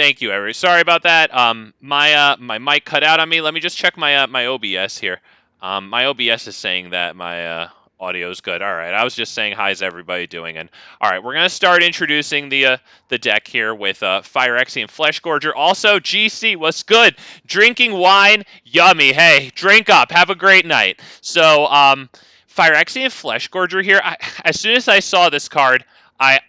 Thank you, everybody. Sorry about that. My mic cut out on me. Let me just check my OBS here. My OBS is saying that my audio is good. All right. I was just saying, how's everybody doing? And all right, we're gonna start introducing the deck here with Phyrexian Fleshgorger. Also, GC, what's good? Drinking wine, yummy. Hey, drink up. Have a great night. So, Phyrexian Fleshgorger here. As soon as I saw this card,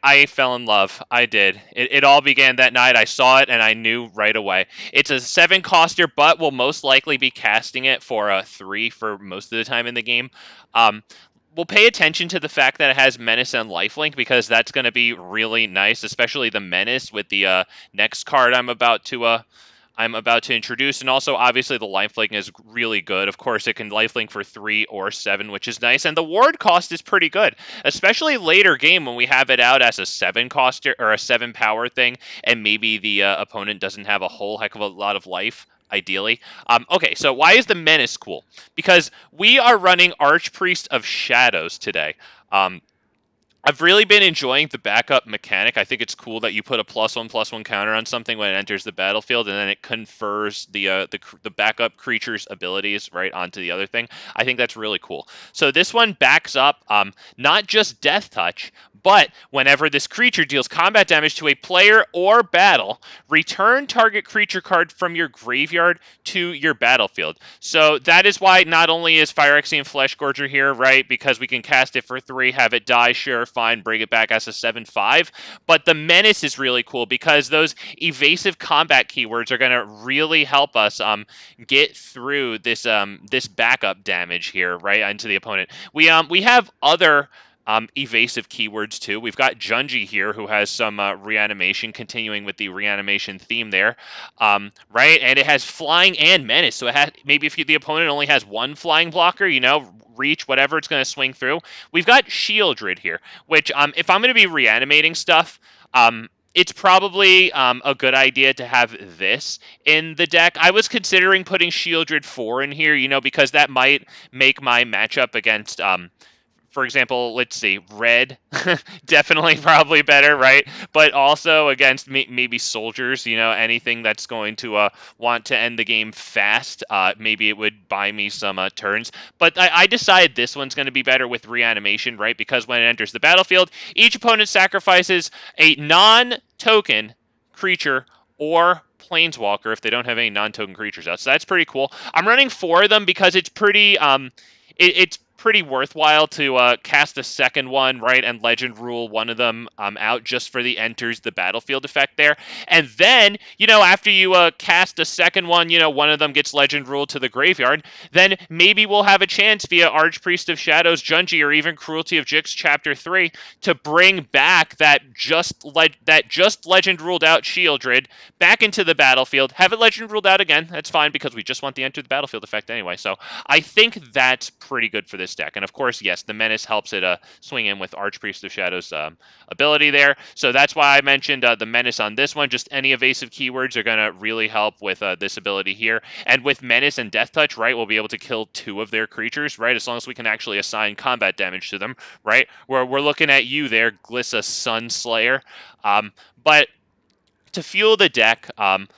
I fell in love. I did. It all began that night. I saw it and I knew right away. It's a 7-coster, but we'll most likely be casting it for a 3 for most of the time in the game. We'll pay attention to the fact that it has Menace and Lifelink because that's going to be really nice, especially the Menace with the next card I'm about to introduce, and also obviously the lifelink is really good. Of course, it can lifelink for 3 or 7, which is nice, and the ward cost is pretty good, especially later game when we have it out as a 7-cost or a 7-power thing, and maybe the opponent doesn't have a whole heck of a lot of life. Ideally. Okay, so why is the Menace cool? Because we are running Archpriest of Shadows today. I've really been enjoying the backup mechanic. I think it's cool that you put a +1/+1 counter on something when it enters the battlefield, and then it confers the backup creature's abilities right onto the other thing. I think that's really cool. So this one backs up not just Death Touch, but whenever this creature deals combat damage to a player or battle, return target creature card from your graveyard to your battlefield. So that is why not only is Phyrexian Fleshgorger here, right, because we can cast it for 3, have it die, sure, fine, bring it back as a 7/5, but the Menace is really cool because those evasive combat keywords are going to really help us get through this this backup damage here, right, into the opponent. We have other evasive keywords too. We've got Junji here who has some reanimation, continuing with the reanimation theme there, right? And it has flying and menace. So it has, maybe if the opponent only has one flying blocker, you know, reach, whatever, it's going to swing through. We've got Sheoldred here, which if I'm going to be reanimating stuff, it's probably a good idea to have this in the deck. I was considering putting Sheoldred 4 in here, you know, because that might make my matchup against for example, let's see, red, definitely probably better, right? But also against maybe soldiers, you know, anything that's going to want to end the game fast, maybe it would buy me some turns. But I decided this one's going to be better with reanimation, right? Because when it enters the battlefield, each opponent sacrifices a non-token creature or planeswalker if they don't have any non-token creatures out. So that's pretty cool. I'm running 4 of them because it's pretty it's pretty worthwhile to cast a second one, right, and legend rule one of them out just for the enters the battlefield effect there. And then, you know, after you cast a second one, you know, one of them gets legend ruled to the graveyard, then maybe we'll have a chance via Archpriest of Shadows, Junji, or even Cruelty of Gix Chapter 3 to bring back that just legend ruled out Sheoldred back into the battlefield. Have it legend ruled out again. That's fine because we just want the enter the battlefield effect anyway. So I think that's pretty good for this deck. And of course, yes, the Menace helps it swing in with Archpriest of Shadows ability there. So that's why I mentioned the Menace on this one. Just any evasive keywords are going to really help with this ability here. And with Menace and Death Touch, right, we'll be able to kill 2 of their creatures, right, as long as we can actually assign combat damage to them, right? We're looking at you there, Glissa Sunslayer. But to fuel the deck,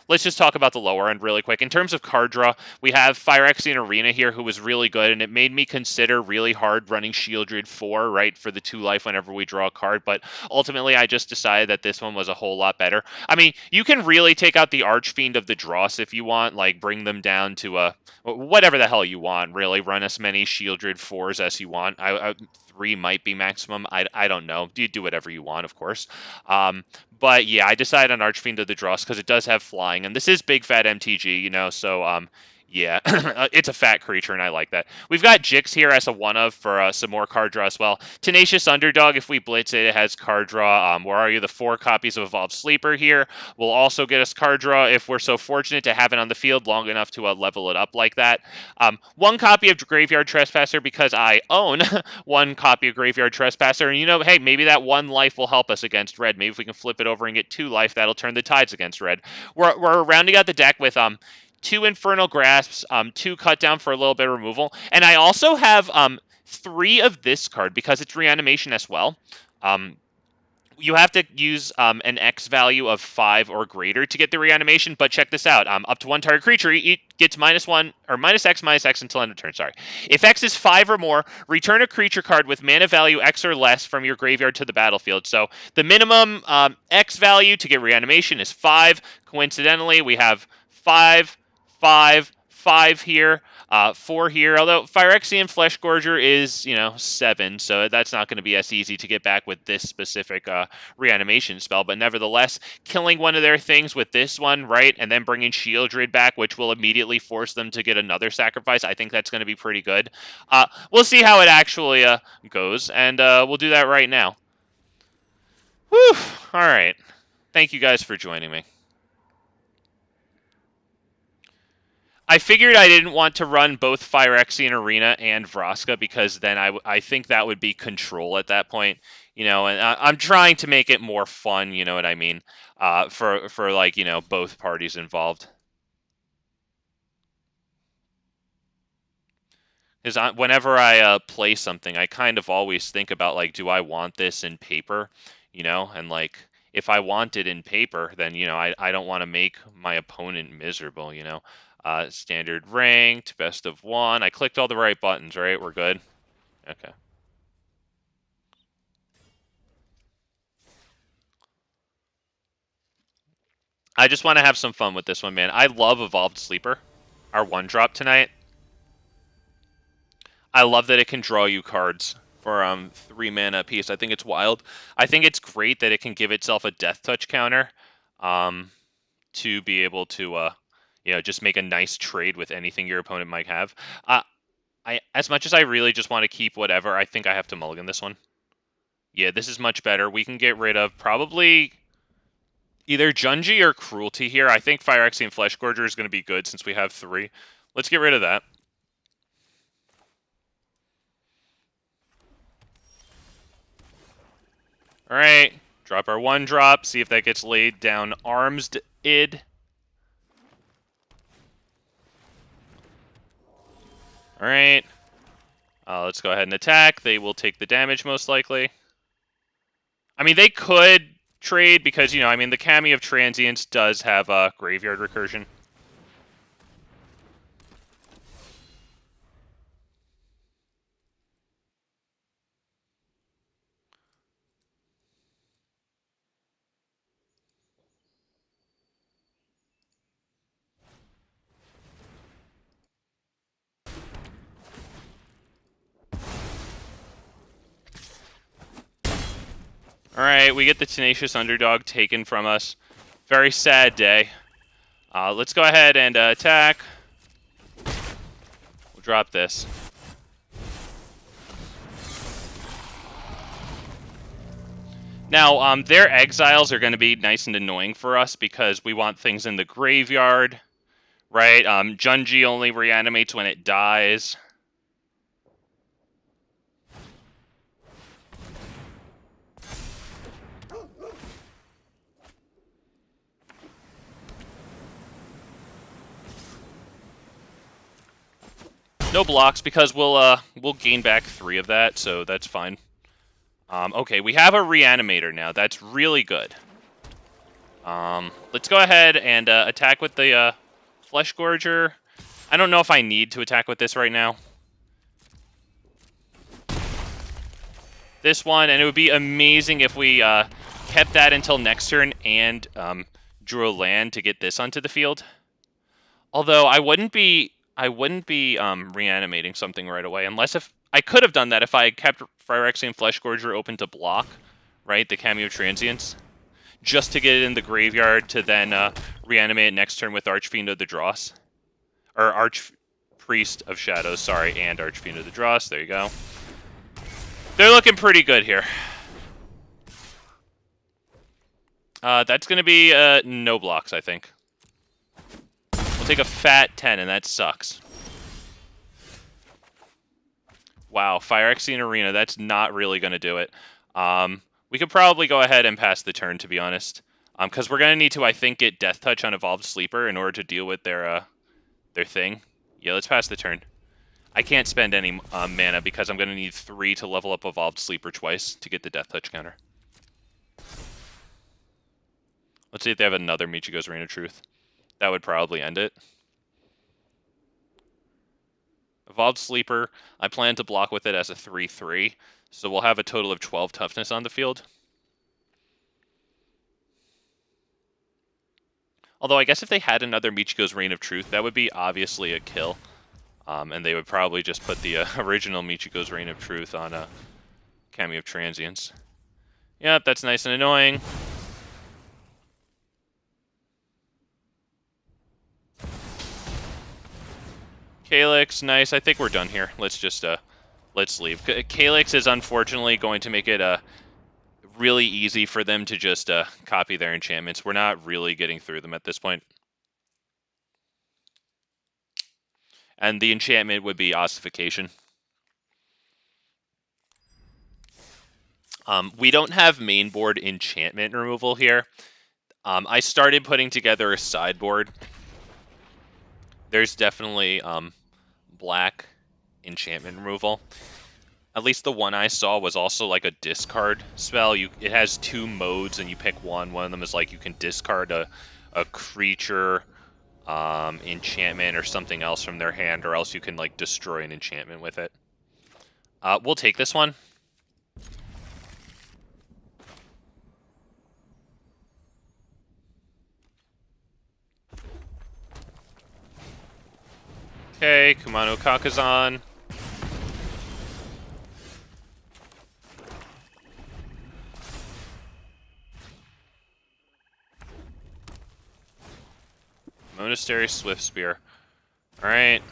let's just talk about the lower end really quick. In terms of card draw, we have Phyrexian Arena here, who was really good, and it made me consider really hard running Sheoldred 4, right, for the 2 life whenever we draw a card, but ultimately I just decided that this one was a whole lot better. I mean, you can really take out the Archfiend of the Dross if you want, like bring them down to whatever the hell you want, really. Run as many Sheoldred 4s as you want. 3 might be maximum. I don't know. You do whatever you want, of course. But yeah, I decided on Archfiend of the Dross because it does have flying, and this is big fat MTG, you know, so yeah, it's a fat creature, and I like that. We've got Gix here as a one-of for some more card draw as well. Tenacious Underdog, if we blitz it, it has card draw. Where are you? The 4 copies of Evolved Sleeper here will also get us card draw if we're so fortunate to have it on the field long enough to level it up like that. 1 copy of Graveyard Trespasser because I own 1 copy of Graveyard Trespasser, and you know, hey, maybe that 1 life will help us against red. Maybe if we can flip it over and get 2 life, that'll turn the tides against red. We're rounding out the deck with 2 Infernal Grasps, 2 cut down for a little bit of removal. And I also have 3 of this card because it's reanimation as well. You have to use an X value of 5 or greater to get the reanimation, but check this out. Up to one target creature gets -1 or -X until end of turn. Sorry. If X is 5 or more, return a creature card with mana value X or less from your graveyard to the battlefield. So the minimum X value to get reanimation is 5. Coincidentally, we have 5, 5, 5 here. 4 here, although Phyrexian Fleshgorger is, 7, so that's not going to be as easy to get back with this specific reanimation spell, but nevertheless, killing one of their things with this one, right, and then bringing Sheoldred back, which will immediately force them to get another sacrifice, I think that's going to be pretty good. We'll see how it actually goes, and we'll do that right now. Whew! Alright. Thank you guys for joining me. I figured I didn't want to run both Phyrexian Arena and Vraska because then I think that would be control at that point, and I'm trying to make it more fun, you know what I mean, for like, both parties involved. Because whenever I play something, I kind of always think about, like, do I want this in paper, and like, if I want it in paper, then, I don't want to make my opponent miserable, Standard ranked, best of 1. I clicked all the right buttons, right? We're good? Okay. I just want to have some fun with this one, man. I love Evolved Sleeper, our 1-drop tonight. I love that it can draw you cards for 3 mana apiece. I think it's wild. I think it's great that it can give itself a Death Touch counter to be able to just make a nice trade with anything your opponent might have. As much as I really just want to keep whatever, I think I have to mulligan this one. Yeah, this is much better. We can get rid of probably either Junji or Cruelty here. I think Phyrexian Fleshgorger is going to be good since we have 3. Let's get rid of that. Alright, drop our 1-drop, see if that gets laid down Armsd id. Alright. Let's go ahead and attack. They will take the damage most likely. I mean, they could trade because, the Kami of Transience does have a graveyard recursion. Alright, we get the Tenacious Underdog taken from us. Very sad day. Let's go ahead and attack. We'll drop this. Now, their exiles are going to be nice and annoying for us because we want things in the graveyard, right? Junji only reanimates when it dies. No blocks because we'll gain back 3 of that, so that's fine. Okay, we have a reanimator now. That's really good. Let's go ahead and attack with the Fleshgorger. I don't know if I need to attack with this right now. This one, and it would be amazing if we kept that until next turn and drew a land to get this onto the field. Although I wouldn't be reanimating something right away, unless if I could have done that if I had kept Phyrexian Fleshgorger open to block, right, the Cami of Transience, just to get it in the graveyard to then reanimate it next turn with Archfiend of the Dross, or Archpriest of Shadows, sorry, and Archfiend of the Dross. There you go. They're looking pretty good here. That's going to be no blocks, I think. We'll take a fat 10, and that sucks. Wow, Phyrexian Arena, that's not really going to do it. We could probably go ahead and pass the turn, to be honest. Because we're going to need to, I think, get Death Touch on Evolved Sleeper in order to deal with their thing. Yeah, let's pass the turn. I can't spend any mana because I'm going to need 3 to level up Evolved Sleeper twice to get the Death Touch counter. Let's see if they have another Michigo's Reign of Truth. That would probably end it. Evolved Sleeper, I plan to block with it as a 3/3, so we'll have a total of 12 toughness on the field. Although I guess if they had another Michigo's Reign of Truth, that would be obviously a kill. And they would probably just put the original Michigo's Reign of Truth on a Cameo of Transience. Yep, that's nice and annoying. Calyx, nice. I think we're done here. Let's just, let's leave. Calyx is unfortunately going to make it really easy for them to just copy their enchantments. We're not really getting through them at this point. And the enchantment would be Ossification. We don't have main board enchantment removal here. I started putting together a sideboard. There's definitely black enchantment removal. At least the one I saw was also like a discard spell. It has 2 modes and you pick one. One of them is like you can discard a creature, enchantment, or something else from their hand, or else you can like destroy an enchantment with it. We'll take this one. Okay, Kumano Kakazan. Monastery Swift Spear. Alright.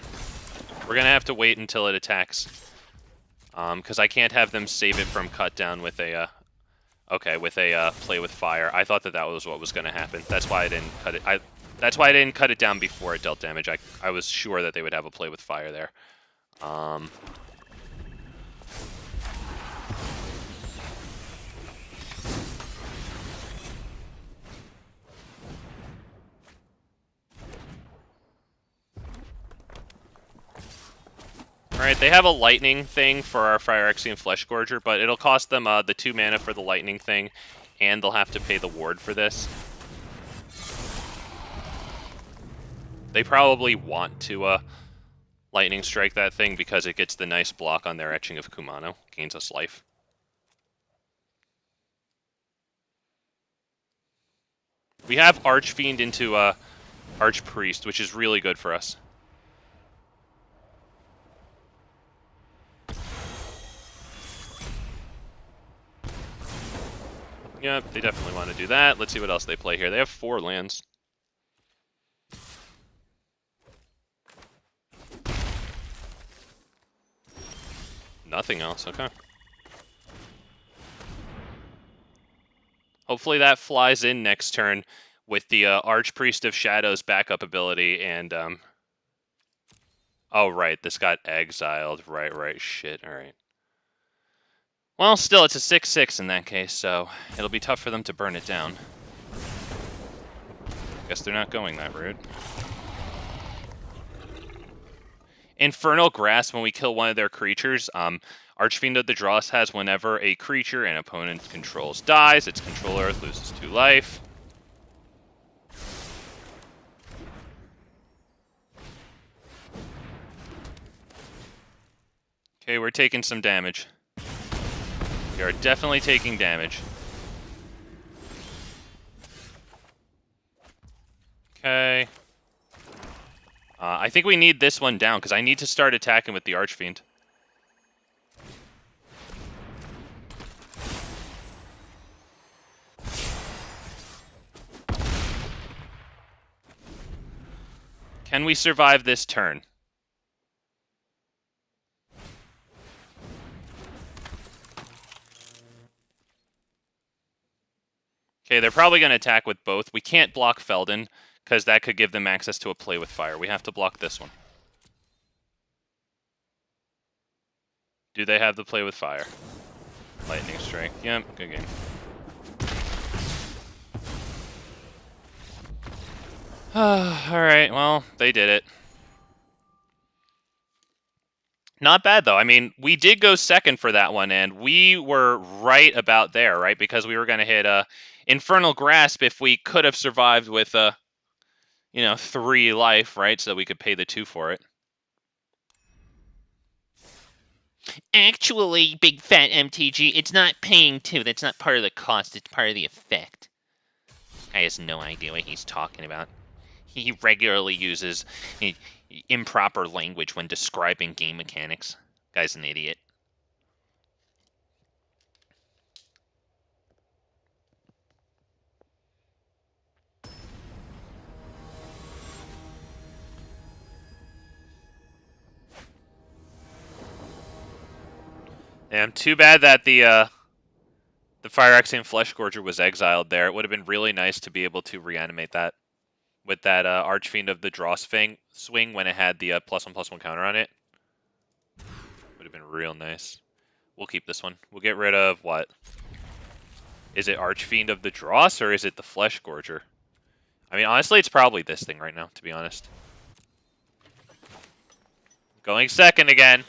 We're gonna have to wait until it attacks. Because I can't have them save it from cut down with a, okay, with a play with fire. I thought that was what was gonna happen. That's why I didn't cut it. That's why I didn't cut it down before it dealt damage. I was sure that they would have a play with fire there. Alright, they have a lightning thing for our Phyrexian Fleshgorger, but it'll cost them the 2 mana for the lightning thing, and they'll have to pay the ward for this. They probably want to lightning strike that thing because it gets the nice block on their Etching of Kumano. Gains us life. We have Archfiend into Archpriest, which is really good for us. Yep, they definitely want to do that. Let's see what else they play here. They have 4 lands. Nothing else, okay. Hopefully that flies in next turn with the Archpriest of Shadows backup ability and, oh, right, this got exiled. Right, shit, alright. Well, still, it's a 6/6 in that case, so it'll be tough for them to burn it down. Guess they're not going that route. Infernal Grasp, when we kill one of their creatures, Archfiend of the Dross has whenever a creature an opponent controls dies, its controller loses 2 life. Okay, we're taking some damage. We are definitely taking damage. Okay. I think we need this one down, because I need to start attacking with the Archfiend. Can we survive this turn? Okay, they're probably going to attack with both. We can't block Felden, because that could give them access to a play with fire. We have to block this one. Do they have the play with fire? Lightning Strike. Yep, good game. Alright, well, they did it. Not bad, though. I mean, we did go second for that one, and we were right about there, right? Because we were going to hit Infernal Grasp if we could have survived with, 3 life, right? So we could pay the 2 for it. Actually, big fat MTG, it's not paying 2. That's not part of the cost. It's part of the effect. Guy has no idea what he's talking about. He regularly uses improper language when describing game mechanics. Guy's an idiot. Damn, too bad that the Phyrexian Fleshgorger was exiled there. It would have been really nice to be able to reanimate that with that Archfiend of the Dross swing when it had the +1/+1 counter on it. Would have been real nice. We'll keep this one. We'll get rid of what? Is it Archfiend of the Dross or is it the Fleshgorger? I mean, honestly, it's probably this thing right now, to be honest. Going second again.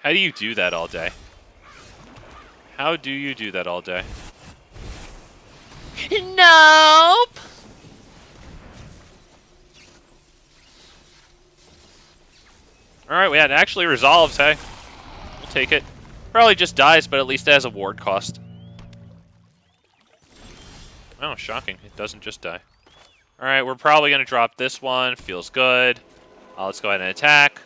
How do you do that all day? How do you do that all day? Nope! Alright, we had actually resolves, hey. We'll take it. Probably just dies, but at least it has a ward cost. Oh, shocking. It doesn't just die. Alright, we're probably going to drop this one. Feels good. Let's go ahead and attack.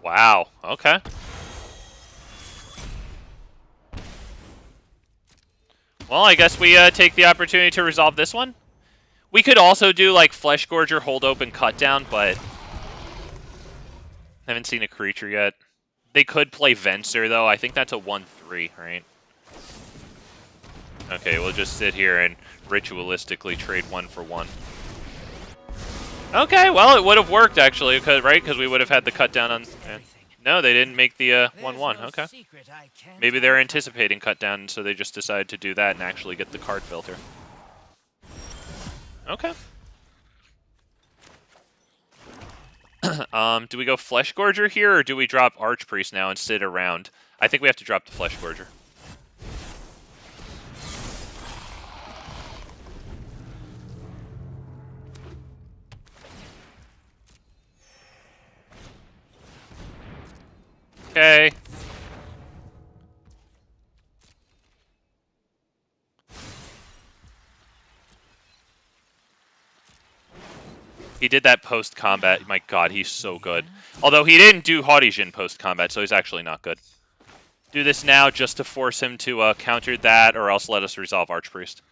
Wow, okay. Well, I guess we take the opportunity to resolve this one. We could also do, like, Fleshgorger, Hold Open, Cut Down, but haven't seen a creature yet. They could play Venser, though. I think that's a 1/3, right? Okay, we'll just sit here and ritualistically trade 1 for 1. Okay, well, it would have worked, actually, right? Because we would have had the cut down on... No, they didn't make the 1/1. Okay. Maybe they're anticipating cut down, so they just decided to do that and actually get the card filter. Okay. Do we go Fleshgorger here, or do we drop Archpriest now and sit around? I think we have to drop the Fleshgorger. Okay. He did that post-combat. My god, he's so good. Although he didn't do Haudijin post-combat, so he's actually not good. Do this now just to force him to counter that, or else let us resolve Archpriest.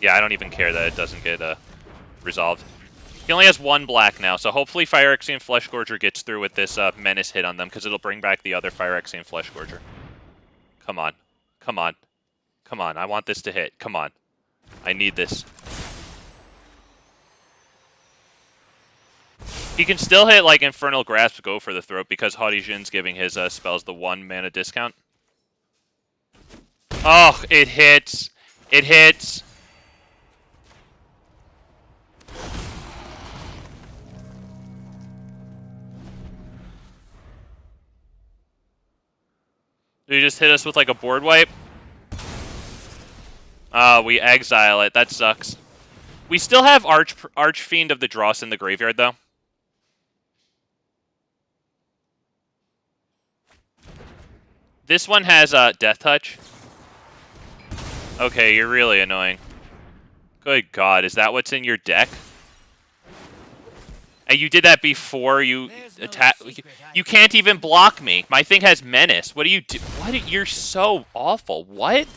Yeah, I don't even care that it doesn't get resolved. He only has 1 black now, so hopefully Phyrexian Fleshgorger gets through with this menace hit on them, because it'll bring back the other Phyrexian Fleshgorger. Come on. Come on. Come on, I want this to hit. Come on. I need this. He can still hit, like, Infernal Grasp, go for the throat, because Haudijin's giving his spells the 1 mana discount. Oh, it hits. It hits. Did he just hit us with, like, a board wipe? We exile it. That sucks. We still have Archfiend of the Dross in the graveyard, though. This one has Death Touch. Okay, you're really annoying. Good god, is that what's in your deck? And you did that before you attack. You can't even block me. My thing has Menace. What do you do? What? You're so awful. What?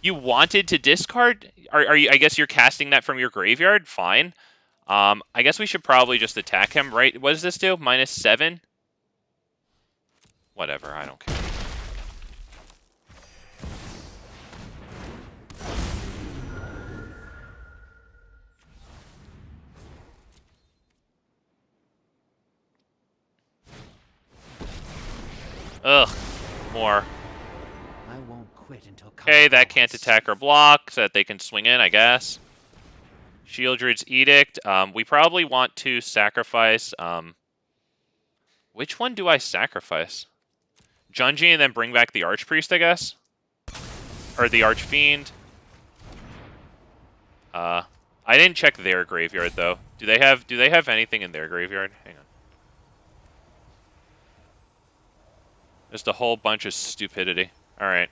You wanted to discard? Are you? I guess you're casting that from your graveyard. Fine. I guess we should probably just attack him, right? What does this do? -7? Whatever, I don't care. Ugh, more. I won't quit until. Okay, that can't attack or block, so that they can swing in, I guess. Sheoldred's Edict. We probably want to sacrifice. Which one do I sacrifice? Junji and then bring back the Archpriest, I guess, or the Archfiend. I didn't check their graveyard though. Do they have anything in their graveyard? Hang on. Just a whole bunch of stupidity. All right.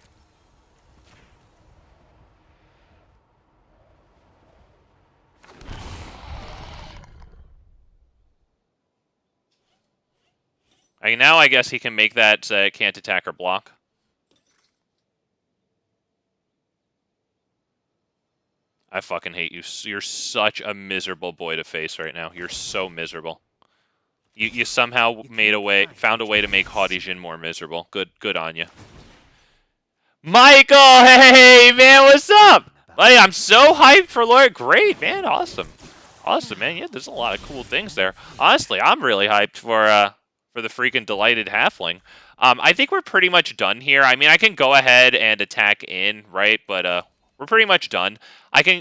Now I guess he can make that so it can't attack or block. I fucking hate you. You're such a miserable boy to face right now. You're so miserable. You somehow found a way to make Haughty Jin more miserable. Good on you. Michael, hey man, what's up? Buddy, I'm so hyped for Lord. Great, man, awesome, man. Yeah, there's a lot of cool things there. Honestly, I'm really hyped for the freaking delighted halfling. I think we're pretty much done here. I mean, I can go ahead and attack in, right? But we're pretty much done.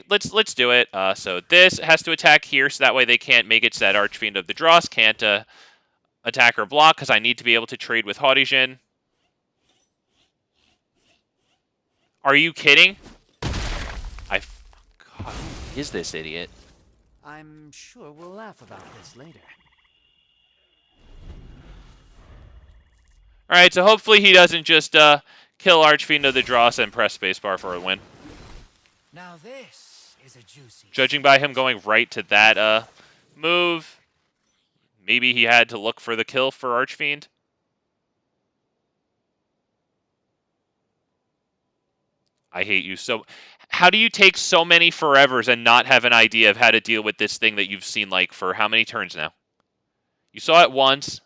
Let's do it. So this has to attack here, so that way they can't make it so that Archfiend of the Dross can't attack or block, because I need to be able to trade with Haughty Jin. Are you kidding? God, who is this idiot? I'm sure we'll laugh about this later. Alright, so hopefully he doesn't just kill Archfiend of the Dross and press spacebar for a win. Now this is a juicy. Judging by him going right to that move, maybe he had to look for the kill for Archfiend. I hate you so. How do you take so many forevers and not have an idea of how to deal with this thing that you've seen like for how many turns now? You saw it once,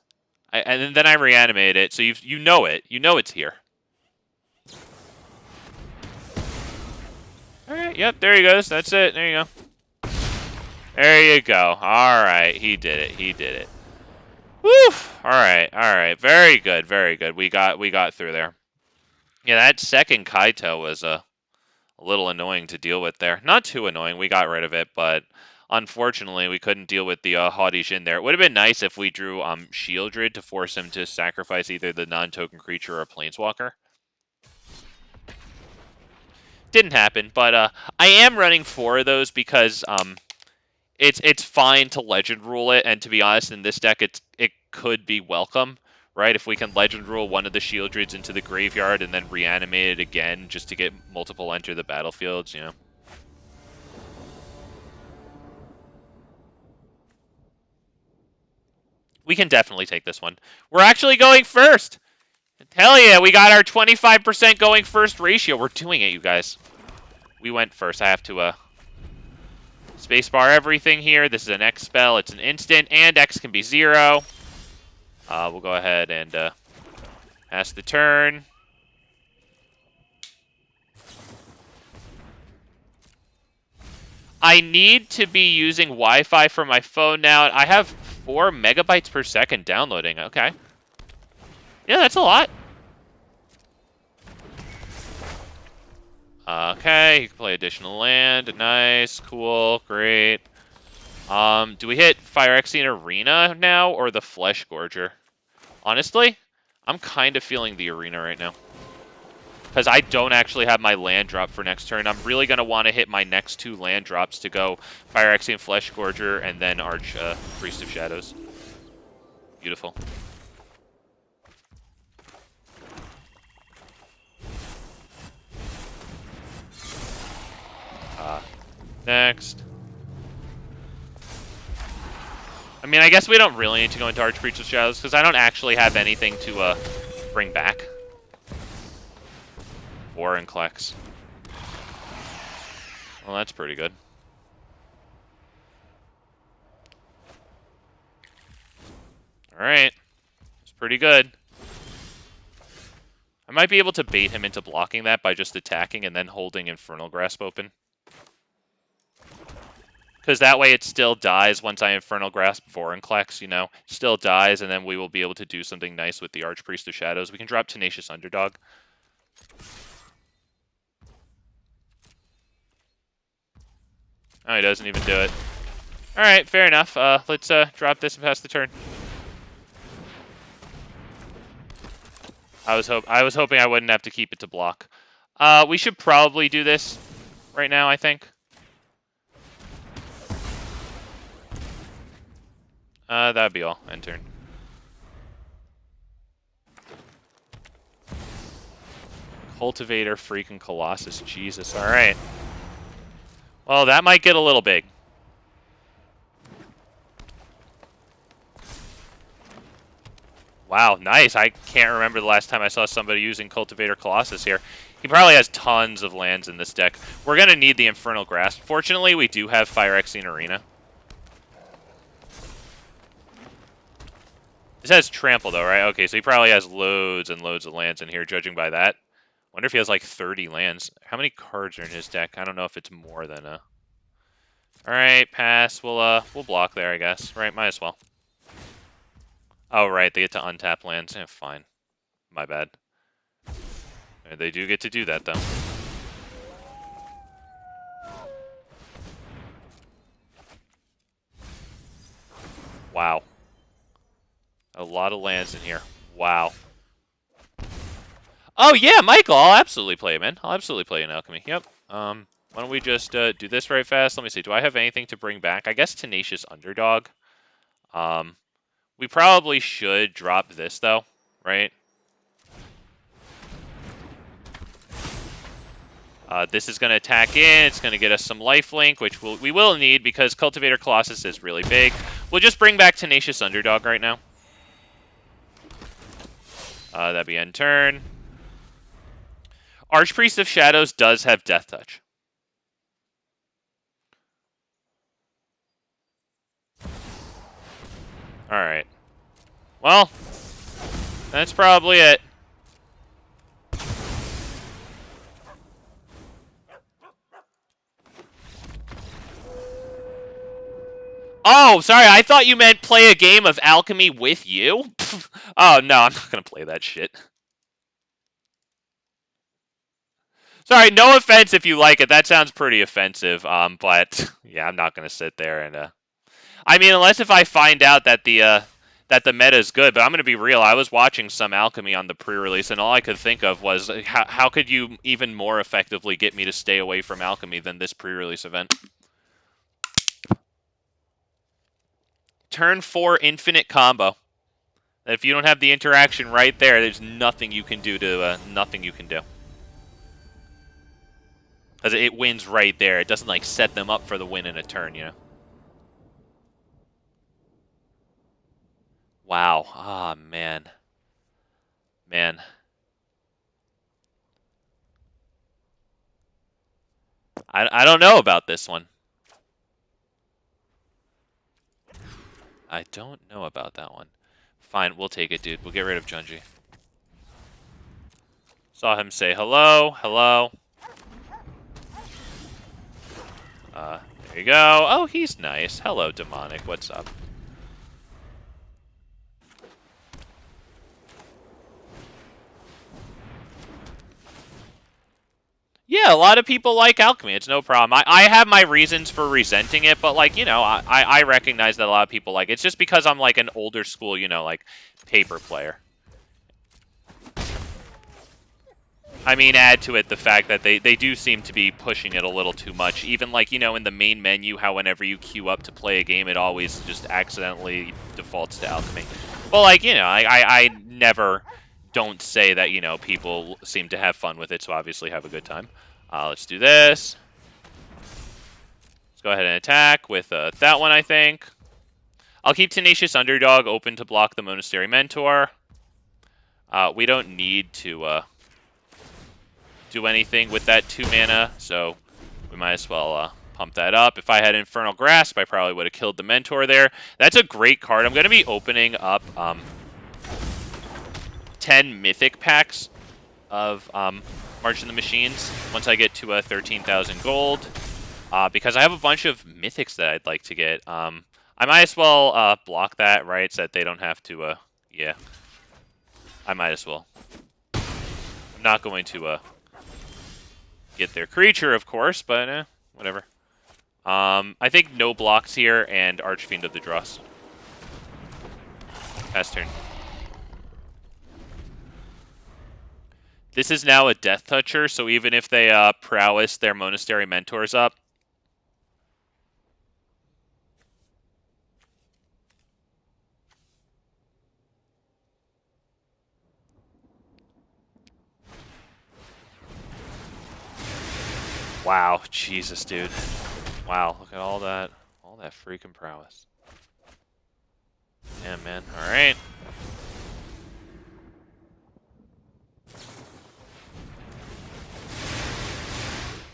and then I reanimated it, so you know it. You know it's here. All right. Yep. There he goes. That's it. There you go. There you go. All right. He did it. He did it. Woo! All right. All right. Very good. Very good. We got through there. Yeah, that second Kaito was a little annoying to deal with there. Not too annoying. We got rid of it, but unfortunately, we couldn't deal with the Haughty Jin there. It would have been nice if we drew Sheoldred to force him to sacrifice either the non-token creature or a Planeswalker. Didn't happen, but I am running 4 of those because it's fine to legend rule it, and to be honest, in this deck, it could be welcome. Right, if we can legend rule one of the Sheoldreds into the graveyard and then reanimate it again just to get multiple enter the battlefields, you know. We can definitely take this one. We're actually going first! Hell yeah, we got our 25% going first ratio. We're doing it, you guys. We went first. I have to spacebar everything here. This is an X spell. It's an instant, and X can be 0. We'll go ahead and pass the turn. I need to be using Wi-Fi for my phone now. I have 4 megabytes per second downloading. Okay. Yeah, that's a lot. Okay, you can play additional land. Nice, cool, great. Do we hit Phyrexian Arena now or the Fleshgorger? Honestly, I'm kind of feeling the Arena right now. Because I don't actually have my land drop for next turn. I'm really going to want to hit my next 2 land drops to go Phyrexian Fleshgorger and then Archpriest of Shadows. Beautiful. Next. I mean, I guess we don't really need to go into Archpriest of Shadows because I don't actually have anything to bring back. Vorinclex. Well, that's pretty good. Alright. It's pretty good. I might be able to bait him into blocking that by just attacking and then holding Infernal Grasp open. Because that way it still dies once I Infernal Grasp Vorinclex, you know? Still dies, and then we will be able to do something nice with the Archpriest of Shadows. We can drop Tenacious Underdog. Oh, he doesn't even do it. Alright, fair enough. Let's drop this and pass the turn. I was hoping I wouldn't have to keep it to block. We should probably do this right now, I think. That'd be all. End turn. Cultivator, freaking Colossus. Jesus. Alright. Well, that might get a little big. Wow, nice. I can't remember the last time I saw somebody using Cultivator Colossus here. He probably has tons of lands in this deck. We're going to need the Infernal Grasp. Fortunately, we do have Phyrexian Arena. This has Trample, though, right? Okay, so he probably has loads and loads of lands in here, judging by that. Wonder if he has, like, 30 lands. How many cards are in his deck? I don't know if it's more than a... Alright, pass. We'll block there, I guess. Right, might as well. Oh, right, they get to untap lands. Fine. My bad. They do get to do that, though. Wow. A lot of lands in here. Wow. Oh, yeah, Michael! I'll absolutely play it, man. I'll absolutely play an Alchemy. Yep. Why don't we just do this very fast? Let me see. Do I have anything to bring back? I guess Tenacious Underdog. We probably should drop this, though, right? This is going to attack in. It's going to get us some lifelink, which we will need because Cultivator Colossus is really big. We'll just bring back Tenacious Underdog right now. That'd be end turn. Archpriest of Shadows does have Death Touch. Alright. Well, that's probably it. Oh, sorry, I thought you meant play a game of Alchemy with you? Oh, no, I'm not going to play that shit. Sorry, no offense if you like it. That sounds pretty offensive, but yeah, I'm not going to sit there and... I mean, unless if I find out that the meta is good, but I'm going to be real. I was watching some Alchemy on the pre-release, and all I could think of was, how could you even more effectively get me to stay away from Alchemy than this pre-release event? Turn 4 infinite combo. If you don't have the interaction right there, there's nothing you can do to nothing you can do. Because it wins right there. It doesn't like set them up for the win in a turn, you know. Wow. Ah, man. Man. I don't know about this one. I don't know about that one. Fine, we'll take it, dude. We'll get rid of Junji. Saw him say hello, hello. There you go. Oh, he's nice. Hello, Demonic. What's up? Yeah, a lot of people like Alchemy. It's no problem. I have my reasons for resenting it, but, like, you know, I recognize that a lot of people like it. It's just because I'm, like, an older school, you know, like, paper player. I mean, add to it the fact that they do seem to be pushing it a little too much. Even, like, you know, in the main menu, how whenever you queue up to play a game, it always just accidentally defaults to Alchemy. Well, like, you know, I never don't say that, you know, people seem to have fun with it, so obviously have a good time. Let's do this. Let's go ahead and attack with that one, I think. I'll keep Tenacious Underdog open to block the Monastery Mentor. We don't need to... do anything with that 2 mana, so we might as well pump that up. If I had Infernal Grasp, I probably would have killed the Mentor there. That's a great card. I'm going to be opening up 10 Mythic packs of March of the Machines once I get to 13,000 gold, because I have a bunch of Mythics that I'd like to get. I might as well block that, right, so that they don't have to, yeah. I might as well. I'm not going to get their creature, of course, but whatever. I think no blocks here and Archfiend of the Dross. Pass turn. This is now a Death Toucher, so even if they prowess their Monastery Mentors up. Wow, Jesus, dude. Wow, look at all that freaking prowess. Yeah, man. All right.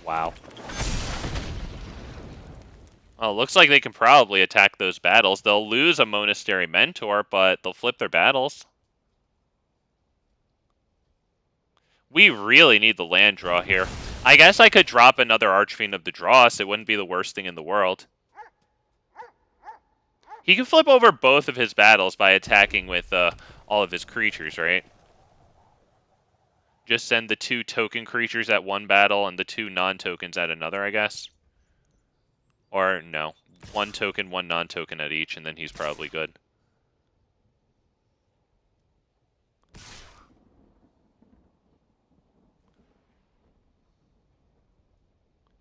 Wow. Well, looks like they can probably attack those battles. They'll lose a Monastery Mentor, but they'll flip their battles. We really need the land draw here. I guess I could drop another Archfiend of the Dross. It wouldn't be the worst thing in the world. He can flip over both of his battles by attacking with all of his creatures, right? Just send the 2 token creatures at one battle and the 2 non-tokens at another, I guess. Or, no. 1 token, 1 non-token at each, and then he's probably good.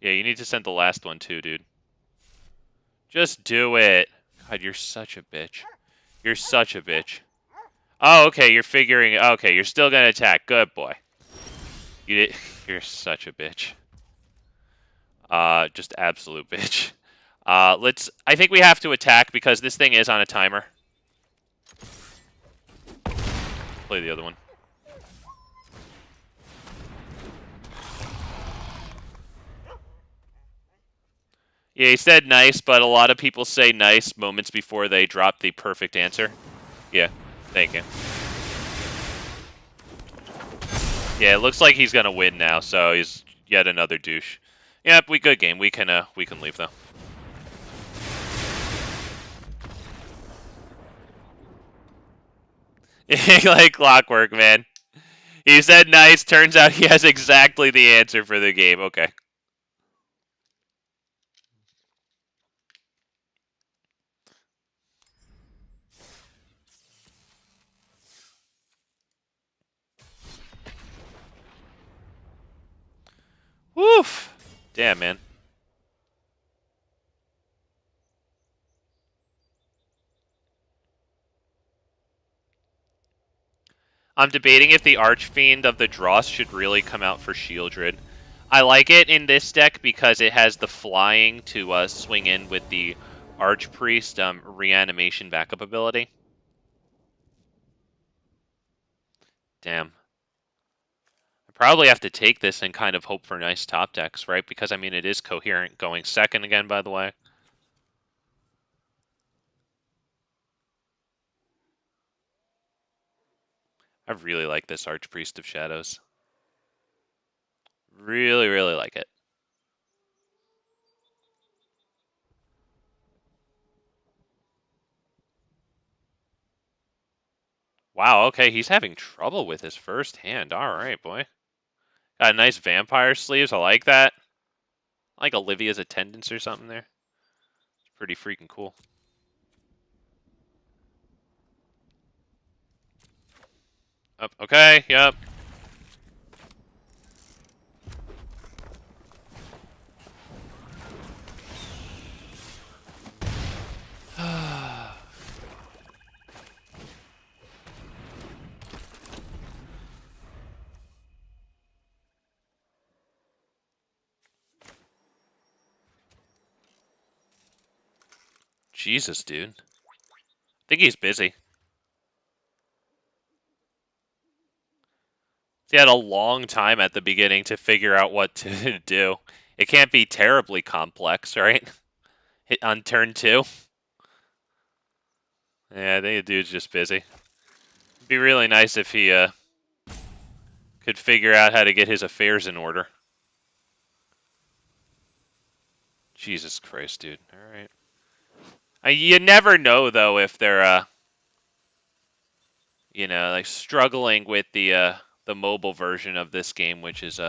Yeah, you need to send the last one too, dude. Just do it. God, you're such a bitch. You're such a bitch. Oh, okay, you're figuring... Okay, you're still gonna attack. Good boy. You're such a bitch. Just absolute bitch. I think we have to attack because this thing is on a timer. Play the other one. Yeah, he said nice, but a lot of people say nice moments before they drop the perfect answer. Yeah, thank you. Yeah, it looks like he's gonna win now, so he's yet another douche. Yep, good game. We can leave though. Like clockwork, man. He said nice. Turns out he has exactly the answer for the game. Okay. Woof. Damn, man. I'm debating if the Archfiend of the Dross should really come out for Sheoldred. I like it in this deck because it has the flying to swing in with the Archpriest reanimation backup ability. Damn. I probably have to take this and kind of hope for nice top decks, right? Because, I mean, it is coherent going second again, by the way. I really like this Archpriest of Shadows. Really, really like it. Wow, okay, he's having trouble with his first hand. Alright, boy. Got nice vampire sleeves, I like that. I like Olivia's attendants or something there. It's pretty freaking cool. Up, okay, yep. Jesus, dude. I think he's busy. He had a long time at the beginning to figure out what to do. It can't be terribly complex, right? Hit on turn 2. Yeah, I think the dude's just busy. It'd be really nice if he could figure out how to get his affairs in order. Jesus Christ, dude. All right. You never know though if they're you know, like struggling with the mobile version of this game, which is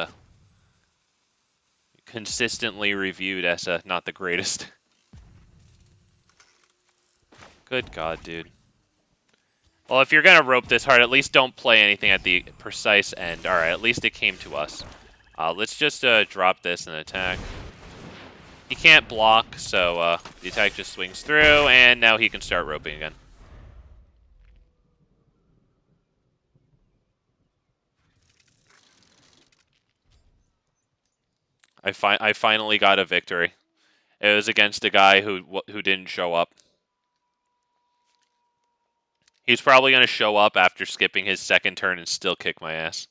consistently reviewed as not the greatest. Good God, dude. Well, if you're gonna rope this hard, at least don't play anything at the precise end. All right, at least it came to us. Let's just drop this and attack. He can't block, so the attack just swings through, and now he can start roping again. I finally got a victory. It was against a guy who didn't show up. He's probably going to show up after skipping his second turn and still kick my ass.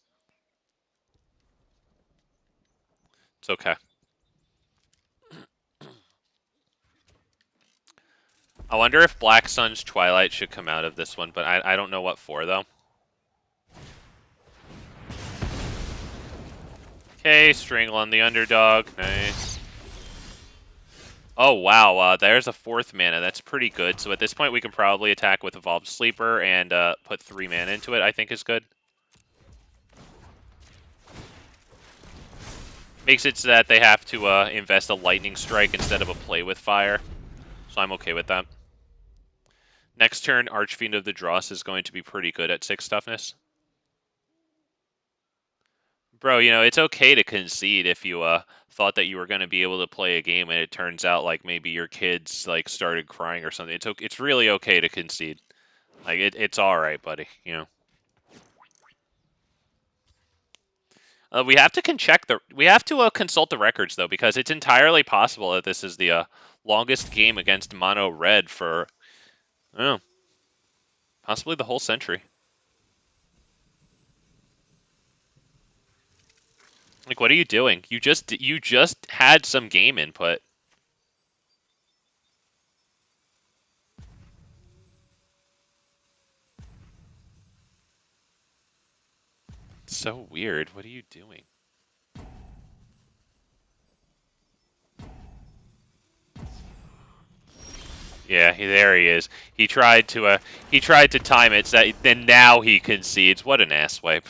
It's okay. I wonder if Black Sun's Twilight should come out of this one, but I don't know what for, though. Okay, Strangle on the Underdog. Nice. Oh, wow. There's a 4th mana. That's pretty good. So at this point, we can probably attack with Evolved Sleeper and put 3 mana into it, I think is good. Makes it so that they have to invest a Lightning Strike instead of a Play with Fire. So I'm okay with that. Next turn, Archfiend of the Dross is going to be pretty good at 6 toughness. Bro, you know, it's okay to concede if you thought that you were going to be able to play a game and it turns out like maybe your kids like started crying or something. It's really okay to concede. Like it's all right, buddy, you know. We have to consult the records though, because it's entirely possible that this is the longest game against mono red for possibly the whole century. Like, what are you doing? You just had some game input. It's so weird. What are you doing? Yeah, there he is. He tried to time it, so then now he concedes. What an asswipe.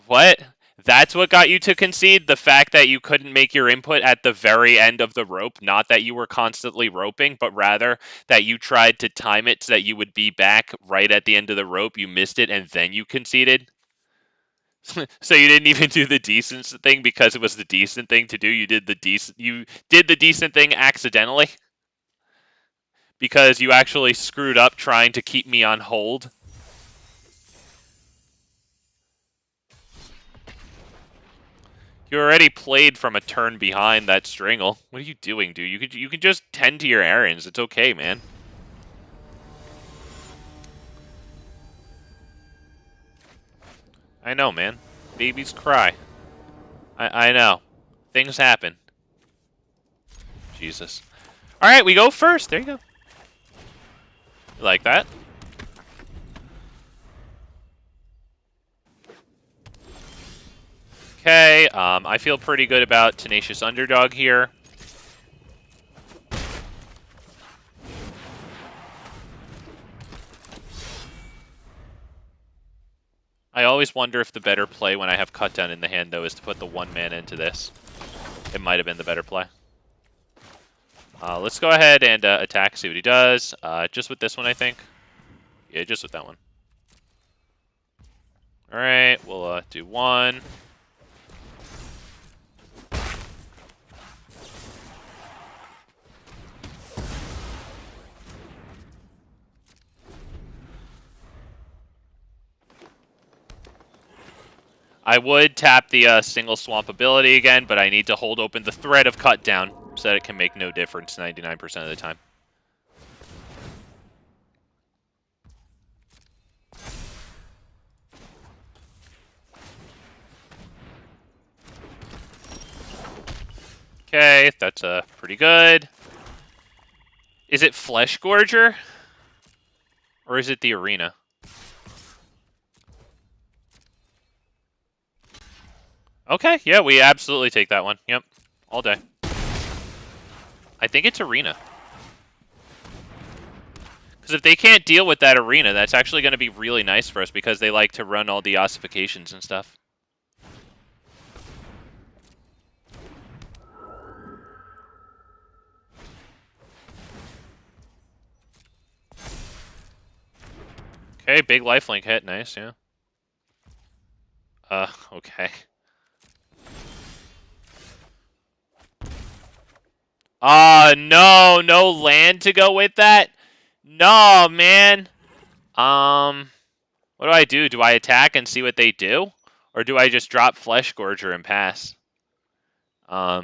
What? That's what got you to concede? The fact that you couldn't make your input at the very end of the rope? Not that you were constantly roping, but rather that you tried to time it so that you would be back right at the end of the rope, you missed it, and then you conceded? So you didn't even do the decent thing because it was the decent thing to do? You did the decent thing accidentally? Because you actually screwed up trying to keep me on hold? You already played from a turn behind that Strangle. What are you doing, dude? You can just tend to your errands. It's okay, man. I know, man. Babies cry. I know. Things happen. Jesus. Alright, we go first. There you go. You like that? Okay, I feel pretty good about Tenacious Underdog here. I always wonder if the better play when I have Cut Down in the hand, though, is to put the 1 mana into this. It might have been the better play. Let's go ahead and attack, see what he does. Just with this one, I think. Yeah, just with that one. Alright, we'll do 1. I would tap the single swamp ability again, but I need to hold open the thread of Cut Down so that it can make no difference 99% of the time. Okay, that's pretty good. Is it Fleshgorger? Or is it the Arena? Okay, yeah, we absolutely take that one. Yep, all day. I think it's Arena. Because if they can't deal with that Arena, that's actually going to be really nice for us because they like to run all the ossifications and stuff. Okay, big lifelink hit. Nice, yeah. Okay. No, no land to go with that? No, man. What do I do? Do I attack and see what they do? Or do I just drop Fleshgorger and pass? I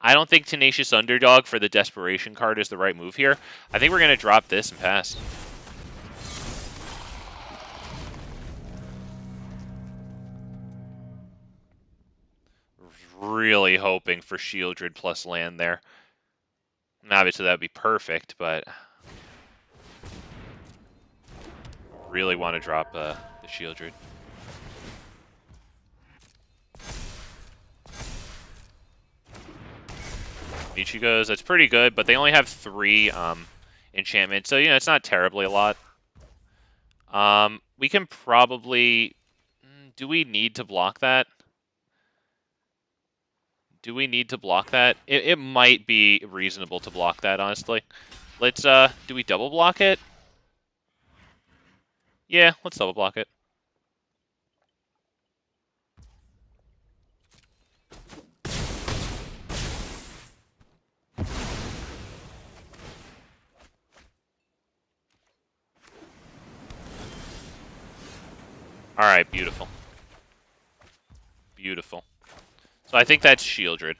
don't think Tenacious Underdog for the Desperation card is the right move here. I think we're going to drop this and pass. Really hoping for Sheoldred plus land there. Obviously, that would be perfect, but really want to drop the Sheoldred. Michigo's, that's pretty good, but they only have 3 enchantments, so, you know, it's not terribly a lot. We can probably... Do we need to block that? Do we need to block that? It might be reasonable to block that, honestly. Let's, do we double block it? Yeah, let's double block it. Alright, beautiful. Beautiful. So I think that's Sheoldred.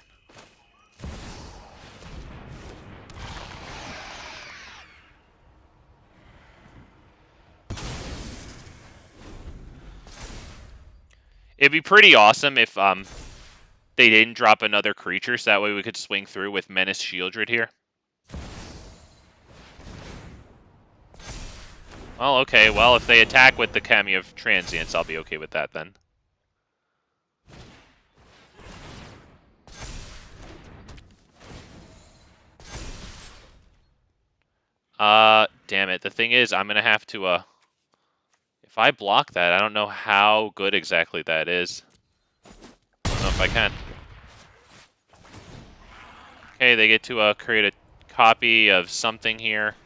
It'd be pretty awesome if they didn't drop another creature, so that way we could swing through with Menace Sheoldred here. Well, okay, well, if they attack with the Cameo of Transience, I'll be okay with that then. Damn it. The thing is, I'm gonna have to, if I block that, I don't know how good exactly that is. I don't know if I can. Okay, they get to, create a copy of something here.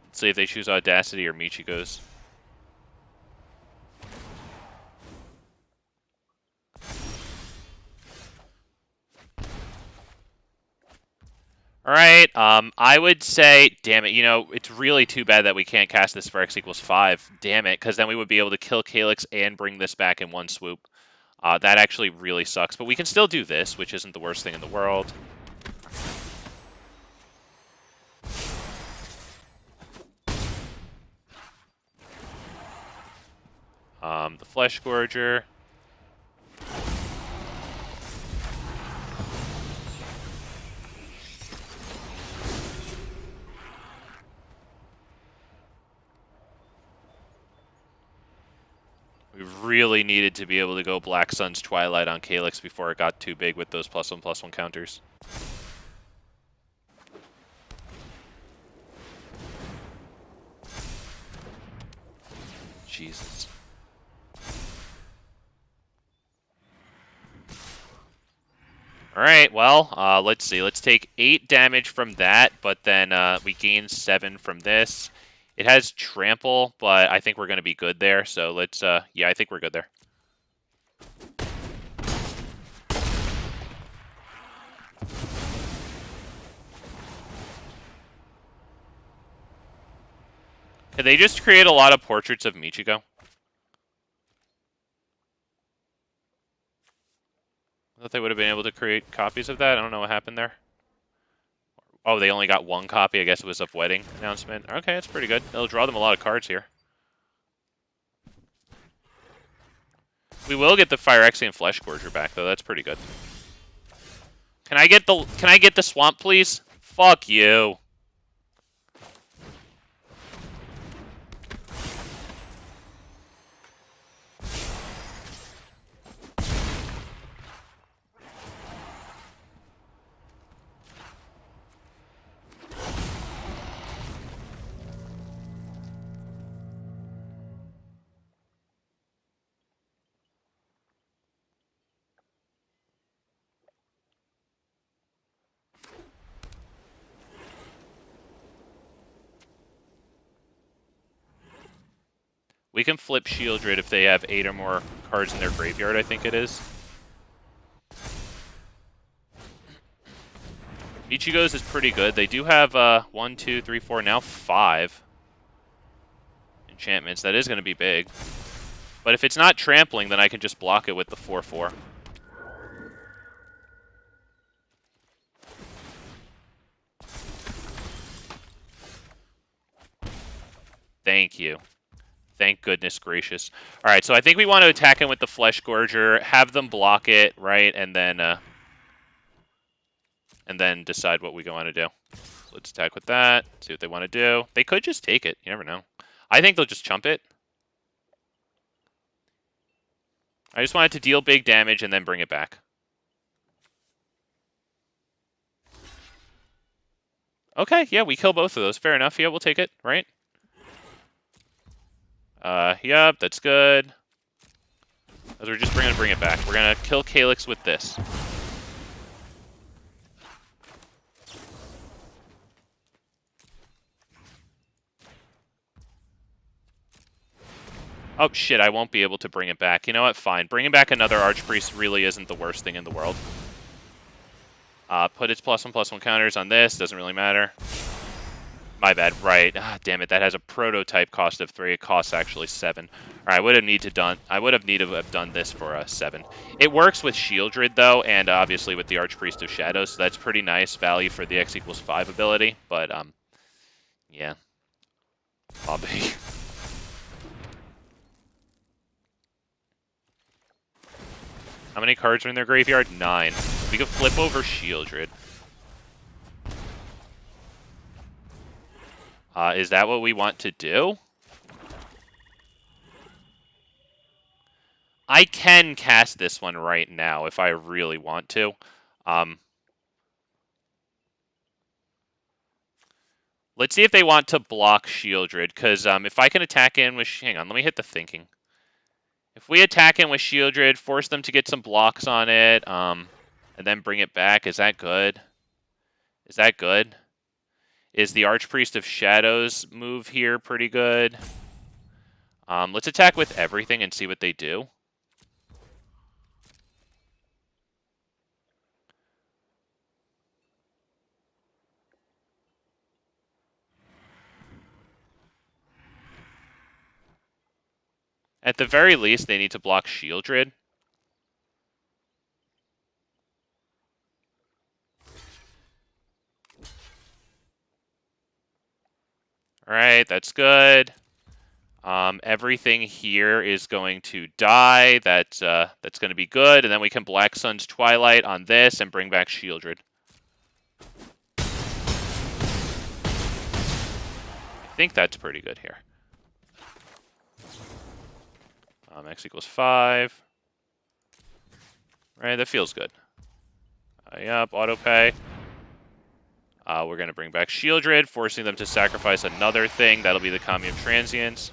Let's see if they choose Audacity or Michigo's. Alright, I would say, damn it, you know, it's really too bad that we can't cast this for X equals 5. Damn it, because then we would be able to kill Calyx and bring this back in one swoop. That actually really sucks, but we can still do this, which isn't the worst thing in the world. The Fleshgorger. We really needed to be able to go Black Sun's Twilight on Calyx before it got too big with those +1/+1 counters. Jesus. Alright, well, let's see. Let's take 8 damage from that, but then we gain 7 from this. It has Trample, but I think we're going to be good there, so let's, yeah, I think we're good there. Can they just create a lot of portraits of Michigo? I thought they would have been able to create copies of that. I don't know what happened there. Oh, they only got 1 copy. I guess it was of Wedding Announcement. Okay, that's pretty good. It'll draw them a lot of cards here. We will get the Phyrexian Fleshgorger back, though. That's pretty good. Can I get the swamp, please? Fuck you. We can flip Sheoldred if they have 8 or more cards in their graveyard, I think it is. Ichigo's is pretty good. They do have 1, 2, 3, 4, now 5 enchantments. That is going to be big. But if it's not trampling, then I can just block it with the 4/4. Thank you. Thank goodness gracious. All right, so I think we want to attack him with the Fleshgorger, have them block it, right, and then decide what we want to do. So let's attack with that. See what they want to do. They could just take it. You never know. I think they'll just chump it. I just wanted to deal big damage and then bring it back. Okay, yeah, we kill both of those. Fair enough. Yeah, we'll take it, right? Yep, that's good. As we're just going to bring it back. We're going to kill Calyx with this. Oh, shit, I won't be able to bring it back. You know what? Fine. Bringing back another Archpriest really isn't the worst thing in the world. Put its +1/+1 counters on this. Doesn't really matter. My bad. Right. Ah, damn it. That has a prototype cost of 3. It costs actually 7. All right. I would have needed to have done this for 7. It works with Sheoldred though, and obviously with the Archpriest of Shadows. So that's pretty nice value for the X=5 ability. But yeah. Bobby. How many cards are in their graveyard? 9. We could flip over Sheoldred. Is that what we want to do? I can cast this one right now if I really want to. Let's see if they want to block Sheoldred, because if I can attack in with... Hang on, let me hit the thinking. If we attack in with Sheoldred, force them to get some blocks on it, and then bring it back, is that good? Is that good? Is the Archpriest of Shadows move here pretty good? Let's attack with everything and see what they do. At the very least, they need to block Sheoldred. Alright, that's good. Everything here is going to die. That's going to be good. And then we can Black Sun's Twilight on this and bring back Sheoldred. I think that's pretty good here. X=5. Right, that feels good. Yep, autopay. We're going to bring back Sheoldred, forcing them to sacrifice another thing. That'll be the Kami of Transience.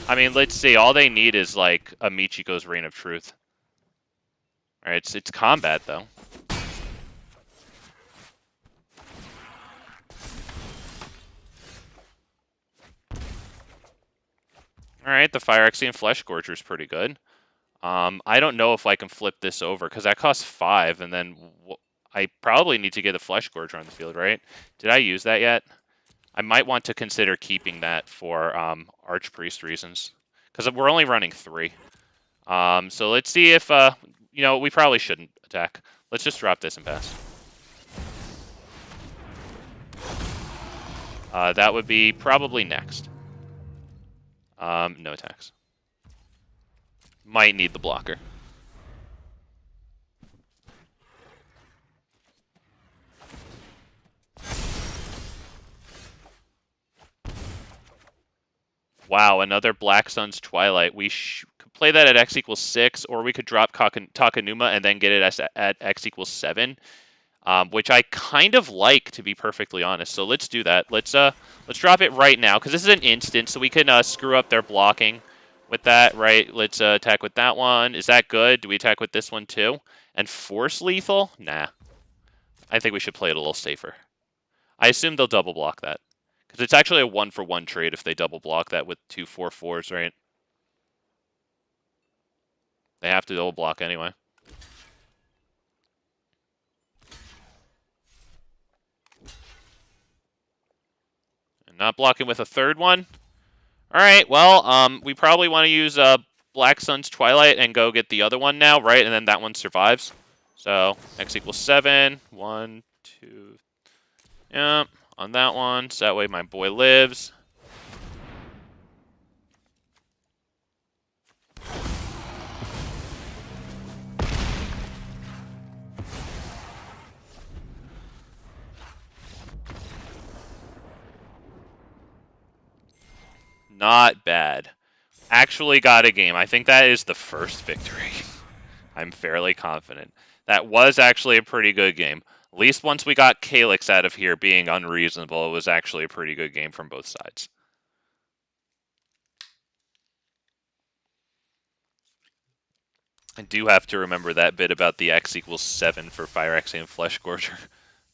I mean, let's see. All they need is, like, a Michiko's Reign of Truth. Alright, it's combat, though. Alright, the Phyrexian Fleshgorger is pretty good. I don't know if I can flip this over, because that costs 5, and then I probably need to get a Fleshgorger on the field, right? Did I use that yet? I might want to consider keeping that for Archpriest reasons, because we're only running 3. So let's see if, you know, we probably shouldn't attack. Let's just drop this and pass. That would be probably next. No attacks. Might need the blocker. Wow, another Black Sun's Twilight. We could play that at x equals 6, or we could drop Takenuma and then get it at x equals 7, which I kind of like, to be perfectly honest. So let's do that. Let's drop it right now, because this is an instant, so we can screw up their blocking with that, right? Let's attack with that one. Is that good? Do we attack with this one too? And force lethal? Nah. I think we should play it a little safer. I assume they'll double block that. Because it's actually a 1-for-1 trade if they double block that with 2 4/4s, right? They have to double block anyway. And not blocking with a third one. Alright, well, we probably want to use Black Sun's Twilight and go get the other one now, right? And then that one survives. So, x equals 7. 1, 2... Yeah, on that one. So that way my boy lives. Not bad. Actually got a game. I think that is the first victory. I'm fairly confident. That was actually a pretty good game. At least once we got Calyx out of here being unreasonable, it was actually a pretty good game from both sides. I do have to remember that bit about the x equals 7 for Phyrexian Fleshgorger.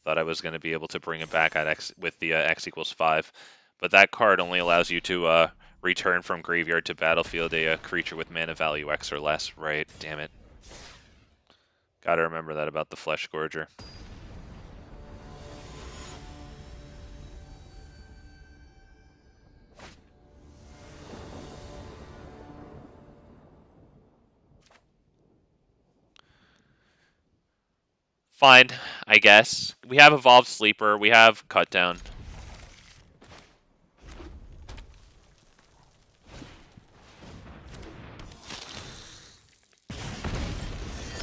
Thought I was going to be able to bring it back at x with the x equals 5. But that card only allows you to return from graveyard to battlefield a creature with mana value X or less. Right, damn it. Gotta remember that about the Fleshgorger. Fine, I guess. We have Evolved Sleeper, we have Cut Down.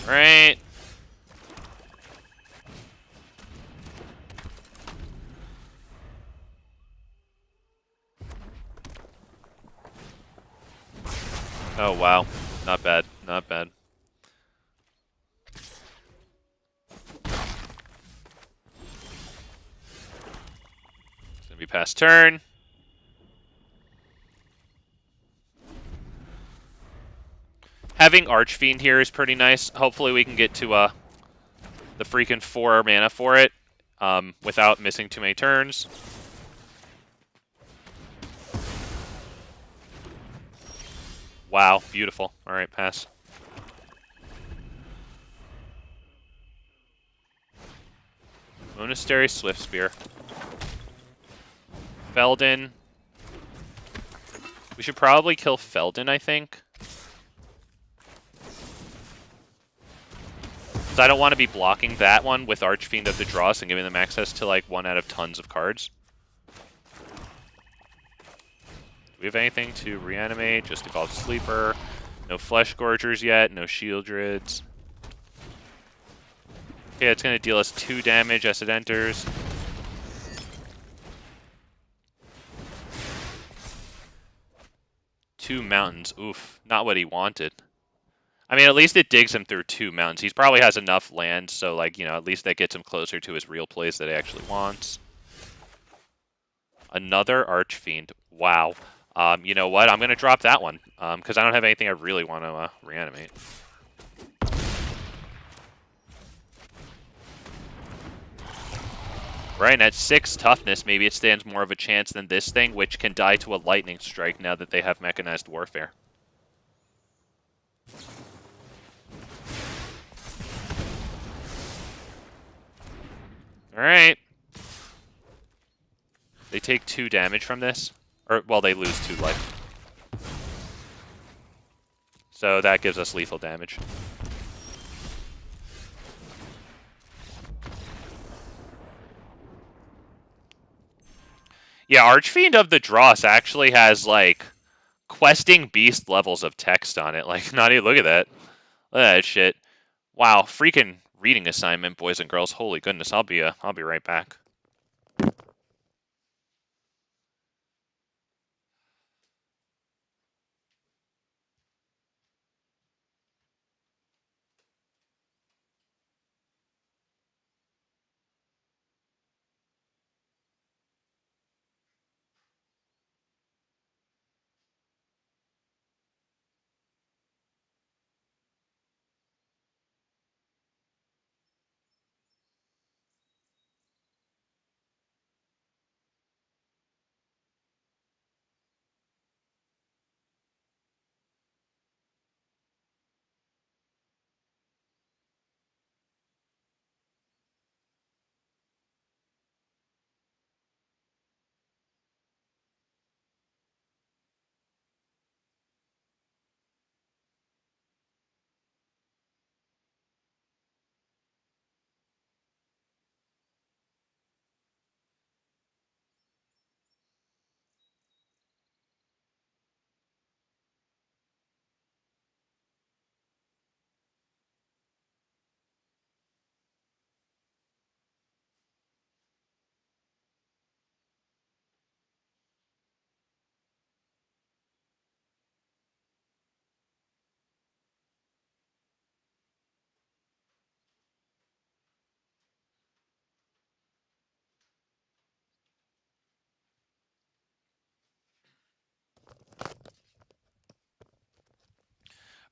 Right. Oh wow, not bad, not bad. It's gonna be past turn. Having Archfiend here is pretty nice. Hopefully we can get to the freaking 4 mana for it without missing too many turns. Wow, beautiful. Alright, pass. Monastery, Swift Spear. Feldon. We should probably kill Feldon, I think. So I don't want to be blocking that one with Archfiend of the Dross and giving them access to like 1 out of tons of cards. Do we have anything to reanimate? Just Evolved Sleeper. No Fleshgorgers yet, no Sheoldreds. Okay, it's going to deal us 2 damage as it enters. Two mountains. Oof, not what he wanted. I mean, at least it digs him through 2 mountains. He probably has enough land, so, like, you know, at least that gets him closer to his real place that he actually wants. Another Archfiend. Wow. You know what? I'm going to drop that one, because I don't have anything I really want to reanimate. Right, and at 6 toughness, maybe it stands more of a chance than this thing, which can die to a lightning strike now that they have mechanized warfare. Alright. They take 2 damage from this. Or, well, they lose 2 life. So that gives us lethal damage. Yeah, Archfiend of the Dross actually has, like, questing beast levels of text on it. Like, not even, look at that. Look at that shit. Wow, freaking reading assignment, boys and girls. Holy goodness, I'll be right back.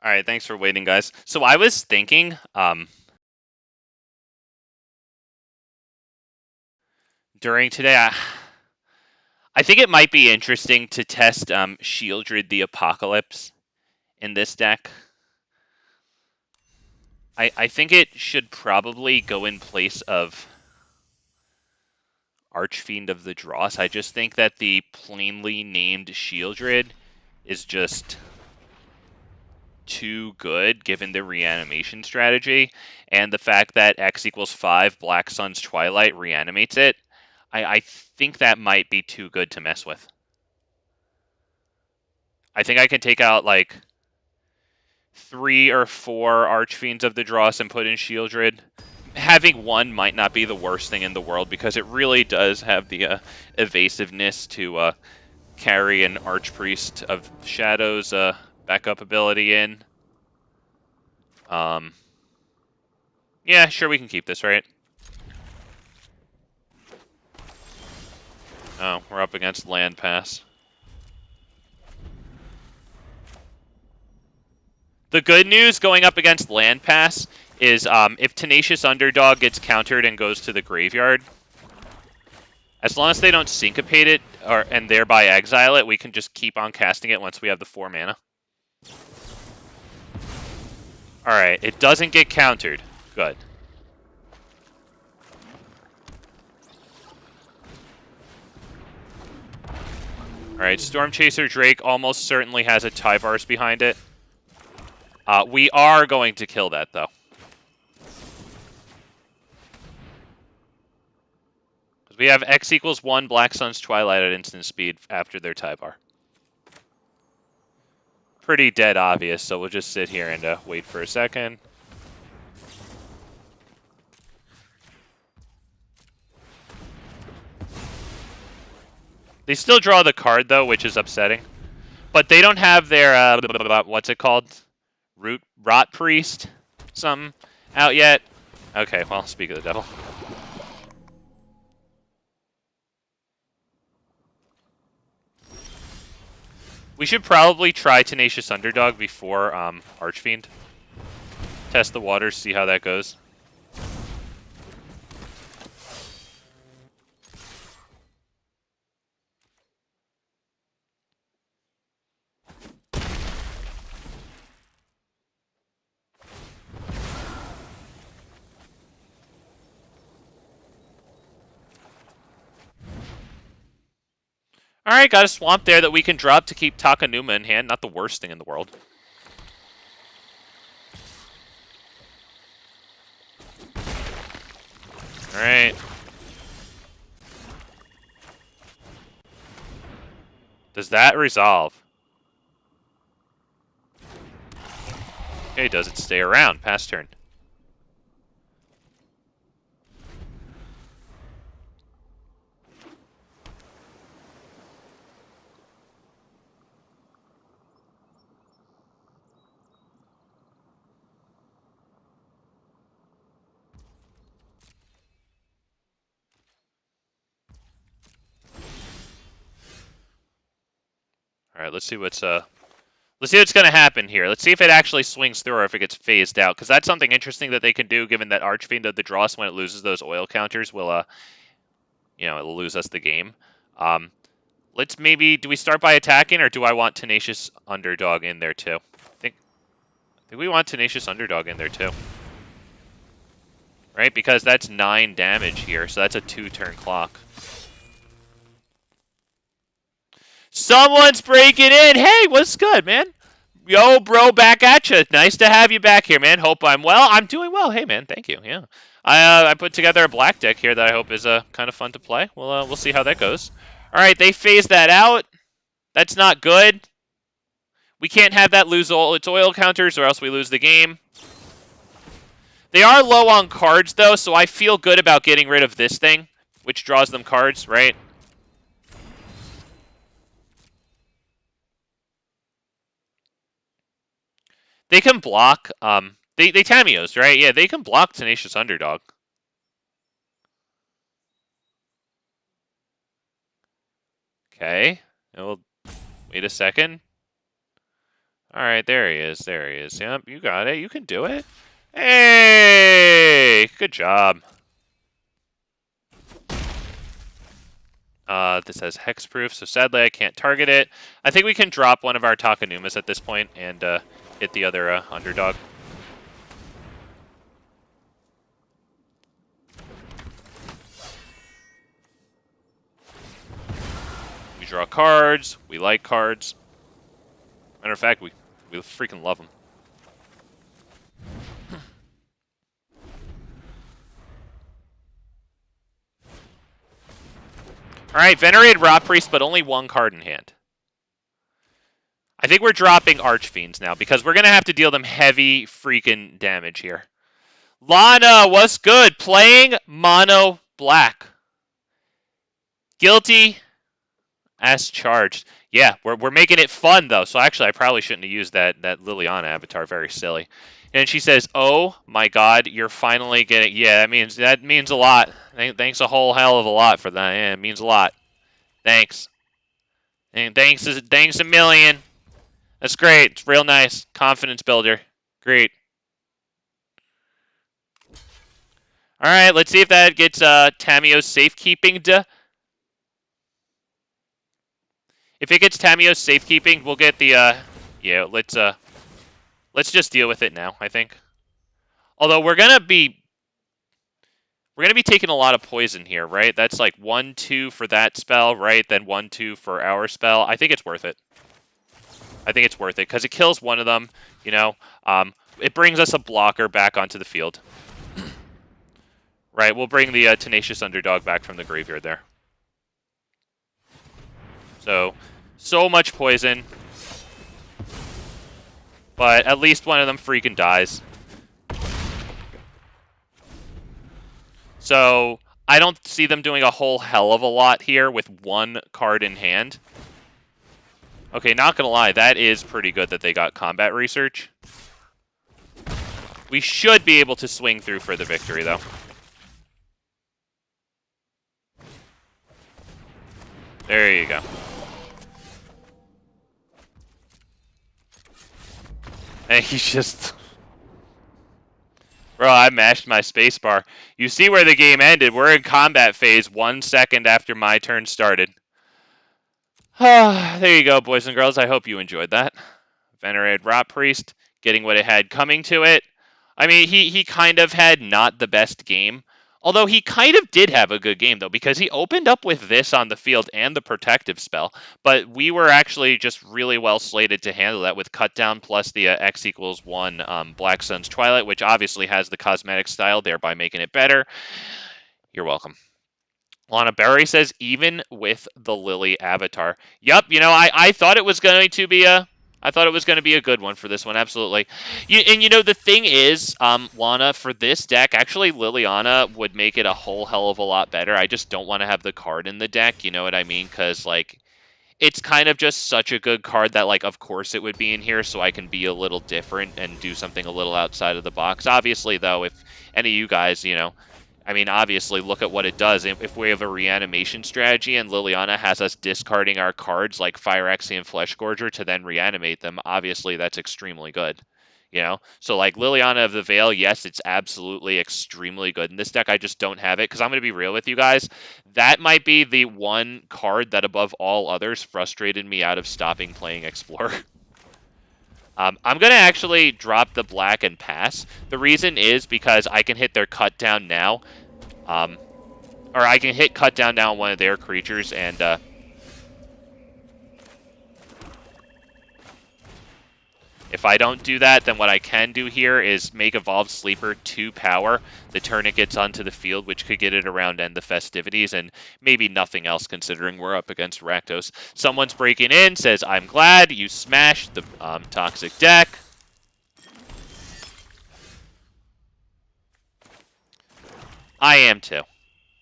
All right, thanks for waiting, guys. So I was thinking, during today, I think it might be interesting to test Sheoldred the Apocalypse in this deck. I think it should probably go in place of Archfiend of the Dross. I just think that the plainly named Sheoldred is just too good given the reanimation strategy, and the fact that X equals 5 Black Sun's Twilight reanimates it. I think that might be too good to mess with. I think I can take out like 3 or 4 Archfiends of the Dross and put in Sheoldred. Having one might not be the worst thing in the world because it really does have the evasiveness to carry an Archpriest of Shadows backup ability in. Yeah, sure, we can keep this, right? Oh, we're up against Land Pass. The good news going up against Land Pass is if Tenacious Underdog gets countered and goes to the graveyard, as long as they don't syncopate it and thereby exile it, we can just keep on casting it once we have the 4 mana. Alright, it doesn't get countered. Good. Alright, Storm Chaser Drake almost certainly has a Tyvarus behind it. We are going to kill that, though. We have X equals 1 Black Sun's Twilight at instant speed after their Tyvar. Pretty dead obvious, so we'll just sit here and wait for a second. They still draw the card, though, which is upsetting. But they don't have their, what's it called? Rot Priest? Something out yet? Okay, well, speak of the devil. We should probably try Tenacious Underdog before Archfiend. Test the waters, see how that goes. Alright, got a swamp there that we can drop to keep Takenuma in hand. Not the worst thing in the world. Alright. Does that resolve? Okay, does it stay around? Pass turn. All right, let's see what's gonna happen here. Let's see if it actually swings through or if it gets phased out, because that's something interesting that they can do. Given that Archfiend of the Dross, when it loses those oil counters, will it'll lose us the game. Let's maybe, do we start by attacking, or do I want Tenacious Underdog in there too? I think we want Tenacious Underdog in there too. Right, because that's 9 damage here, so that's a 2-turn clock. Someone's breaking in! Hey, what's good, man? Yo, bro, back at you. Nice to have you back here, man. Hope I'm well. I'm doing well. Hey, man, thank you. Yeah, I put together a black deck here that I hope is kind of fun to play. We'll see how that goes. All right, they phased that out. That's not good. We can't have that lose all its oil counters, or else we lose the game. They are low on cards, though, so I feel good about getting rid of this thing, which draws them cards, right? They can block. They Tamios, right? Yeah, they can block Tenacious Underdog. Okay. We'll wait a second. All right, there he is. There he is. Yep, you got it. You can do it. Hey, good job. This has hexproof, so sadly I can't target it. I think we can drop one of our Takenumas at this point and hit the other underdog. We draw cards. We like cards. Matter of fact, we freaking love them. Alright, Venerated Archpriest, but only 1 card in hand. I think we're dropping Archfiends now, because we're going to have to deal them heavy freaking damage here. Lana, what's good? Playing mono black. Guilty as charged. Yeah, we're making it fun, though, so actually I probably shouldn't have used that Liliana avatar. Very silly. And she says, oh my god, you're finally getting... Yeah, that means a lot. Thanks a whole hell of a lot for that. Yeah, it means a lot. Thanks. And thanks a million. That's great. It's real nice. Confidence builder. Great. Alright, let's see if that gets Tamiyo's safekeeping. If it gets Tamiyo's safekeeping, we'll get the yeah, let's just deal with it now, I think. Although we're gonna be taking a lot of poison here, right? That's like 1-2 for that spell, right? Then 1-2 for our spell. I think it's worth it. I think it's worth it because it kills one of them, you know. It brings us a blocker back onto the field. Right, we'll bring the Tenacious Underdog back from the graveyard there. So much poison. But at least one of them freaking dies. So I don't see them doing a whole hell of a lot here with 1 card in hand. Okay, not gonna lie, that is pretty good that they got combat research. We should be able to swing through for the victory, though. There you go. And he's just... Bro, I mashed my spacebar. You see where the game ended. We're in combat phase 1 second after my turn started. There you go, boys and girls. I hope you enjoyed that. Venerated Archpriest getting what it had coming to it. I mean, he kind of had not the best game. Although he kind of did have a good game, though, because he opened up with this on the field and the protective spell. But we were actually just really well slated to handle that with cut down plus the X=1 Black Sun's Twilight, which obviously has the cosmetic style, thereby making it better. You're welcome. Lana Berry says, even with the Lily avatar. Yup, you know, I thought it was going to be a I thought it was going to be a good one for this one, absolutely. And you know, the thing is, Lana, for this deck, actually Liliana would make it a whole hell of a lot better. I just don't want to have the card in the deck, you know what I mean? Because, like, it's kind of just such a good card that, like, of course it would be in here, so I can be a little different and do something a little outside of the box. Obviously, though, if any of you guys, you know, I mean, obviously, look at what it does. If we have a reanimation strategy and Liliana has us discarding our cards like Phyrexian Fleshgorger to then reanimate them, obviously that's extremely good. You know? So, like, Liliana of the Veil, yes, it's absolutely extremely good. In this deck, I just don't have it, because I'm going to be real with you guys. That might be the one card that, above all others, frustrated me out of stopping playing Explorer. I'm going to actually drop the black and pass. The reason is because I can hit their cut down now. Or I can hit cut down now on one of their creatures, and if I don't do that, then what I can do here is make Evolved Sleeper 2 power the turn it gets onto the field, which could get it around end the festivities, and maybe nothing else considering we're up against Rakdos. Someone's breaking in, says, I'm glad you smashed the toxic deck. I am too.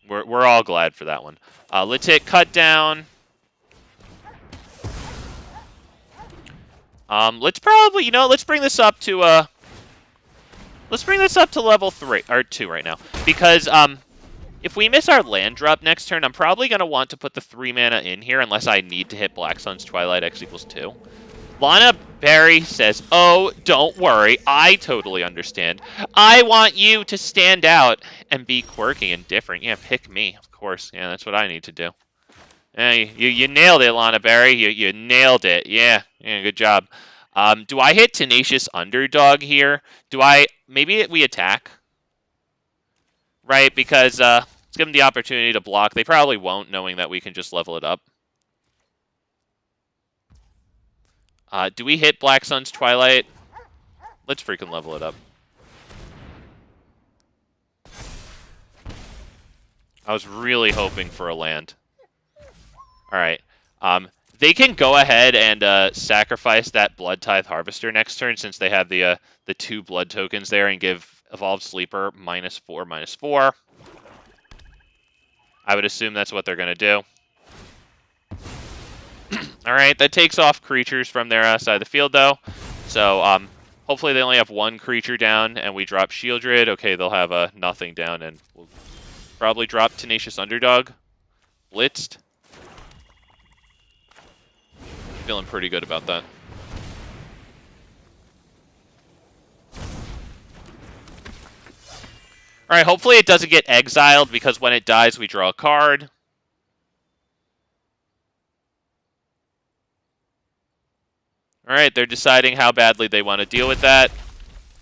We're all glad for that one. Let's hit cut down. Let's probably, you know, let's bring this up to level 3 or 2 right now, because if we miss our land drop next turn, I'm probably gonna want to put the 3 mana in here unless I need to hit Black Sun's Twilight X equals 2. Lana Barry says, "Oh, don't worry, I totally understand. I want you to stand out and be quirky and different. Yeah, pick me, of course. Yeah, that's what I need to do." Hey, you nailed it, Lana Barry. You nailed it. Yeah, good job. Do I hit Tenacious Underdog here? Maybe we attack? Right, because let's give them the opportunity to block. They probably won't, knowing that we can just level it up. Do we hit Black Sun's Twilight? Let's freaking level it up. I was really hoping for a land. Alright. They can go ahead and sacrifice that Blood Tithe Harvester next turn, since they have the 2 blood tokens there, and give Evolved Sleeper -4/-4. I would assume that's what they're going to do. Alright, that takes off creatures from their side of the field, though. So, hopefully they only have 1 creature down, and we drop Shieldred. Okay, they'll have nothing down, and we'll probably drop Tenacious Underdog. Blitzed. Feeling pretty good about that. Alright, hopefully it doesn't get exiled, because when it dies, we draw a card. Alright, they're deciding how badly they want to deal with that.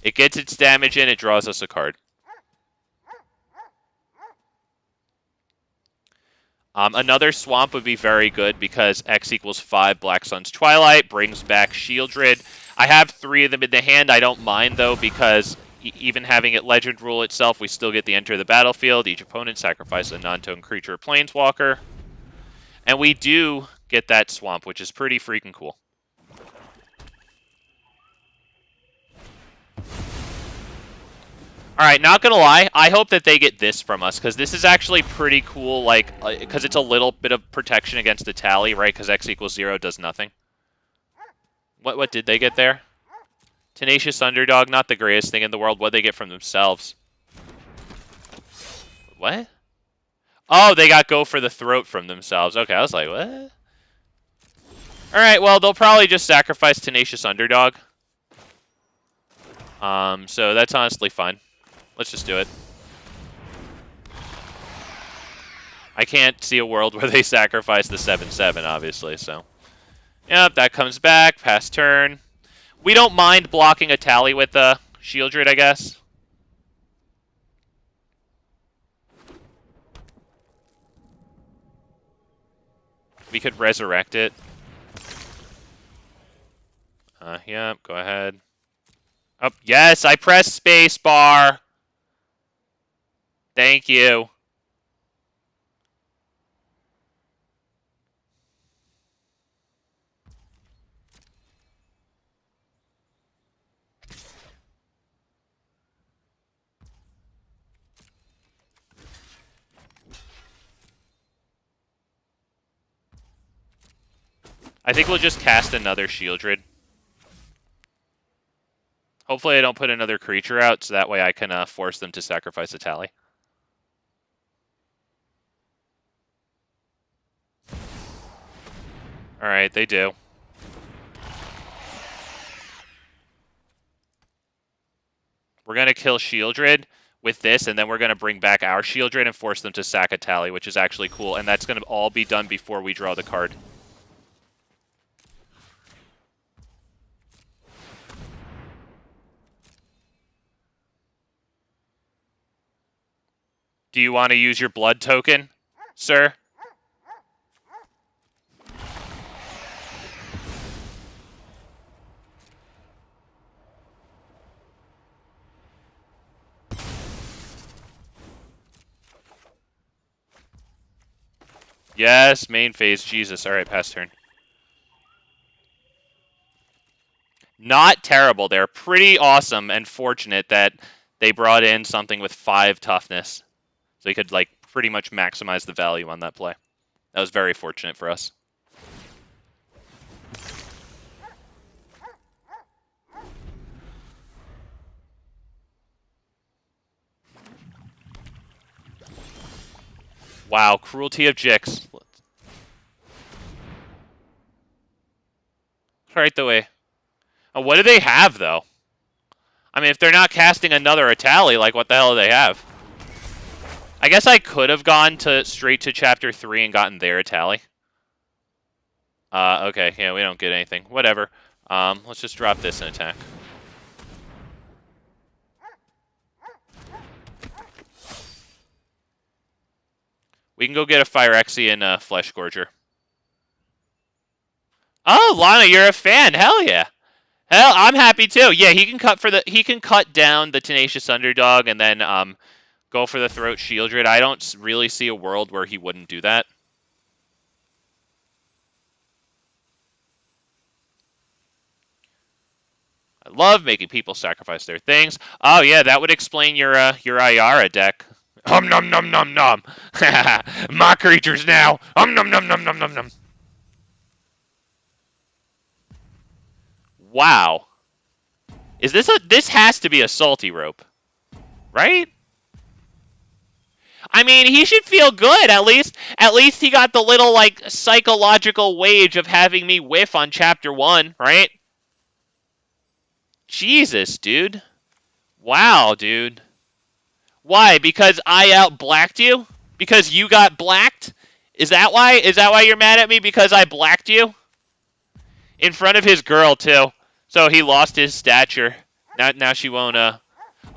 It gets its damage in, it draws us a card. Another swamp would be very good, because X equals 5 Black Sun's Twilight brings back Shieldred. I have 3 of them in the hand. I don't mind, though, because even having it Legend Rule itself, we still get the enter the battlefield. Each opponent sacrifices a non-token creature or planeswalker. And we do get that swamp, which is pretty freaking cool. Alright, not gonna lie, I hope that they get this from us, because this is actually pretty cool, like, because it's a little bit of protection against the tally, right? Because X equals 0 does nothing. What did they get there? Tenacious Underdog, not the greatest thing in the world. What'd they get from themselves? What? Oh, they got Go for the Throat from themselves. Okay, I was like, what? Alright, well, they'll probably just sacrifice Tenacious Underdog. So that's honestly fine. Let's just do it. I can't see a world where they sacrifice the 7/7, obviously, so. Yep, that comes back. Pass turn. We don't mind blocking a tally with the Shieldred, I guess. We could resurrect it. Yep, go ahead. Oh, yes, I pressed space bar. Thank you. I think we'll just cast another Shieldred. Hopefully I don't put another creature out, so that way I can force them to sacrifice a tally. Alright, they do. We're going to kill Shieldred with this, and then we're going to bring back our Shieldred and force them to sack a tally, which is actually cool, and that's going to all be done before we draw the card. Do you want to use your blood token, sir? Yes, main phase. Jesus. All right, pass turn. Not terrible. They're pretty awesome and fortunate that they brought in something with 5 toughness. So they could, like, pretty much maximize the value on that play. That was very fortunate for us. Wow, Cruelty of Gix. Right the way. Oh, what do they have, though? I mean, if they're not casting another Atali, like, what the hell do they have? I guess I could have gone straight to Chapter 3 and gotten their Atali. Okay, yeah, we don't get anything. Whatever. Let's just drop this and attack. We can go get a Phyrexian Fleshgorger. Oh, Lana, you're a fan. Hell yeah. Hell, I'm happy too. Yeah, he can cut down the Tenacious Underdog and then go for the Throat Shieldred. I don't really see a world where he wouldn't do that. I love making people sacrifice their things. Oh yeah, that would explain your Ayara deck. Nom nom nom nom. My creatures now. Nom nom nom nom nom. Wow. Is this this has to be a salty rope, right? I mean, he should feel good. At least he got the little, like, psychological wage of having me whiff on Chapter 1, right? Jesus, dude. Wow, dude. Why? Because I out-blacked you? Because you got blacked? Is that why? Is that why you're mad at me? Because I blacked you? In front of his girl, too. So he lost his stature. Now she won't,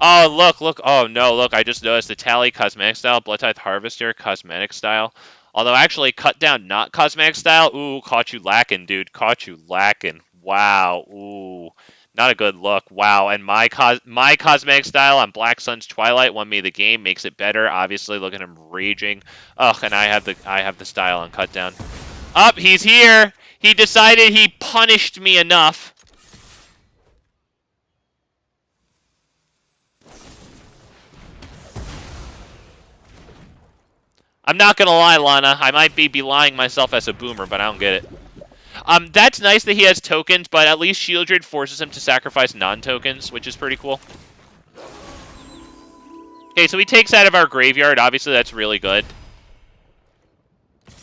Oh, look. Oh, no, look. I just noticed the Tally cosmetic style, Bloodtithe Harvester cosmetic style. Although, actually, cut down not cosmetic style. Ooh, caught you lacking, dude. Caught you lacking. Wow. Ooh. Not a good look. Wow. And my cosmetic style on Black Sun's Twilight won me the game. Makes it better. Obviously, look at him raging. Ugh, and I have the style on cut down. Up, he's here. He decided he punished me enough. I'm not gonna lie, Lana. I might be belying myself as a boomer, but I don't get it. That's nice that he has tokens, but at least Shieldred forces him to sacrifice non-tokens, which is pretty cool. Okay, so he takes out of our graveyard. Obviously, that's really good.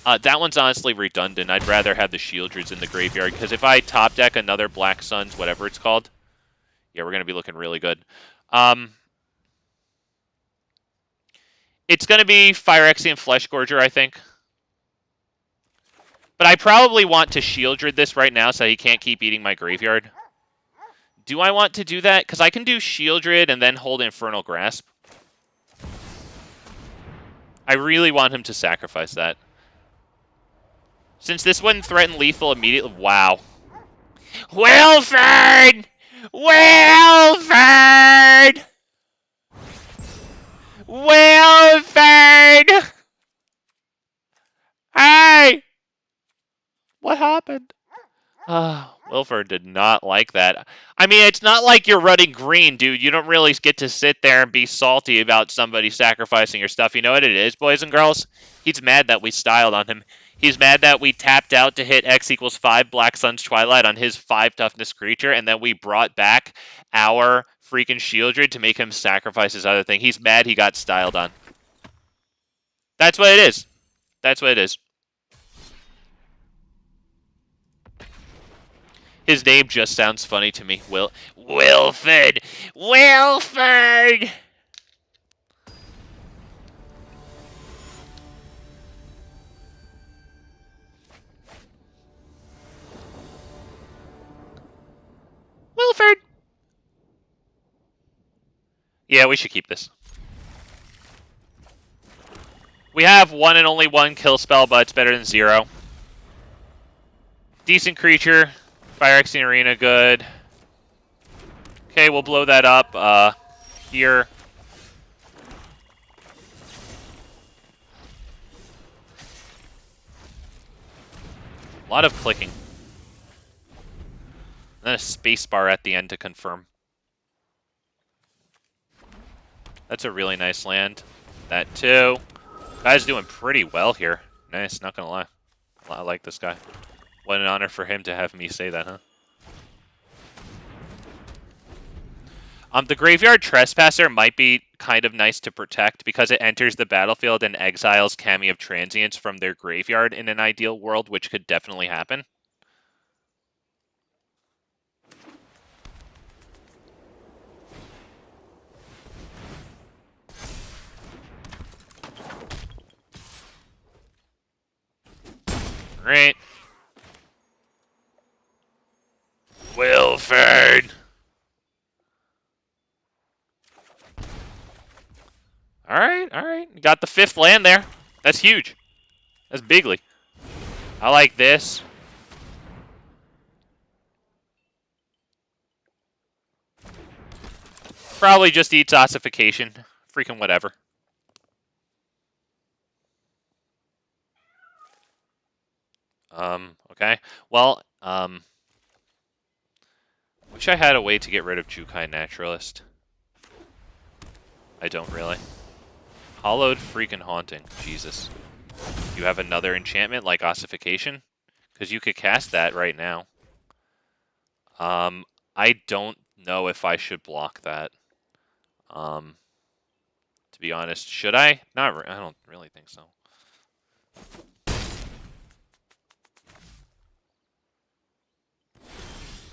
That one's honestly redundant. I'd rather have the Shieldreds in the graveyard, because if I top deck another Black Suns, whatever it's called, yeah, we're going to be looking really good. It's going to be Phyrexian Fleshgorger, I think. But I probably want to Shieldred this right now so he can't keep eating my graveyard. Do I want to do that? Because I can do Shieldred and then hold Infernal Grasp. I really want him to sacrifice that. Since this wouldn't threaten lethal immediately... Wow. Wilford! Wilford! Wilford! Hey! What happened? Wilford did not like that. I mean, it's not like you're running green, dude. You don't really get to sit there and be salty about somebody sacrificing your stuff. You know what it is, boys and girls? He's mad that we styled on him. He's mad that we tapped out to hit X equals 5 Black Sun's Twilight on his 5 toughness creature, and then we brought back our freaking Sheoldred to make him sacrifice his other thing. He's mad he got styled on. That's what it is. That's what it is. His name just sounds funny to me. Wilford! Wilford! Wilford! Yeah, we should keep this. We have one and only one kill spell, but it's better than 0. Decent creature. Phyrexian Arena, good. Okay, we'll blow that up here. A lot of clicking. And then a spacebar at the end to confirm. That's a really nice land. That too. Guy's doing pretty well here. Nice, not gonna lie. I like this guy. What an honor for him to have me say that, huh? The Graveyard Trespasser might be kind of nice to protect because it enters the battlefield and exiles Kami of Transience from their graveyard in an ideal world, which could definitely happen. Great. Wilford! Alright. Got the 5th land there. That's huge. That's bigly. I like this. Probably just eats ossification. Freaking whatever. Okay. Well, wish I had a way to get rid of Jukai Naturalist. I don't really. Hollowed freaking Haunting. Jesus. You have another enchantment like Ossification? Because you could cast that right now. I don't know if I should block that. To be honest, should I? I don't really think so.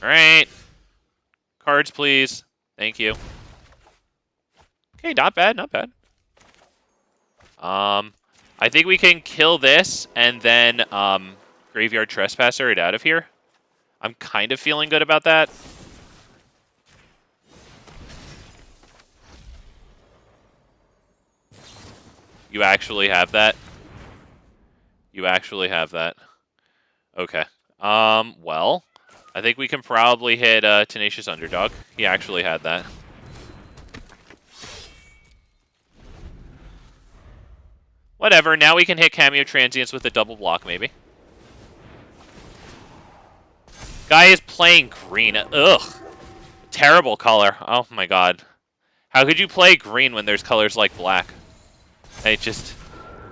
Alright. Cards, please. Thank you. Okay, not bad, not bad. I think we can kill this and then Graveyard Trespasser it out of here. I'm kind of feeling good about that. You actually have that? You actually have that. Okay. Well, I think we can probably hit Tenacious Underdog. He actually had that. Whatever, now we can hit Cameo Transients with a double block, maybe. Guy is playing green. Ugh. Terrible color. Oh my god. How could you play green when there's colors like black?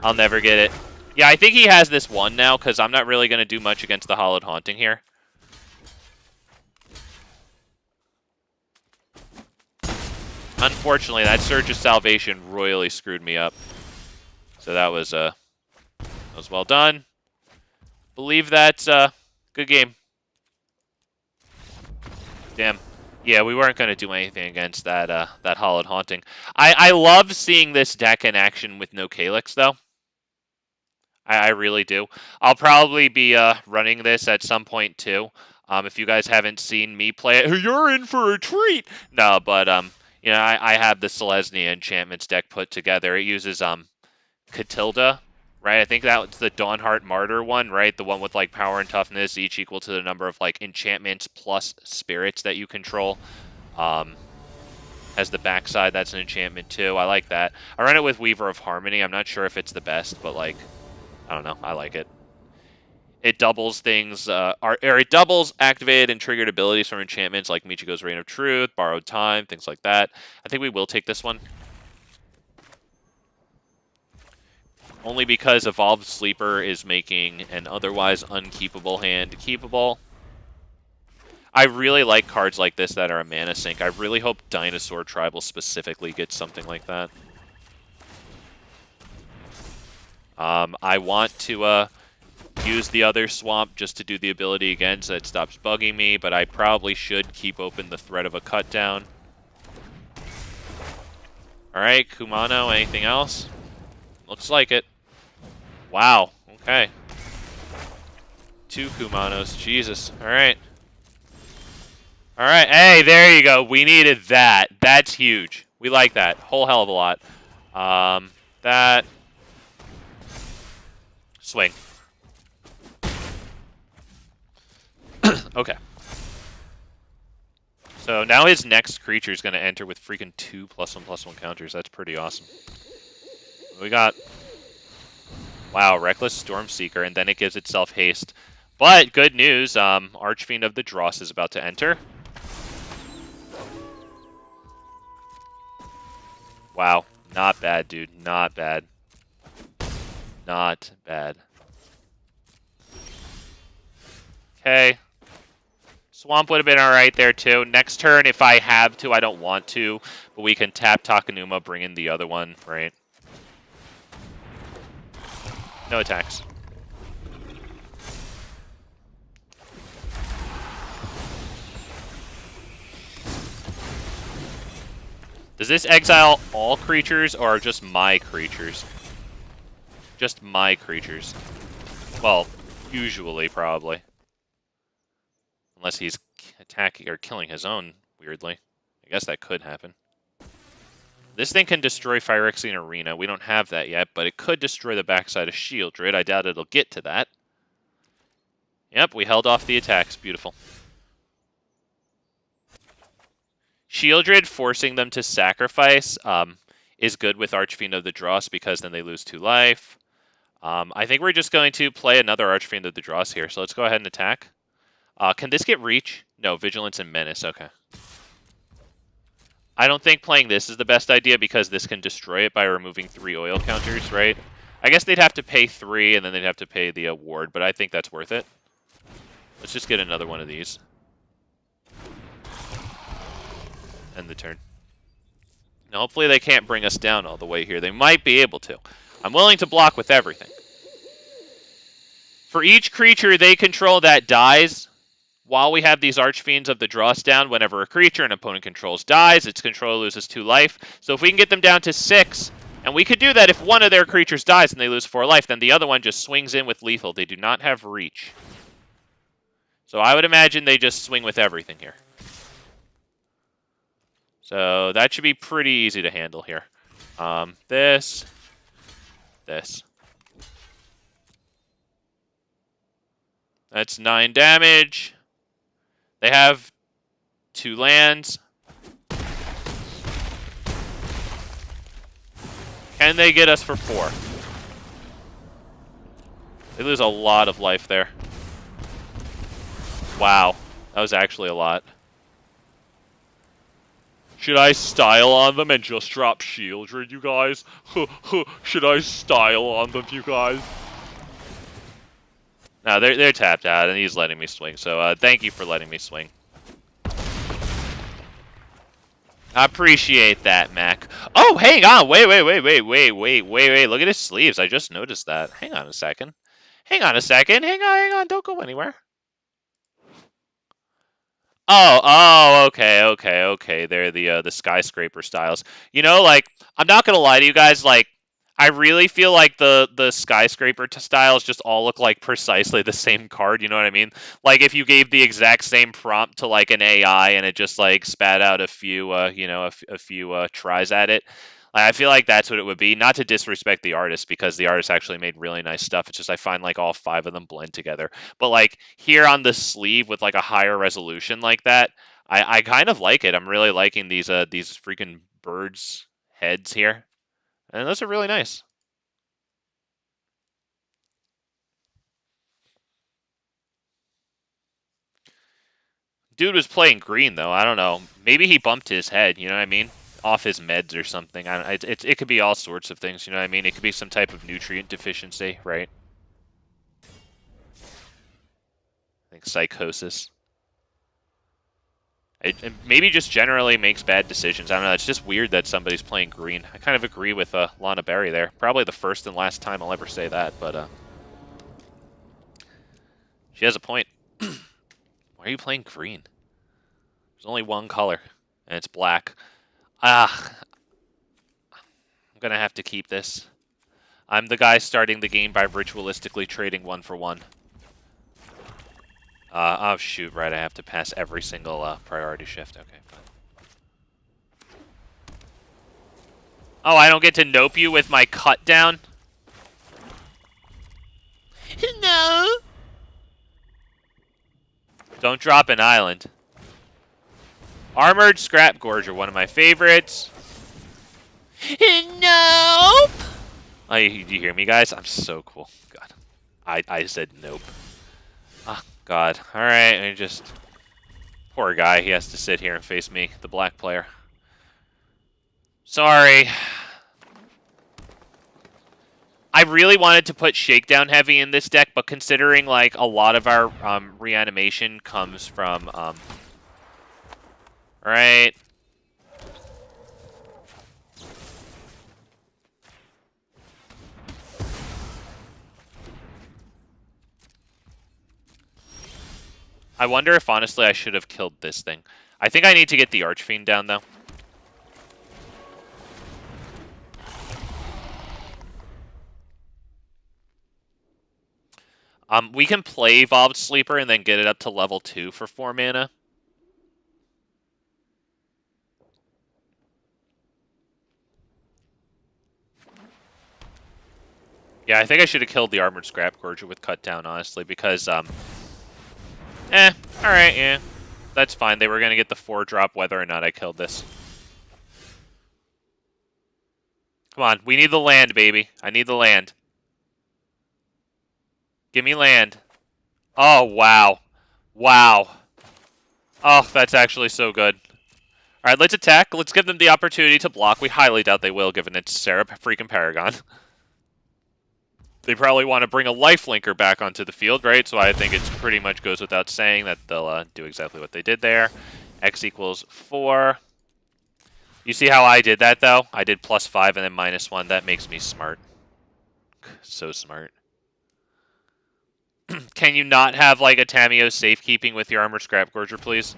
I'll never get it. Yeah, I think he has this one now, because I'm not really going to do much against the Hollowed Haunting here. Unfortunately, that Surge of Salvation royally screwed me up. So that was well done. Believe that's good game. Damn. Yeah, we weren't going to do anything against that that Hollowed Haunting. I love seeing this deck in action with no Calyx, though. I really do. I'll probably be running this at some point, too. If you guys haven't seen me play it, you're in for a treat! No, but, you know, I have the Selesnya Enchantments deck put together. It uses, Catilda, right? I think that's the Dawnheart Martyr one, right? The one with, like, power and toughness, each equal to the number of, like, enchantments plus spirits that you control. Has the backside, that's an enchantment, too. I like that. I run it with Weaver of Harmony. I'm not sure if it's the best, but, like, I don't know. I like it. It doubles things, or it doubles activated and triggered abilities from enchantments like Michiko's Reign of Truth, Borrowed Time, things like that. I think we will take this one. Only because Evolved Sleeper is making an otherwise unkeepable hand keepable. I really like cards like this that are a mana sink. I really hope Dinosaur Tribal specifically gets something like that. I want to use the other swamp just to do the ability again so it stops bugging me, but I probably should keep open the threat of a cut down. Alright, Kumano, anything else? Looks like it. Wow, okay. 2 Kumanos, Jesus. Alright. Alright, hey, there you go. We needed that. That's huge. We like that. Whole hell of a lot. That. Swing. Okay. So now his next creature is going to enter with freaking 2 +1/+1 counters. That's pretty awesome. We got... Wow, Reckless Stormseeker, and then it gives itself haste. But, good news, Archfiend of the Dross is about to enter. Wow, not bad, dude. Not bad. Not bad. Okay. Swamp would have been alright there, too. Next turn, if I have to, I don't want to, but we can tap Takenuma, bring in the other one, right? No attacks. Does this exile all creatures or just my creatures? Just my creatures. Well, usually, probably. Unless he's attacking or killing his own, weirdly. I guess that could happen. This thing can destroy Phyrexian Arena. We don't have that yet, but it could destroy the backside of Sheoldred. I doubt it'll get to that. Yep, we held off the attacks. Beautiful. Sheoldred forcing them to sacrifice is good with Archfiend of the Dross because then they lose 2 life. I think we're just going to play another Archfiend of the Dross here, so let's go ahead and attack. Can this get reach? No, Vigilance and Menace. Okay. I don't think playing this is the best idea because this can destroy it by removing 3 oil counters, right? I guess they'd have to pay 3 and then they'd have to pay the ward, but I think that's worth it. Let's just get another one of these. End the turn. Now, hopefully they can't bring us down all the way here. They might be able to. I'm willing to block with everything. For each creature they control that dies, while we have these Archfiends of the Dross down, whenever a creature an opponent controls dies, its controller loses 2 life. So if we can get them down to 6, and we could do that if one of their creatures dies and they lose 4 life, then the other one just swings in with lethal. They do not have reach. So I would imagine they just swing with everything here. So that should be pretty easy to handle here. This. That's 9 damage. They have 2 lands. Can they get us for 4? They lose a lot of life there. Wow, that was actually a lot. Should I style on them and just drop Sheoldred, you guys? Should I style on them, you guys? No, they're tapped out, and he's letting me swing. So thank you for letting me swing. I appreciate that, Mac. Oh, hang on. Wait. Look at his sleeves. I just noticed that. Hang on a second. Hang on. Don't go anywhere. Oh, okay. They're the skyscraper styles. You know, like, I'm not gonna lie to you guys, like, I really feel like the skyscraper styles just all look like precisely the same card, you know what I mean? Like, if you gave the exact same prompt to, like, an AI and it just, like, spat out a few, a few tries at it, I feel like that's what it would be. Not to disrespect the artist, because the artist actually made really nice stuff. It's just I find, like, all 5 of them blend together. But, like, here on the sleeve with, like, a higher resolution like that, I kind of like it. I'm really liking these freaking birds' heads here. And those are really nice. Dude was playing green, though. I don't know. Maybe he bumped his head, you know what I mean? off his meds or something. It could be all sorts of things, you know what I mean? It could be some type of nutrient deficiency, right? I think psychosis. It maybe just generally makes bad decisions. I don't know. It's just weird that somebody's playing green. I kind of agree with Lana Berry there. Probably the first and last time I'll ever say that, but she has a point. Why are you playing green? There's only one color, and it's black. I'm gonna have to keep this. I'm the guy starting the game by ritualistically trading 1 for 1. Oh shoot, right, I have to pass every single priority shift. Okay, fine. Oh, I don't get to nope you with my cut down? No! Don't drop an island. Armored Scrap Gorger, one of my favorites. Nope! Oh, you hear me, guys? I'm so cool. God. I said nope. Oh, God. Alright, I just... Poor guy, he has to sit here and face me, the black player. Sorry. I really wanted to put Shakedown Heavy in this deck, but considering, like, a lot of our reanimation comes from... Right. I wonder if, honestly, I should have killed this thing. I think I need to get the Archfiend down, though. We can play Evolved Sleeper and then get it up to level 2 for 4 mana. Yeah, I think I should have killed the Armored Scrap Gorger with Cut Down, honestly, because, alright, yeah. That's fine. They were going to get the 4-drop whether or not I killed this. Come on, we need the land, baby. I need the land. Give me land. Oh, wow. Wow. Oh, that's actually so good. Alright, let's attack. Let's give them the opportunity to block. We highly doubt they will, given it's Sarah freaking Paragon. They probably want to bring a lifelinker back onto the field, right? So I think it pretty much goes without saying that they'll do exactly what they did there. X equals 4. You see how I did that, though? I did +5 and then -1. That makes me smart. So smart. Can you not have, like, a Tameo safekeeping with your Armored Scrap Gorger, please?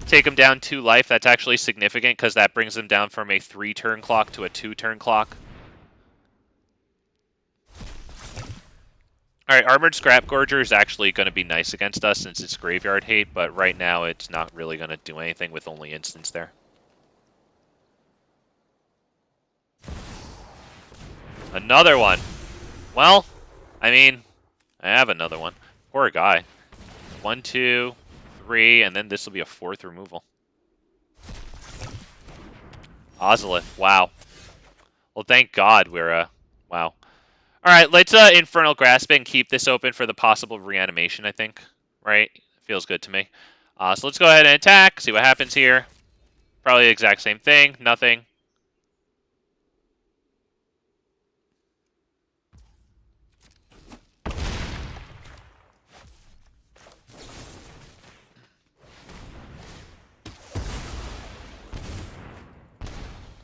Take him down 2 life. That's actually significant because that brings him down from a 3-turn clock to a 2-turn clock. Alright, Armored Scrap Gorger is actually going to be nice against us since it's Graveyard Hate, but right now it's not really going to do anything with only instants there. Another one! Well, I mean, I have another one. Poor guy. 1, 2, 3, and then this will be a 4th removal. Ozolith, wow. Well, thank God we're, wow. Alright, let's Infernal Grasp and keep this open for the possible reanimation, I think. Right? Feels good to me. So let's go ahead and attack, see what happens here. Probably the exact same thing, nothing.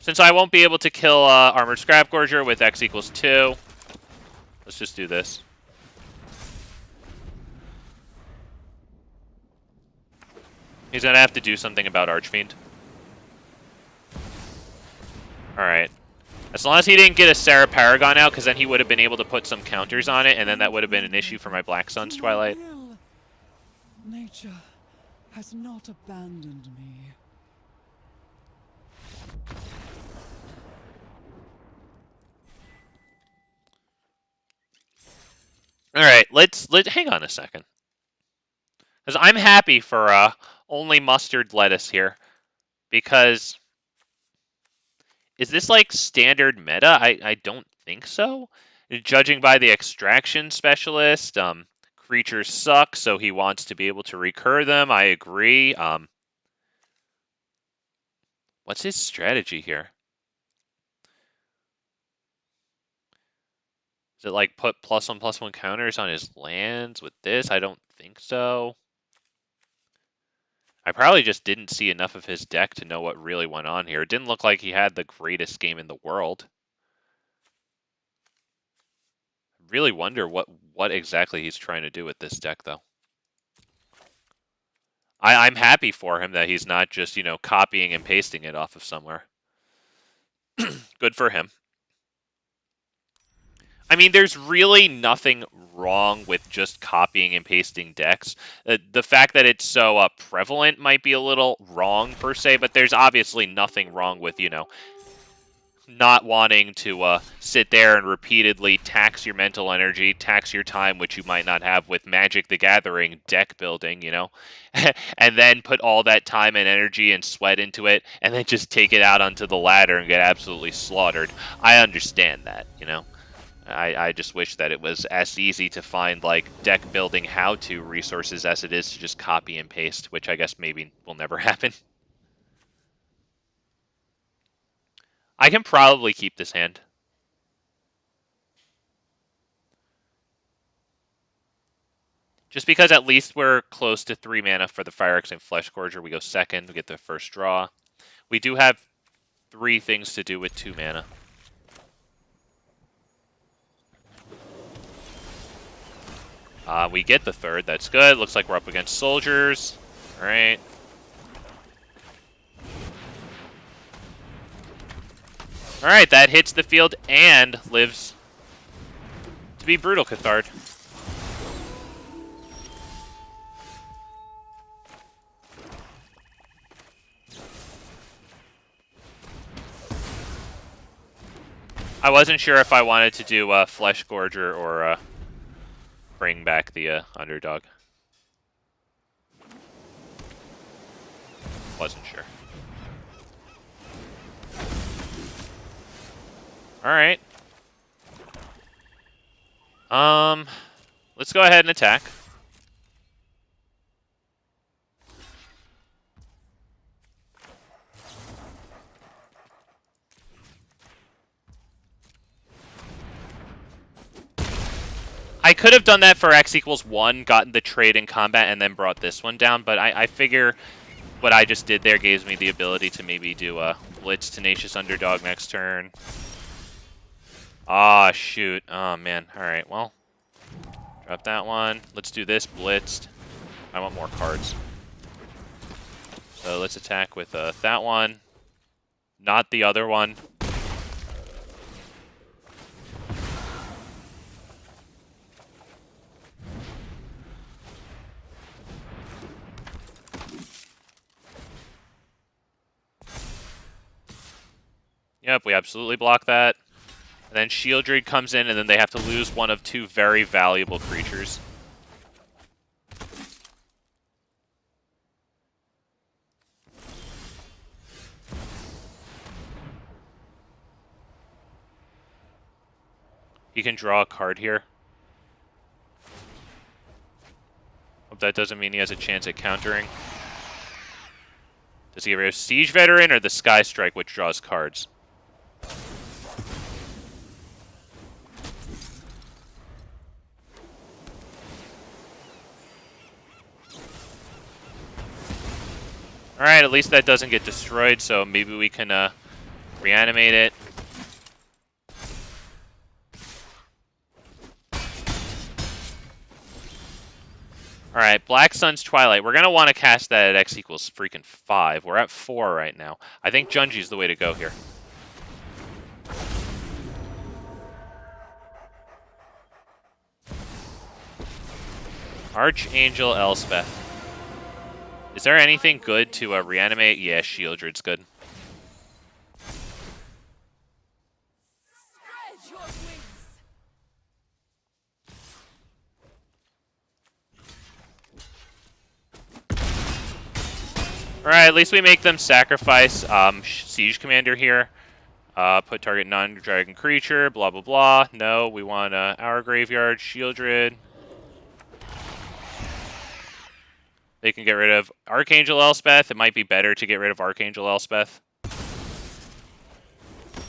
Since I won't be able to kill Armored Scrap Gorger with X equals 2, let's just do this. He's going to have to do something about Archfiend. Alright. As long as he didn't get a Sarah Paragon out, because then he would have been able to put some counters on it, and then that would have been an issue for my Black Sun's Twilight. Nature has not abandoned me. Alright, let's hang on a second. Because I'm happy for only mustard lettuce here. Because is this like standard meta? I don't think so. Judging by the extraction specialist, creatures suck, so he wants to be able to recur them. I agree. What's his strategy here? Is it like put +1/+1 counters on his lands with this? I don't think so. I probably just didn't see enough of his deck to know what really went on here. It didn't look like he had the greatest game in the world. Really wonder what exactly he's trying to do with this deck, though. I'm happy for him that he's not just, copying and pasting it off of somewhere. Good for him. I mean, there's really nothing wrong with just copying and pasting decks. The fact that it's so prevalent might be a little wrong, per se, but there's obviously nothing wrong with, not wanting to sit there and repeatedly tax your mental energy, tax your time, which you might not have with Magic the Gathering deck building, and then put all that time and energy and sweat into it, and then just take it out onto the ladder and get absolutely slaughtered. I understand that, I just wish that it was as easy to find, like, deck building how-to resources as it is to just copy and paste, which I guess maybe will never happen. I can probably keep this hand. Just because at least we're close to 3 mana for the Phyrexian Fleshgorger. We go second, we get the first draw. We do have 3 things to do with 2 mana. We get the third, that's good. Looks like we're up against soldiers. Alright. Alright, that hits the field and lives to be Brutal Cathard. I wasn't sure if I wanted to do Fleshgorger or bring back the Underdog. Wasn't sure. Alright. Let's go ahead and attack. I could have done that for X=1, gotten the trade in combat, and then brought this one down, but I figure what I just did there gives me the ability to maybe do a Blitz Tenacious Underdog next turn. Ah, shoot. Oh, man. Alright, well. Drop that one. Let's do this Blitzed. I want more cards. So let's attack with that one. Not the other one. Yep, we absolutely block that. And then Sheoldred comes in, and then they have to lose one of 2 very valuable creatures. He can draw a card here. Hope that doesn't mean he has a chance at countering. Does he get rid of Siege Veteran or the Sky Strike, which draws cards? Alright, at least that doesn't get destroyed, so maybe we can reanimate it. Alright, Black Sun's Twilight. We're going to want to cast that at X=5. We're at 4 right now. I think Junji's the way to go here. Archangel Elspeth. Is there anything good to reanimate? Yeah, Sheoldred's good. Alright, at least we make them sacrifice Siege Commander here. Put target non-dragon creature, blah blah blah. No, we want our graveyard, Sheoldred. They can get rid of Archangel Elspeth. It might be better to get rid of Archangel Elspeth.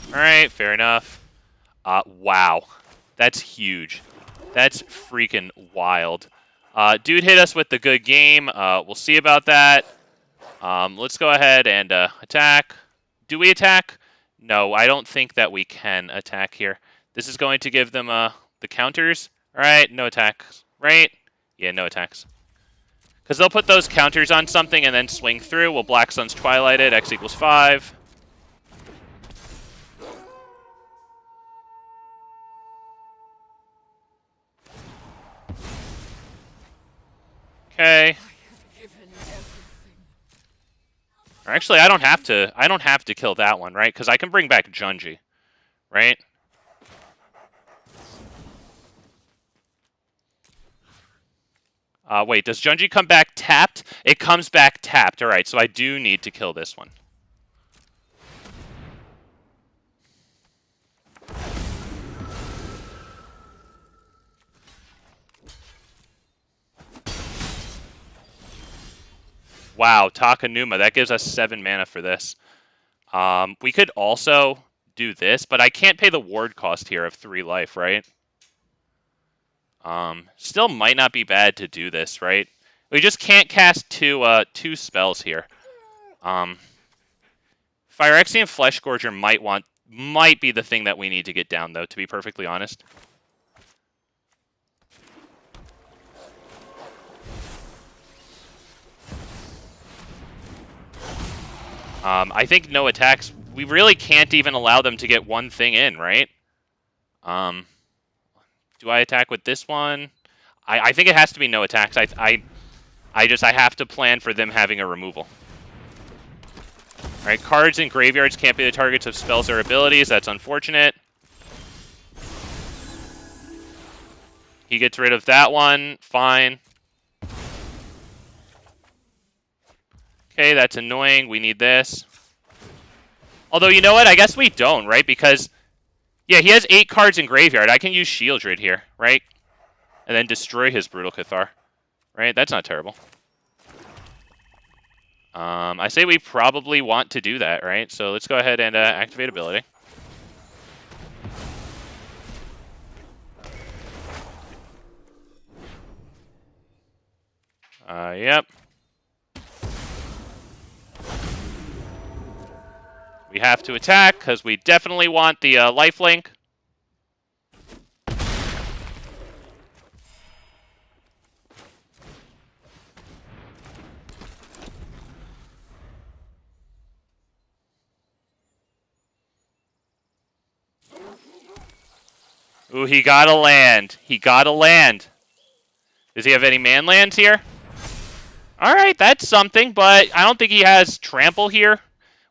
Alright, fair enough. Wow. That's huge. That's freaking wild. Dude hit us with the good game. We'll see about that. Let's go ahead and attack. Do we attack? No, I don't think that we can attack here. This is going to give them the counters. Alright, no attacks. Right? Yeah, no attacks. Because they'll put those counters on something and then swing through. We'll Black Sun's Twilight it. X equals 5. Okay. Or actually, I don't have to kill that one, right? Because I can bring back Junji, right? Wait, does Junji come back tapped? It comes back tapped. All right, so I do need to kill this one. Wow, Takenuma. That gives us 7 mana for this. We could also do this, but I can't pay the ward cost here of 3 life, right? Still might not be bad to do this, right? We just can't cast two spells here. Phyrexian Fleshgorger might be the thing that we need to get down, though, to be perfectly honest. I think no attacks. We really can't even allow them to get one thing in, right? Do I attack with this one? I think it has to be no attacks. I have to plan for them having a removal. Alright, cards and graveyards can't be the targets of spells or abilities. That's unfortunate. He gets rid of that one. Fine. Okay, that's annoying. We need this. Although, you know what? I guess we don't, right? Because, yeah, he has 8 cards in graveyard. I can use Sheoldred here, right? And then destroy his Brutal Cathar. Right? That's not terrible. I say we probably want to do that, right? So let's go ahead and activate ability. Yep. We have to attack, because we definitely want the lifelink. Ooh, he got a land. He got a land. Does he have any man lands here? Alright, that's something, but I don't think he has trample here.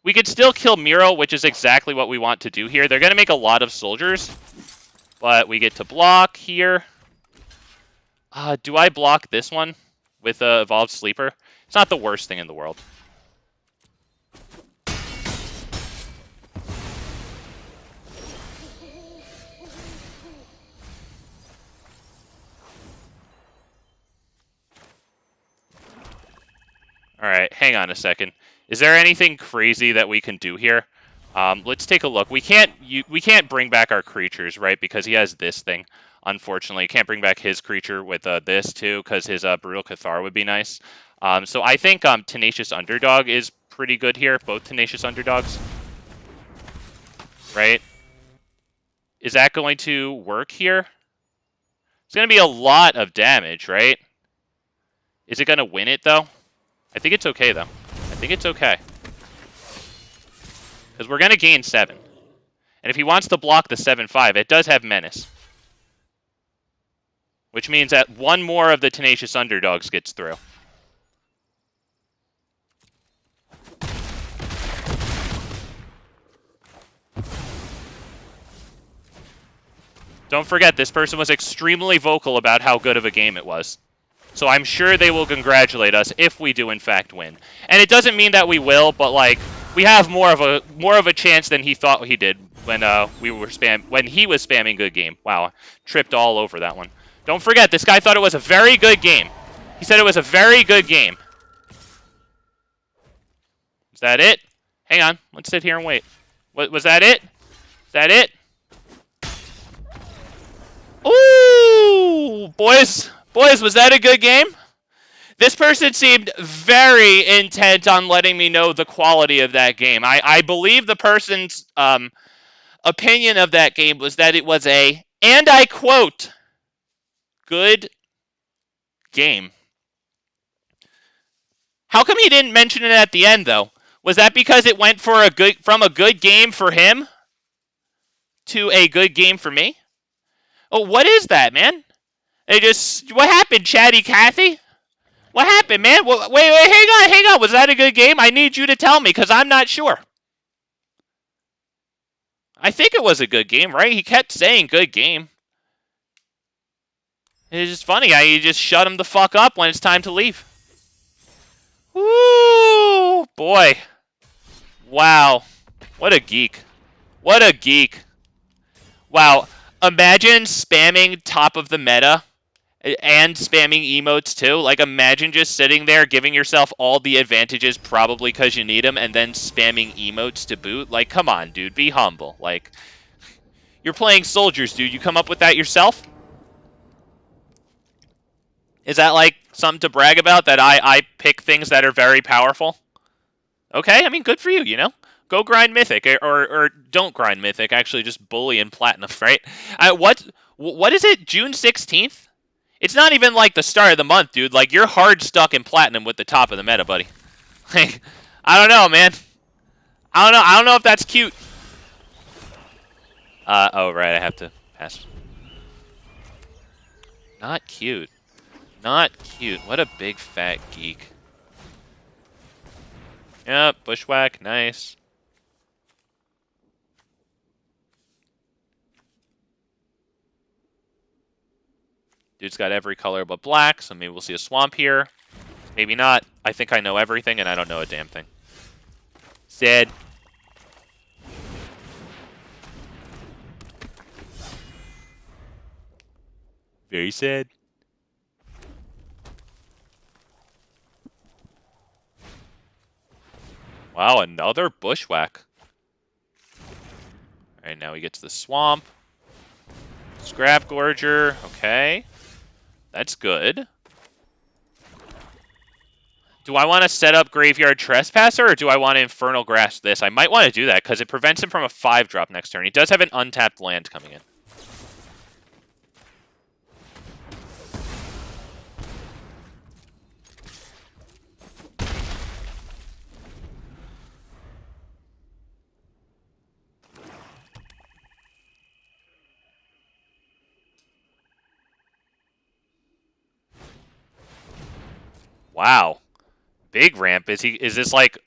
We could still kill Mire, which is exactly what we want to do here. They're going to make a lot of soldiers, but we get to block here. Do I block this one with Evolved Sleeper? It's not the worst thing in the world. Alright, hang on a second. Is there anything crazy that we can do here? Let's take a look. We can't bring back our creatures, right? Because he has this thing. Unfortunately, can't bring back his creature with this too, because his Brutal Cathar would be nice. So I think Tenacious Underdog is pretty good here. Both Tenacious Underdogs, right? Is that going to work here? It's going to be a lot of damage, right? Is it going to win it though? I think it's okay, though. I think it's okay. Because we're going to gain 7. And if he wants to block the 7/5, it does have Menace. Which means that one more of the Tenacious Underdogs gets through. Don't forget, this person was extremely vocal about how good of a game it was. So I'm sure they will congratulate us if we do in fact win. And it doesn't mean that we will, but like we have more of a chance than he thought he did when he was spamming good game. Wow, tripped all over that one. Don't forget, this guy thought it was a very good game. He said it was a very good game. Is that it? Hang on, let's sit here and wait. Was that it? that it? Ooh, boys, was that a good game? This person seemed very intent on letting me know the quality of that game. I believe the person's opinion of that game was that it was a, and I quote, good game. How come he didn't mention it at the end, though? Was that because it went from a good game for him to a good game for me? Oh, what is that, man? What happened, Chatty Cathy? What happened, man? Wait, hang on. Was that a good game? I need you to tell me, because I'm not sure. I think it was a good game, right? He kept saying good game. It's just funny how you just shut him the fuck up when it's time to leave. Woo, boy. Wow. What a geek. What a geek. Wow. Imagine spamming top of the meta and spamming emotes too. Like, imagine just sitting there giving yourself all the advantages probably because you need them and then spamming emotes to boot. Like, come on, dude. Be humble. Like, you're playing soldiers, dude. You come up with that yourself? Is that, like, something to brag about, that I pick things that are very powerful? Okay, I mean, good for you, you know? Go grind Mythic, or don't grind Mythic. Actually, just bully in Platinum, right? What is it, June 16th? It's not even, like, the start of the month, dude. Like, you're hard stuck in Platinum with the top of the meta, buddy. Like, I don't know, man. I don't know if that's cute. Oh, right, I have to pass. Not cute. Not cute. What a big fat geek. Yep, bushwhack, nice. Dude's got every color but black, so maybe we'll see a swamp here. Maybe not. I think I know everything, and I don't know a damn thing. Sad. Very sad. Wow, another bushwhack. Alright, now we get to the swamp. Scrap Gorger, okay. That's good. Do I want to set up Graveyard Trespasser, or do I want to Infernal Grasp this? I might want to do that, because it prevents him from a 5-drop next turn. He does have an untapped land coming in. Wow. Big ramp. Is this like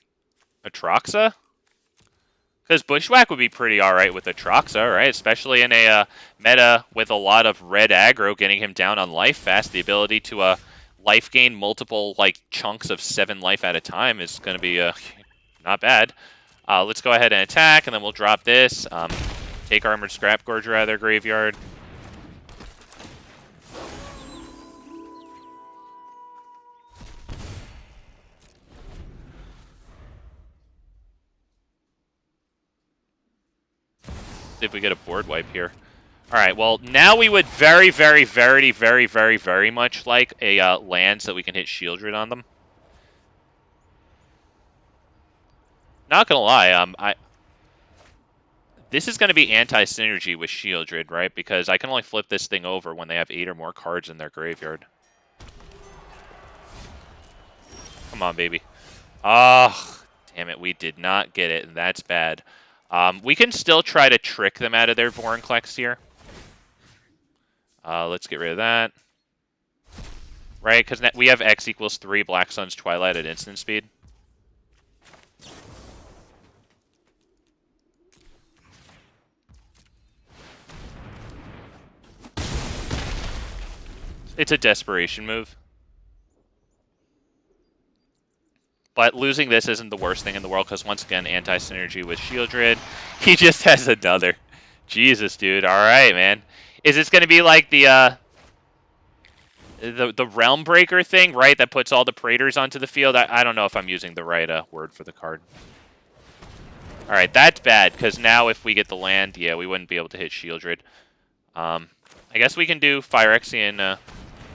Atroxa? Because Bushwhack would be pretty alright with Atroxa, right? Especially in a meta with a lot of red aggro, getting him down on life fast. The ability to life gain multiple like chunks of 7 life at a time is going to be not bad. Let's go ahead and attack, and then we'll drop this. Take Armored Scrap Gorger out of their graveyard. See if we get a board wipe here. Alright, well, now we would very, very, very, very, very, very much like a land so that we can hit Shieldred on them. Not gonna lie, this is gonna be anti-synergy with Shieldred, right? Because I can only flip this thing over when they have 8 or more cards in their graveyard. Come on, baby. Oh, damn it, we did not get it, and that's bad. We can still try to trick them out of their Vorinclex here. Let's get rid of that. Right, because we have X equals 3 Black Sun's Twilight at instant speed. It's a desperation move. But losing this isn't the worst thing in the world, because once again, anti-synergy with Shieldred. He just has another. Jesus, dude. Alright, man. Is this going to be like the Realm Breaker thing, right? That puts all the Praetors onto the field? I don't know if I'm using the right word for the card. Alright, that's bad, because now if we get the land, yeah, we wouldn't be able to hit Shieldred. I guess we can do Phyrexian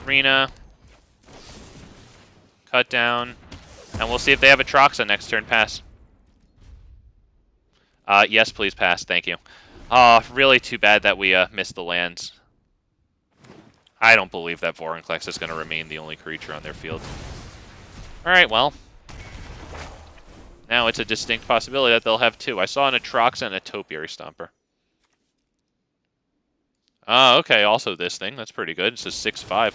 Arena. Cut down. And we'll see if they have a Troxa next turn pass. Yes, please pass. Thank you. Really too bad that we missed the lands. I don't believe that Vorinclex is going to remain the only creature on their field. Alright, well. Now it's a distinct possibility that they'll have two. I saw an Atrox and a Topiary Stomper. Okay, also this thing. That's pretty good. It's a 6/5.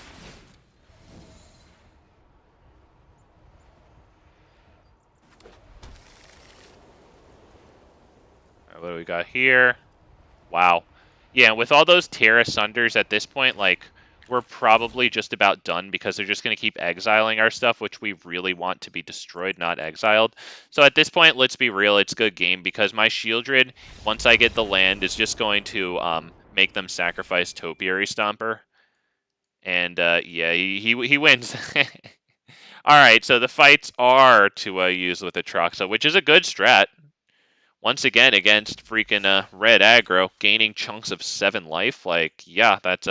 Alright, what do we got here? Wow. Yeah, with all those Terra Sunders at this point, like, we're probably just about done because they're just going to keep exiling our stuff, which we really want to be destroyed, not exiled. So at this point, let's be real, it's good game because my Shieldred, once I get the land, is just going to make them sacrifice Topiary Stomper. And yeah, he wins. Alright, so the fights are to use with Atroxa, which is a good strat. Once again, against freaking red aggro, gaining chunks of 7 life, like, yeah, that's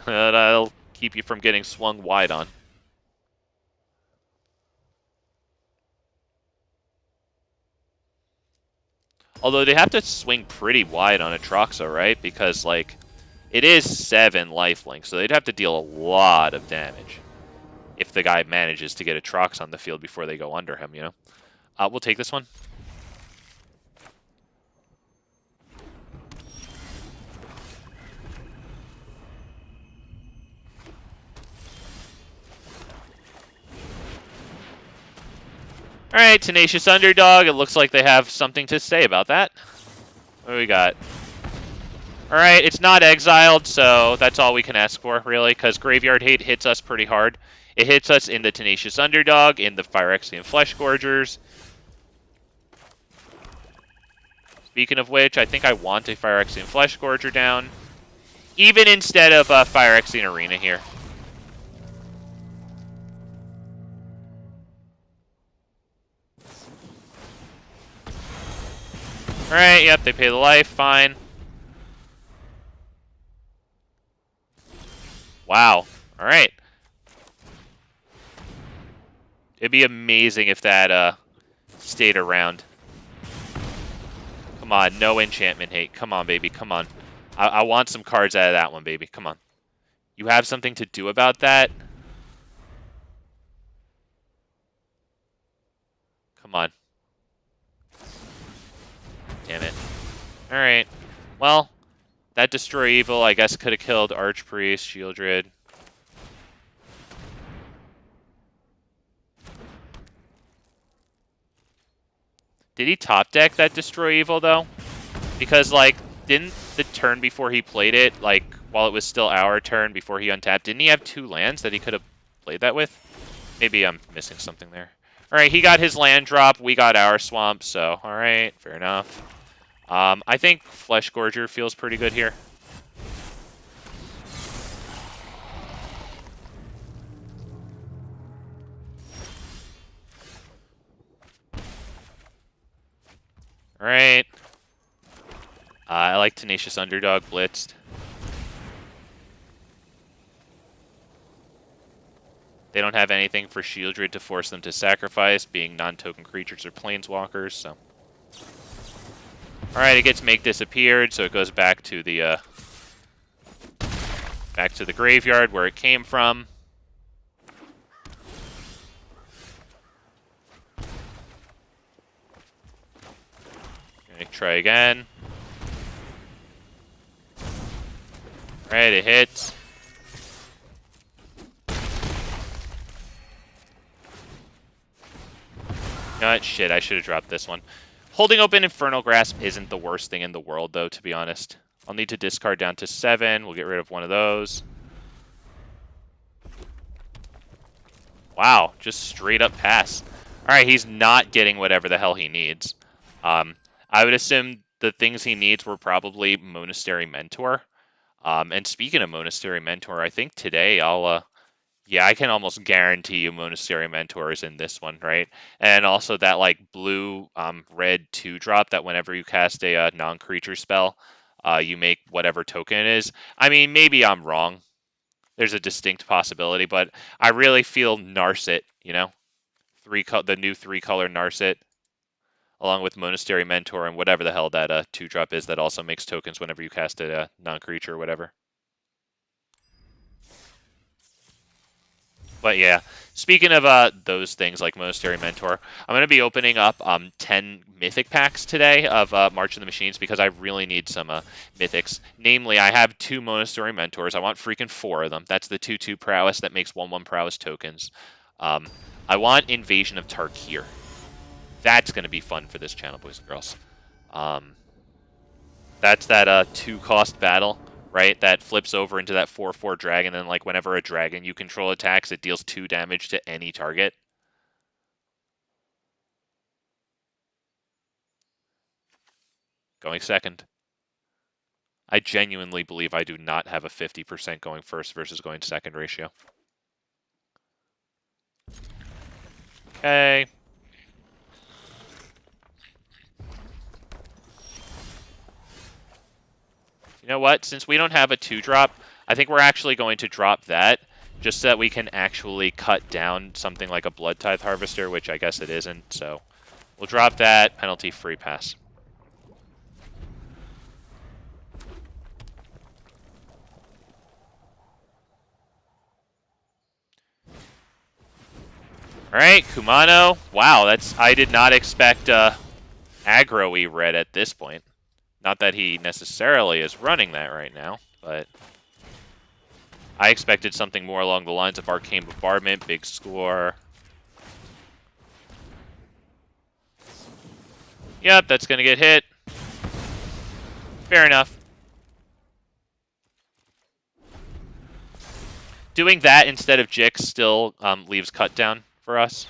that'll keep you from getting swung wide on. Although they have to swing pretty wide on Atroxa, right? Because, like, it is 7 lifelink, so they'd have to deal a lot of damage if the guy manages to get Atrox on the field before they go under him, you know? We'll take this one. Alright, Tenacious Underdog. It looks like they have something to say about that. What do we got? Alright, it's not exiled, so that's all we can ask for, really, because Graveyard Hate hits us pretty hard. It hits us in the Tenacious Underdog, in the Phyrexian Fleshgorgers. Speaking of which, I think I want a Phyrexian Fleshgorger down, even instead of Phyrexian Arena here. Alright, yep, they pay the life, fine. Wow, alright. It'd be amazing if that stayed around. Come on, no enchantment hate. Come on, baby, come on. I want some cards out of that one, baby, come on. You have something to do about that? Come on. Damn it. Alright. Well, that Destroy Evil, I guess, could have killed Archpriest, Shieldred. Did he top deck that Destroy Evil, though? Because, like, didn't the turn before he played it, like, while it was still our turn before he untapped, didn't he have 2 lands that he could have played that with? Maybe I'm missing something there. Alright, he got his land drop, we got our swamp, so, alright, fair enough. I think Fleshgorger feels pretty good here. Alright. I like Tenacious Underdog blitzed. They don't have anything for Shieldred to force them to sacrifice, being non-token creatures or planeswalkers, so... Alright, it gets Make Disappeared, so it goes back to the graveyard where it came from. Gonna try again. Alright, it hits. Shit, I should have dropped this one. Holding open Infernal Grasp isn't the worst thing in the world, though, to be honest. I'll need to discard down to 7. We'll get rid of one of those. Wow, just straight up pass. Alright, he's not getting whatever the hell he needs. I would assume the things he needs were probably Monastery Mentor. And speaking of Monastery Mentor, I think today I'll Yeah, I can almost guarantee you Monastery Mentor is in this one, right? And also that like blue red 2-drop that whenever you cast a non-creature spell, you make whatever token it is. I mean, maybe I'm wrong. There's a distinct possibility, but I really feel Narset, you know? The new 3-color Narset, along with Monastery Mentor and whatever the hell that 2-drop is that also makes tokens whenever you cast a non-creature or whatever. But yeah, speaking of those things like Monastery Mentor, I'm going to be opening up 10 Mythic packs today of March of the Machines because I really need some Mythics. Namely, I have 2 Monastery Mentors. I want freaking 4 of them. That's the 2/2 Prowess that makes 1/1 Prowess tokens. I want Invasion of Tarkir. That's going to be fun for this channel, boys and girls. That's that 2-cost battle, right? That flips over into that 4/4 dragon, and like whenever a dragon you control attacks, it deals 2 damage to any target. Going second. I genuinely believe I do not have a 50% going first versus going second ratio. Okay. You know what? Since we don't have a 2-drop, I think we're actually going to drop that just so that we can actually cut down something like a Blood Tithe Harvester, which I guess it isn't. So we'll drop that, penalty-free pass. Alright, Kumano. Wow, I did not expect aggro-y red at this point. Not that he necessarily is running that right now, but I expected something more along the lines of Arcane Bombardment, big score. Yep, that's going to get hit. Fair enough. Doing that instead of Gix still leaves cut down for us.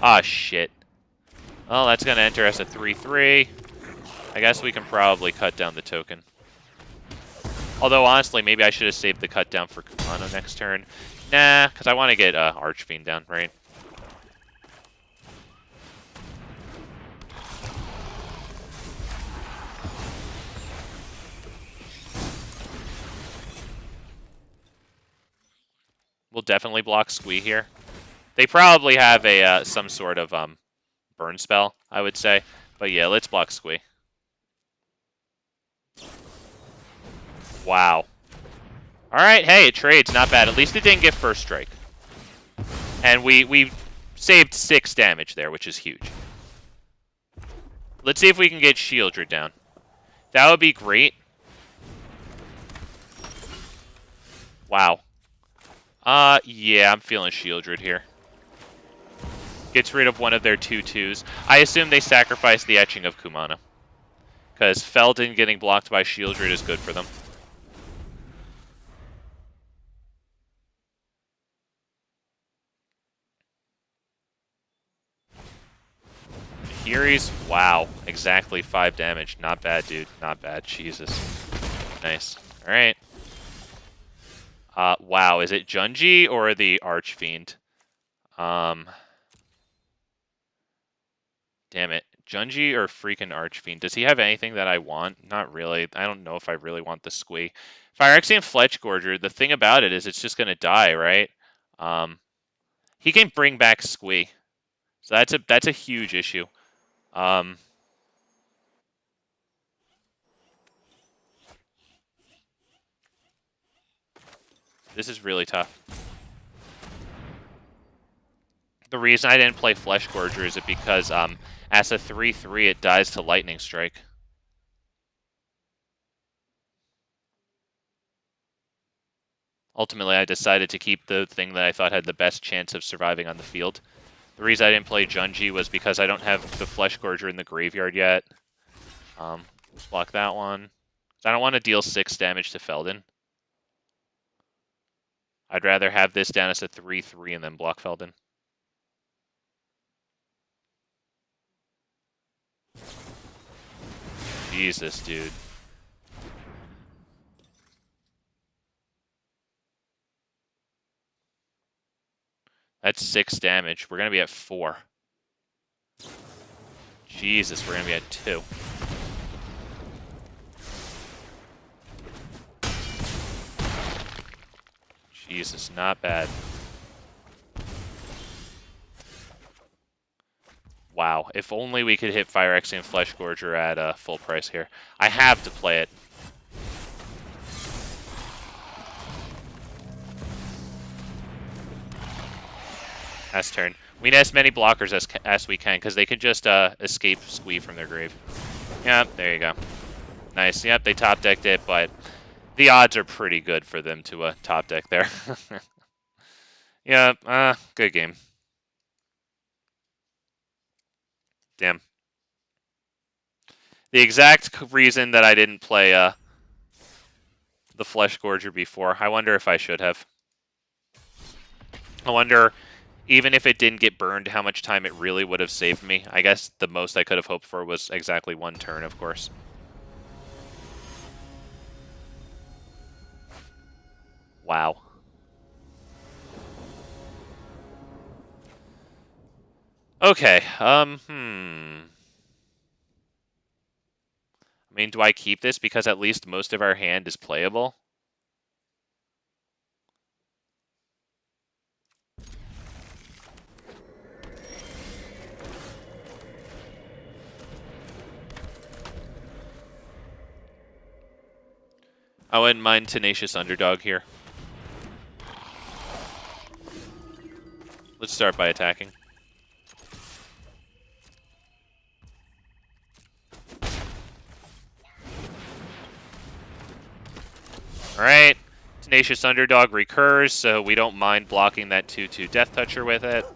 Ah, shit. Well, that's going to enter us at 3/3. I guess we can probably cut down the token. Although, honestly, maybe I should have saved the cut down for Kumano next turn. Nah, because I want to get Archfiend down, right? We'll definitely block Squee here. They probably have a some sort of burn spell, I would say. But yeah, let's block Squee. Wow. Alright, hey, it trades. Not bad. At least it didn't get first strike. And we saved 6 damage there, which is huge. Let's see if we can get Sheoldred down. That would be great. Wow. Yeah, I'm feeling Sheoldred here. Gets rid of one of their 2/2s. I assume they sacrifice the Etching of Kumano. Because Felden getting blocked by Sheoldred is good for them. Furies, wow. Exactly 5 damage. Not bad, dude. Not bad. Jesus. Nice. Alright. Wow. Is it Junji or the Archfiend? Damn it. Junji or freaking Archfiend? Does he have anything that I want? Not really. I don't know if I really want the Squee. Phyrexian Fleshgorger, the thing about it is it's just going to die, right? He can bring back Squee. So that's a huge issue. This is really tough. The reason I didn't play Fleshgorger is because as a 3/3 it dies to Lightning Strike. Ultimately, I decided to keep the thing that I thought had the best chance of surviving on the field. The reason I didn't play Junji was because I don't have the Fleshgorger in the graveyard yet. Block that one. I don't want to deal 6 damage to Felden. I'd rather have this down as a 3/3 and then block Felden. Jesus, dude. That's 6 damage. We're going to be at 4. Jesus, we're going to be at 2. Jesus, not bad. Wow, if only we could hit Phyrexian Fleshgorger at full price here. I have to play it. Last turn. We need as many blockers as we can, because they can just escape squee from their grave. Yep, there you go. Nice. Yep, they top decked it, but the odds are pretty good for them to top deck there. Yeah, good game. Damn. The exact reason that I didn't play the Fleshgorger before. I wonder if I should have. I wonder, even if it didn't get burned, how much time it really would have saved me. I guess the most I could have hoped for was exactly 1 turn, of course. Wow. Okay, I mean, do I keep this because at least most of our hand is playable? I wouldn't mind Tenacious Underdog here. Let's start by attacking. Alright, Tenacious Underdog recurs, so we don't mind blocking that 2/2 Death Toucher with it.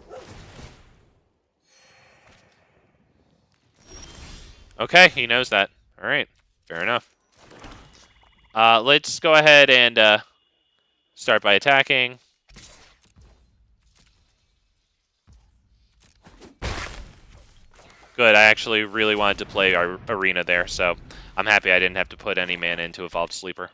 Okay, he knows that. Alright, fair enough. Let's go ahead and start by attacking. Good, I actually really wanted to play our Arena there, so I'm happy I didn't have to put any mana into Evolved Sleeper.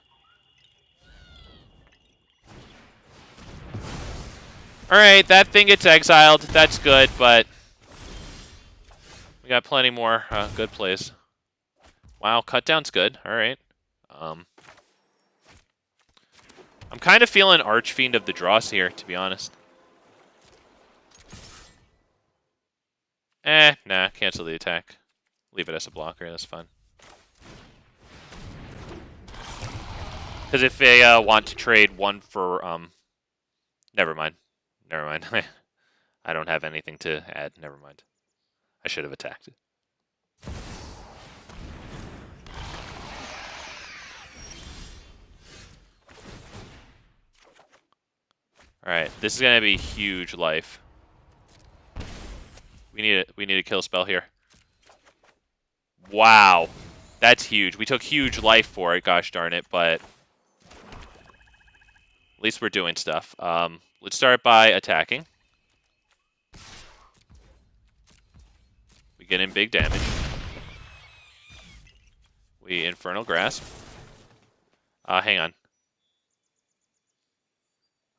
Alright, that thing gets exiled. That's good, but we got plenty more good plays. Wow, Cutdown's good. Alright. I'm kind of feeling Archfiend of the Dross here, to be honest. Nah, cancel the attack. Leave it as a blocker, that's fine. Because if they want to trade 1 for, never mind. Never mind. I don't have anything to add, never mind. I should have attacked. Alright, this is gonna be huge life. We need a kill spell here. Wow. That's huge. We took huge life for it, gosh darn it, but at least we're doing stuff. Let's start by attacking. We get in big damage. We Infernal Grasp. Hang on.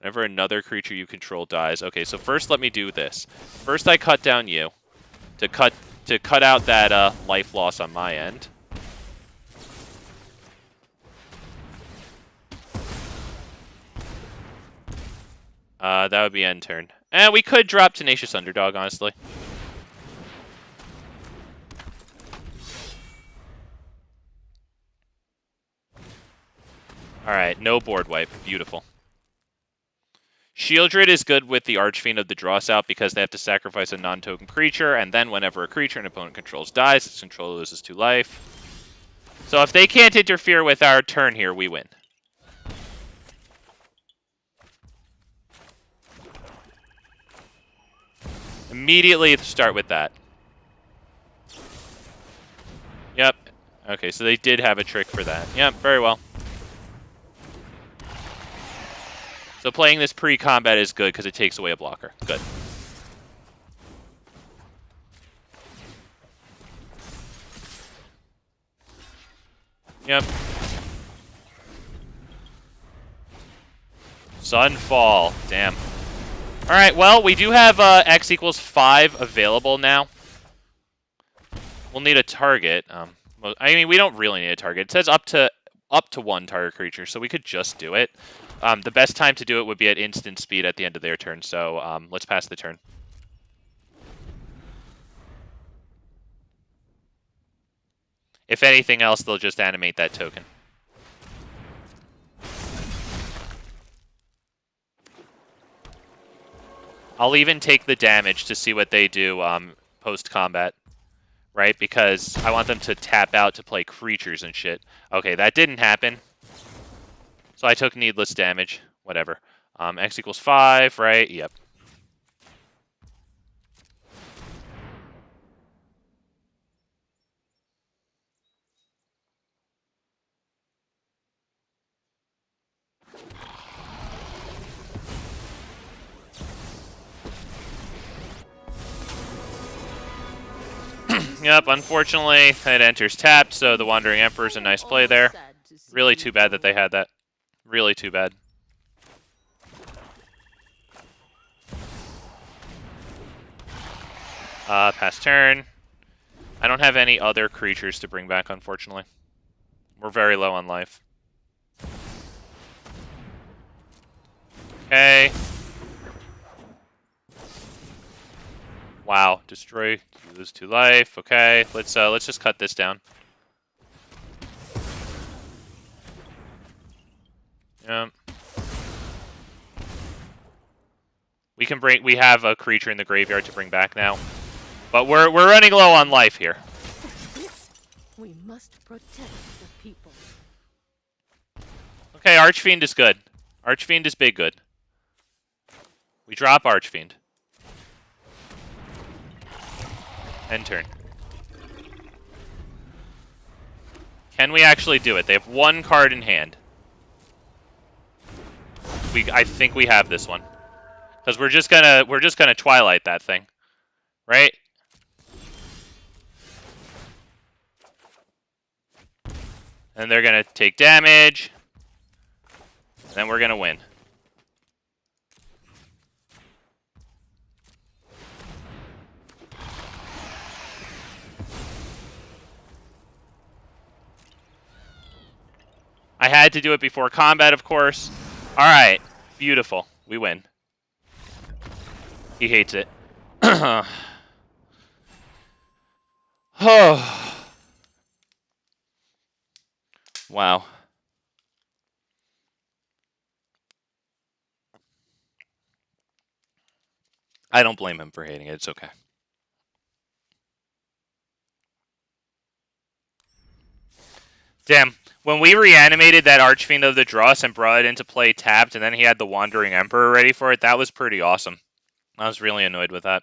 Whenever another creature you control dies. Okay, so first let me do this. First I cut down you to cut out that life loss on my end. That would be end turn. And we could drop Tenacious Underdog, honestly. Alright, no board wipe. Beautiful. Sheoldred is good with the Archfiend of the Dross out because they have to sacrifice a non-token creature, and then whenever a creature an opponent controls dies, its controller loses 2 life. So if they can't interfere with our turn here, we win. Immediately start with that. Yep. Okay, so they did have a trick for that. Yep, very well. So playing this pre-combat is good because it takes away a blocker. Good. Yep. Sunfall. Damn. Alright, well, we do have X equals 5 available now. We'll need a target. I mean, we don't really need a target. It says up to 1 target creature, so we could just do it. The best time to do it would be at instant speed at the end of their turn, so let's pass the turn. If anything else, they'll just animate that token. I'll even take the damage to see what they do post-combat, right? Because I want them to tap out to play creatures and shit. Okay, that didn't happen. So I took needless damage. Whatever. X equals 5, right? Yep. Yep, unfortunately, it enters tapped, so the Wandering Emperor's a nice play there. Really too bad that they had that. Really too bad. Pass turn. I don't have any other creatures to bring back, unfortunately. We're very low on life. Okay. Wow, destroy, you lose 2 life. Okay, let's just cut this down. Yep. We have a creature in the graveyard to bring back now. But we're running low on life here. We must protect the people. Okay, Archfiend is good. Archfiend is big good. We drop Archfiend. End turn. Can we actually do it? They have 1 card in hand. I think we have this one. Because we're just gonna Twilight that thing. Right? And they're gonna take damage. And then we're gonna win. I had to do it before combat, of course. Alright. Beautiful. We win. He hates it. Oh. Wow. I don't blame him for hating it. It's okay. Damn. When we reanimated that Archfiend of the Dross and brought it into play tapped, and then he had the Wandering Emperor ready for it, that was pretty awesome. I was really annoyed with that.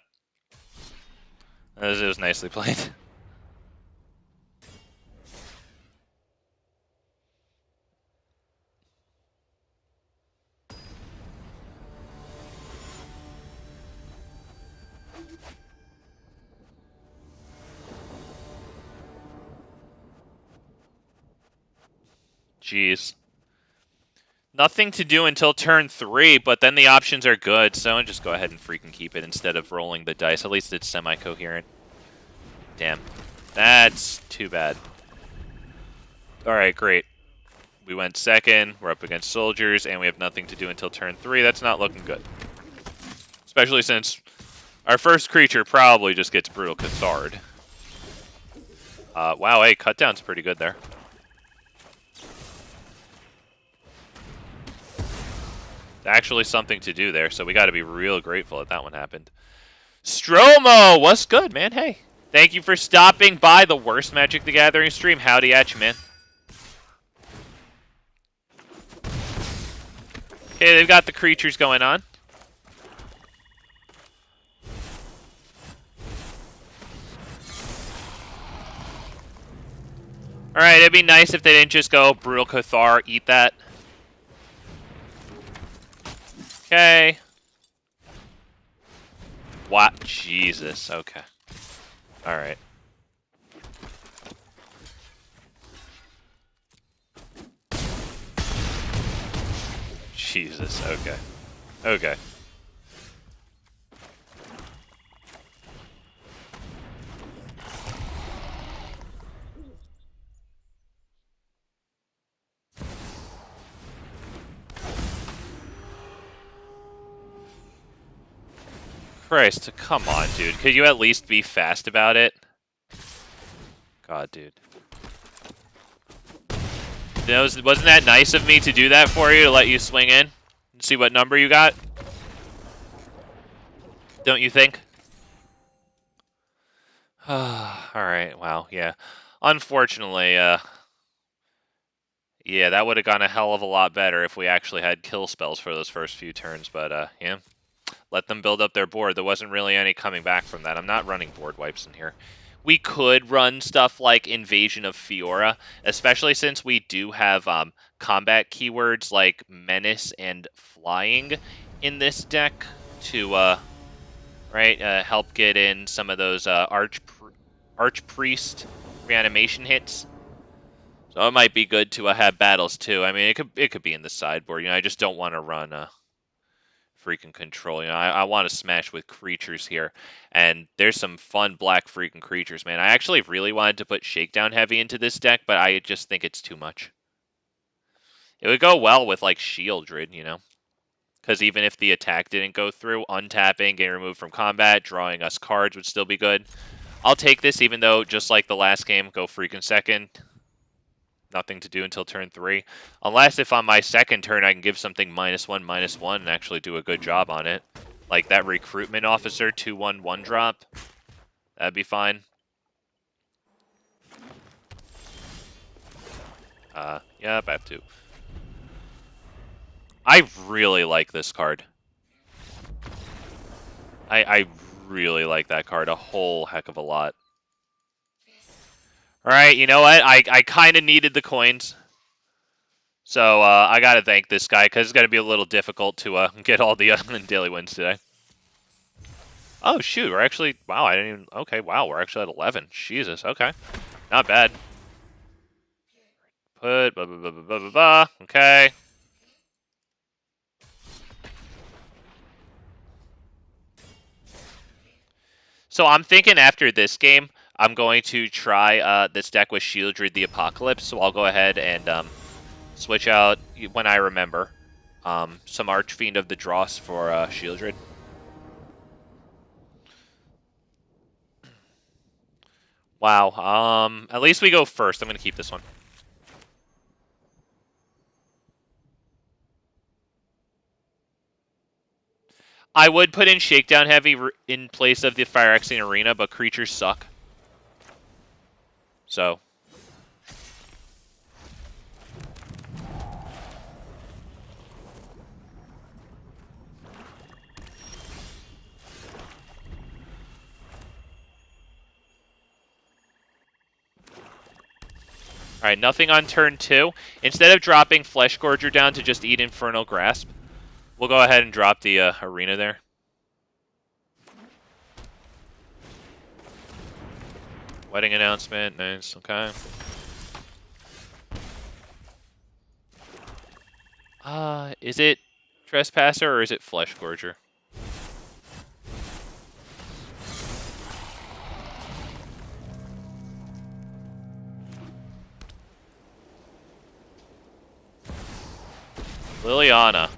It was nicely played. Jeez. Nothing to do until turn 3, but then the options are good, so just go ahead and freaking keep it instead of rolling the dice. At least it's semi-coherent. Damn. That's too bad. Alright, great. We went second, we're up against soldiers, and we have nothing to do until turn 3. That's not looking good. Especially since our first creature probably just gets Brutal Cathard. Wow, hey, cut down's pretty good there. Actually something to do there, so we got to be real grateful that that one happened. Stromo, what's good, man? Hey, thank you for stopping by the worst Magic the Gathering stream. Howdy at you, man. Okay, they've got the creatures going on. Alright, it'd be nice if they didn't just go Brutal Cathar, eat that. Okay. What? Jesus. Okay. Alright. Jesus. Okay. Okay. Christ, come on, dude. Could you at least be fast about it? God, dude. Wasn't that nice of me to do that for you, to let you swing in? And see what number you got? Don't you think? Alright, wow, yeah. Unfortunately, yeah, that would have gone a hell of a lot better if we actually had kill spells for those first few turns, but, yeah. Let them build up their board. There wasn't really any coming back from that. I'm not running board wipes in here. We could run stuff like Invasion of Fiora, especially since we do have combat keywords like Menace and Flying in this deck to help get in some of those Archpriest reanimation hits. So it might be good to have battles too. I mean, it could be in the sideboard. You know, I just don't want to run freaking control. You know, I want to smash with creatures here, and there's some fun black freaking creatures, man. I actually really wanted to put Shakedown Heavy into this deck, but I just think it's too much. It would go well with like Sheoldred, you know, because even if the attack didn't go through, untapping, getting removed from combat, drawing us cards would still be good. I'll take this, even though just like the last game, go freaking second. Nothing to do until turn 3. Unless if on my second turn I can give something -1/-1 and actually do a good job on it. Like that Recruitment Officer 2/1 1-drop. That'd be fine. Yep, I have to. I really like this card. I really like that card a whole heck of a lot. Alright, you know what? I kind of needed the coins. So, I gotta thank this guy, because it's gonna be a little difficult to get all the daily wins today. Oh, shoot, we're actually... Wow, I didn't even... Okay, wow, we're actually at 11. Jesus, okay. Not bad. Put... Blah, blah, blah, blah, blah, blah, blah. Okay. So I'm thinking after this game, I'm going to try this deck with Sheoldred the Apocalypse, so I'll go ahead and switch out, when I remember, some Archfiend of the Dross for Sheoldred. Wow, at least we go first. I'm going to keep this one. I would put in Shakedown Heavy in place of the Phyrexian Arena, but creatures suck. So... Alright, nothing on turn 2. Instead of dropping Fleshgorger down to just eat Infernal Grasp, we'll go ahead and drop the Arena there. Wedding announcement, nice, okay. Is it Trespasser or is it Fleshgorger? Liliana.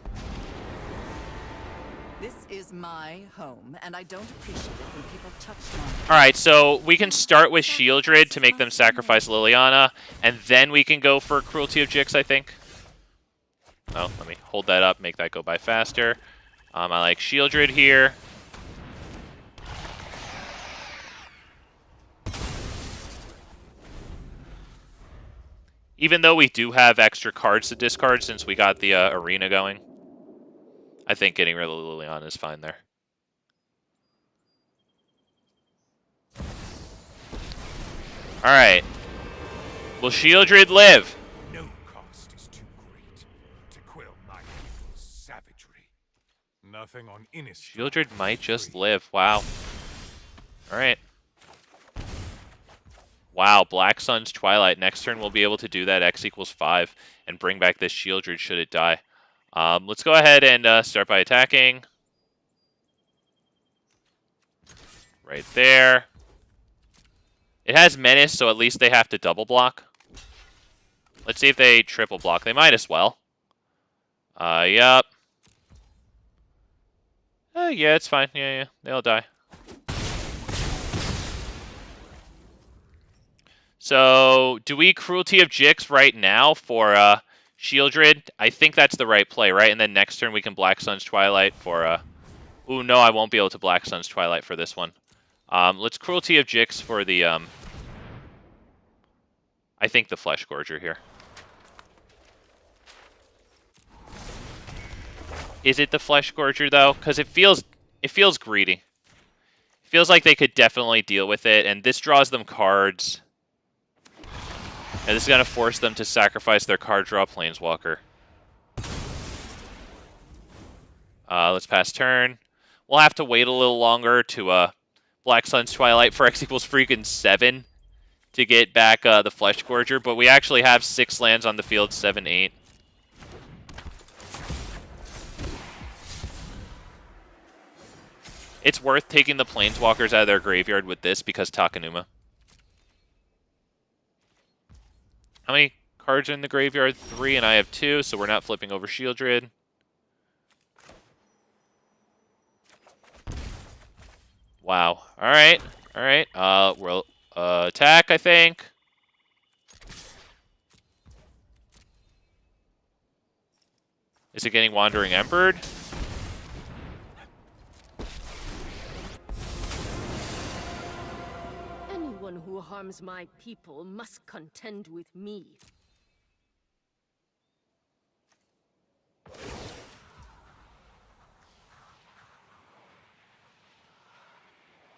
This is my home, and I don't appreciate it when people touch mine. Alright, so we can start with Sheoldred to make them sacrifice Liliana, and then we can go for Cruelty of Gix, I think. Oh, let me hold that up, make that go by faster. I like Sheoldred here. Even though we do have extra cards to discard since we got the Arena going, I think getting rid of Liliana is fine there. Alright. Will Sheoldred live? No cost is too great to quell my people's savagery. Nothing on Innistrad. Sheoldred might just live. Wow. Alright. Wow, Black Sun's Twilight. Next turn we'll be able to do that X = 5 and bring back this Sheoldred should it die. Let's go ahead and start by attacking. Right there. It has Menace, so at least they have to double block. Let's see if they triple block. They might as well. Yup. Yeah, it's fine. Yeah, they'll die. So, do we Cruelty of Gix right now for Sheoldred? I think that's the right play, right? And then next turn we can Black Sun's Twilight for... Ooh, no, I won't be able to Black Sun's Twilight for this one. Let's Cruelty of Gix for the... I think the Fleshgorger here. Is it the Fleshgorger, though? Because it feels greedy. It feels like they could definitely deal with it, and this draws them cards. And this is going to force them to sacrifice their card draw Planeswalker. Let's pass turn. We'll have to wait a little longer to Black Sun's Twilight for X equals freaking 7 to get back the Fleshgorger, but we actually have 6 lands on the field, 7, 8. It's worth taking the Planeswalkers out of their graveyard with this because Takenuma. How many cards are in the graveyard? 3, and I have 2, so we're not flipping over Sheoldred. Wow. Alright. Alright. We'll attack, I think. Is it getting Wandering Empered? Anyone who harms my people must contend with me.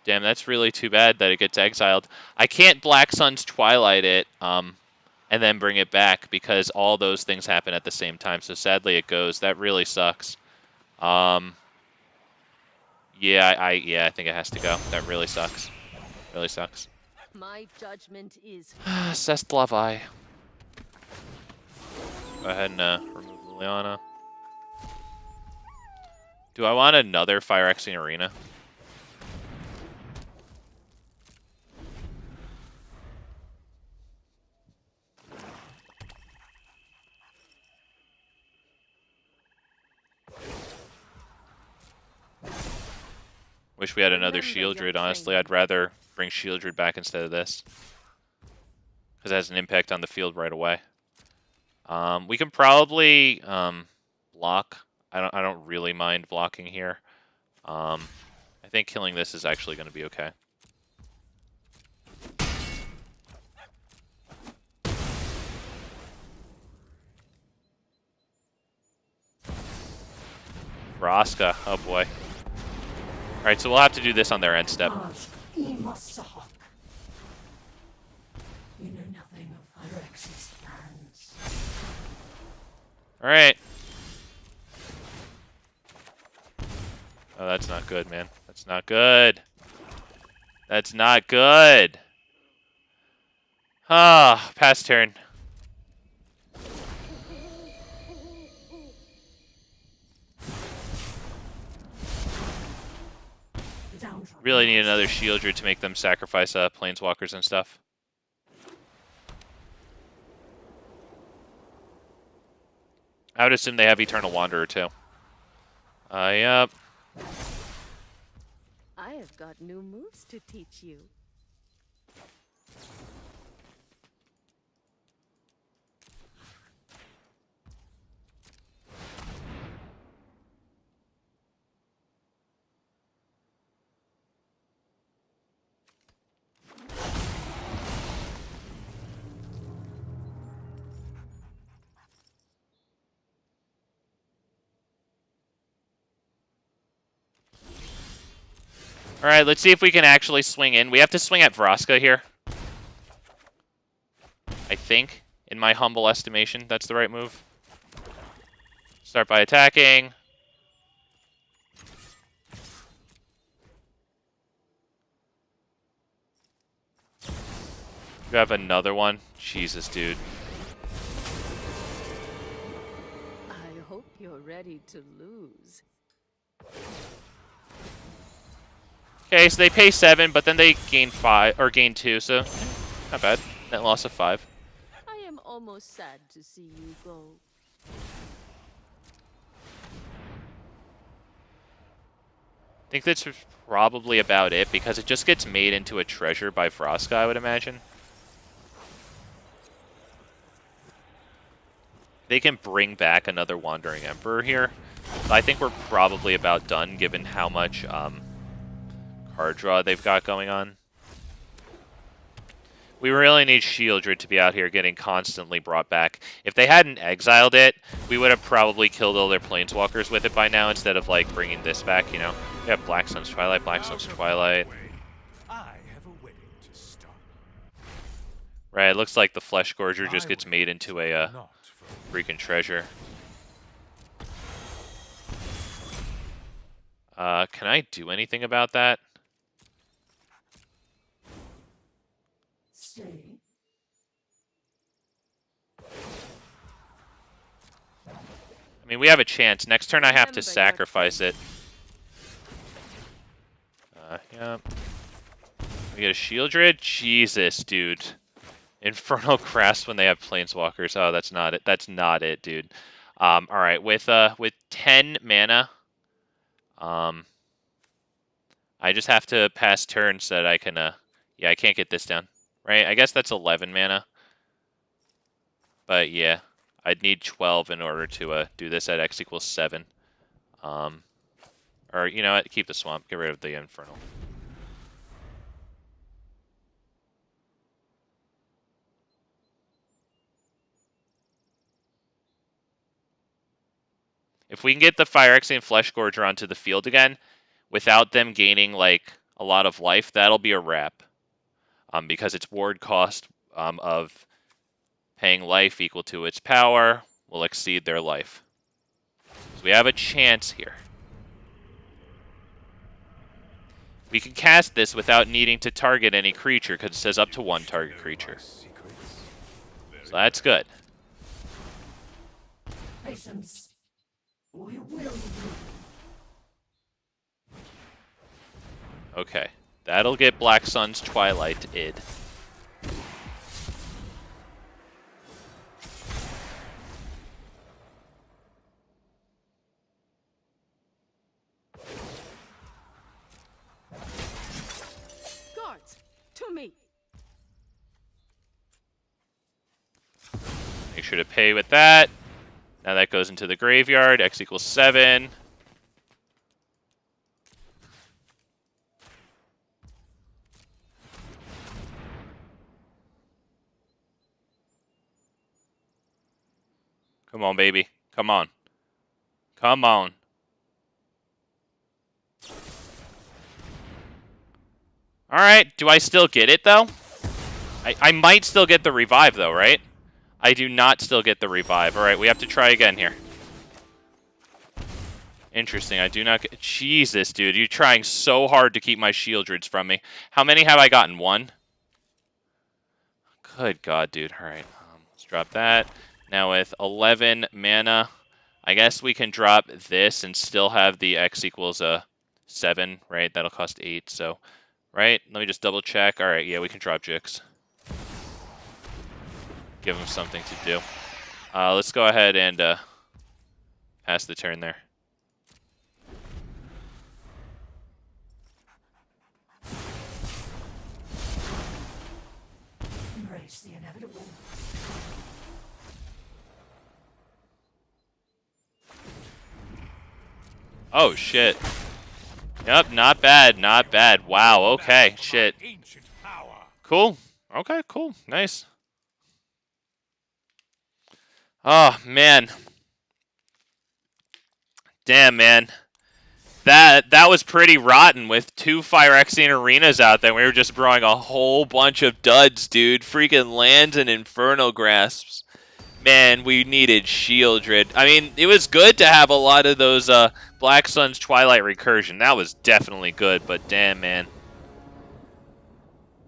Damn, that's really too bad that it gets exiled. I can't Black Sun's Twilight it, and then bring it back because all those things happen at the same time. So sadly it goes. That really sucks. Yeah, I think it has to go. That really sucks. Really sucks. My judgment is Sestlavai. Go ahead and remove Liliana. Do I want another Phyrexian Arena? Wish we had another Sheoldred, honestly. I'd rather bring Sheoldred back instead of this. Because it has an impact on the field right away. We can probably block. I don't really mind blocking here. I think killing this is actually going to be okay. Vraska, oh boy. Alright, so we'll have to do this on their end step. You know nothing of Phyrex's plans. Alright. Oh, that's not good, man. That's not good. That's not good. Ah, pass turn. Really need another Sheoldred to make them sacrifice Planeswalkers and stuff. I would assume they have Eternal Wanderer too. Yep. I have got new moves to teach you. Alright, let's see if we can actually swing in. We have to swing at Vraska here. I think, in my humble estimation, that's the right move. Start by attacking. You have another one? Jesus, dude. I hope you're ready to lose. Okay, so they pay 7, but then they gain 5 or gain 2, so not bad. Net loss of 5. I am almost sad to see you go. think that's probably about it, because it just gets made into a treasure by Vraska, I would imagine. They can bring back another Wandering Emperor here. So I think we're probably about done, given how much card draw they've got going on. We really need Sheoldred to be out here getting constantly brought back. If they hadn't exiled it, we would have probably killed all their Planeswalkers with it by now, instead of, like, bringing this back, you know? We have Black Sun's Twilight, Black Sun's Twilight. I have a wedding to start. Right, it looks like the Fleshgorger just gets made into a Not for freaking treasure. Can I do anything about that? Stay. I mean, we have a chance. Next turn I have to Remember your sacrifice it. Yeah. We get a Sheoldred? Jesus, dude. Infernal Grasp when they have Planeswalkers. Oh, that's not it. That's not it, dude. Alright, with 10 mana, I just have to pass turn so that I can, yeah, I can't get this down. Right? I guess that's 11 mana. But, yeah. I'd need 12 in order to do this at X equals 7. Or, you know what? Keep the Swamp. Get rid of the Infernal. If we can get the Phyrexian Fleshgorger onto the field again, without them gaining, like, a lot of life, that'll be a wrap. Because its ward cost of paying life equal to its power will exceed their life. So we have a chance here. We can cast this without needing to target any creature, because it says up to 1 target creature. So that's good. Patience. We will. Okay. That'll get Black Sun's Twilight id. Guards, to me. Make sure to pay with that. Now that goes into the graveyard. X equals 7. Come on, baby. Come on. Come on. Alright, do I still get it, though? I might still get the revive, though, right? I do not still get the revive. Alright, we have to try again here. Interesting, I do not get... Jesus, dude, you're trying so hard to keep my Sheoldreds from me. How many have I gotten? 1? Good God, dude. Alright, let's drop that. Now with 11 mana, I guess we can drop this and still have the X equals 7, right? That'll cost 8, so... Right? Let me just double check. Alright, yeah, we can drop Gix. Give him something to do. Let's go ahead and pass the turn there. Embrace the inevitable. Oh, shit. Yep, not bad, not bad. Wow, okay, shit. ancient power. Cool. Okay, cool. Nice. Oh, man. Damn, man. That was pretty rotten with 2 Phyrexian Arenas out there. We were just drawing a whole bunch of duds, dude. Freaking lands and Infernal Grasps. Man, we needed Sheoldred. I mean, it was good to have a lot of those Black Sun's Twilight Recursion. That was definitely good, but damn, man.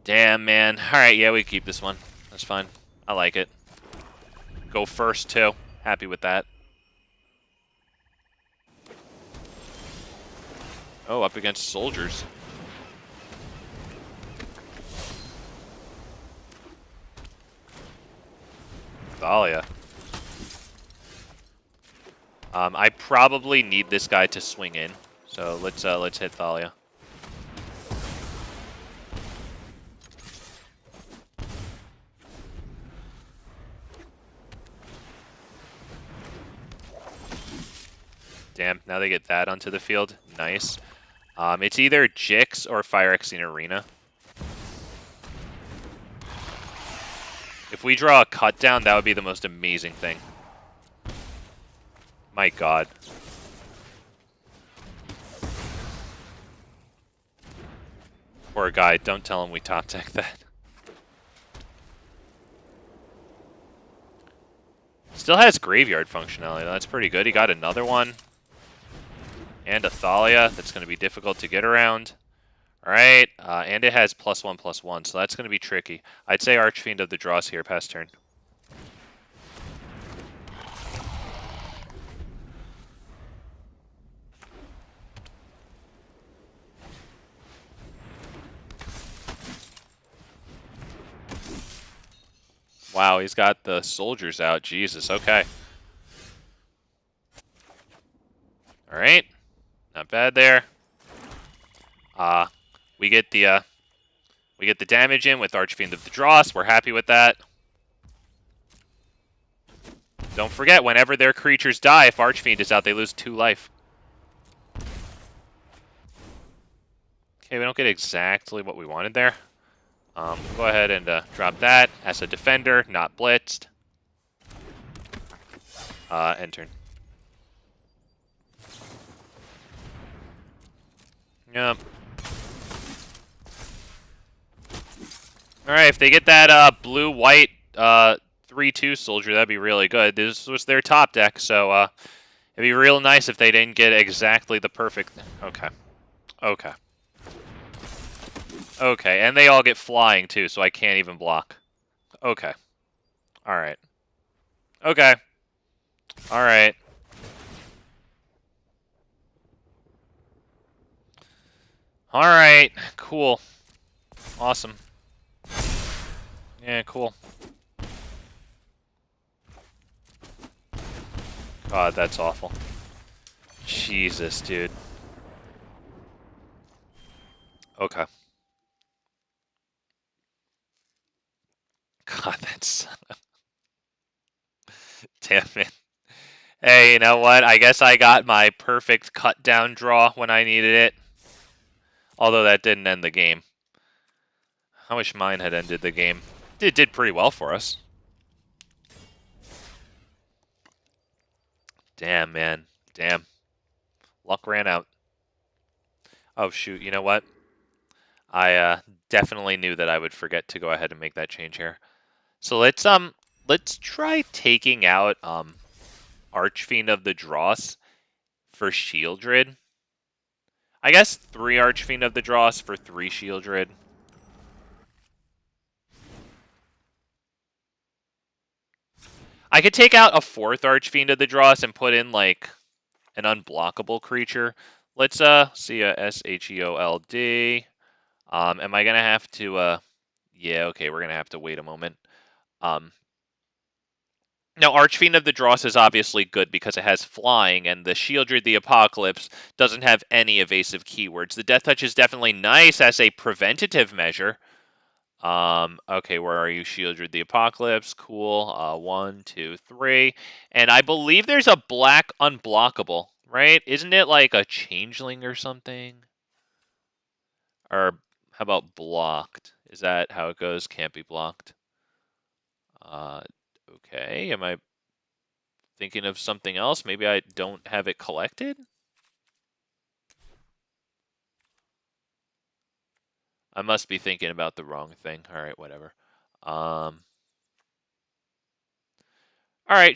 Damn, man. Alright, yeah, we keep this one. That's fine. I like it. Go first, too. Happy with that. Oh, up against soldiers. Thalia. I probably need this guy to swing in. So let's hit Thalia. Damn, now they get that onto the field. Nice. It's either Gix or Phyrexian Arena. If we draw a cut down, that would be the most amazing thing. My god. Poor guy, don't tell him we top deck that. Still has graveyard functionality, that's pretty good. He got another one. And a Thalia, that's going to be difficult to get around. Alright, and it has +1/+1, so that's going to be tricky. I'd say Archfiend of the Dross here, past turn. Wow, he's got the soldiers out. Jesus, okay. Alright, not bad there. We get the damage in with Archfiend of the Dross. We're happy with that. Don't forget, whenever their creatures die, if Archfiend is out, they lose 2 life. Okay, we don't get exactly what we wanted there. We'll go ahead and drop that as a defender, not blitzed. End turn. Yep. Alright, if they get that blue-white 3/2 soldier, that'd be really good. This was their top deck, so it'd be real nice if they didn't get exactly the perfect... Okay. Okay. Okay, and they all get flying too, so I can't even block. Okay. Alright. Okay. Alright. Alright, cool. Awesome. Yeah, cool. God, that's awful. Jesus, dude. Okay. God, that's... Damn it. Hey, you know what? I guess I got my perfect cut down draw when I needed it. Although that didn't end the game. I wish mine had ended the game. It did pretty well for us. Damn, man. Damn. Luck ran out. Oh, shoot. You know what? I definitely knew that I would forget to go ahead and make that change here. So let's try taking out Archfiend of the Dross for Sheoldred. I guess 3 Archfiend of the Dross for 3 Sheoldred. I could take out a 4th Archfiend of the Dross and put in like an unblockable creature. Let's see a SHEOLD. Am I gonna have to yeah, okay, we're gonna have to wait a moment. Now, Archfiend of the Dross is obviously good because it has flying, and the Sheoldred the Apocalypse doesn't have any evasive keywords. The Death Touch is definitely nice as a preventative measure. Okay, where are you, Sheoldred the Apocalypse? Cool. 1, 2, 3. And I believe there's a black unblockable, right? Isn't it like a changeling or something? Or how about blocked? Is that how it goes? Can't be blocked. Okay, am I thinking of something else? Maybe I don't have it collected? I must be thinking about the wrong thing. Alright, whatever. Alright,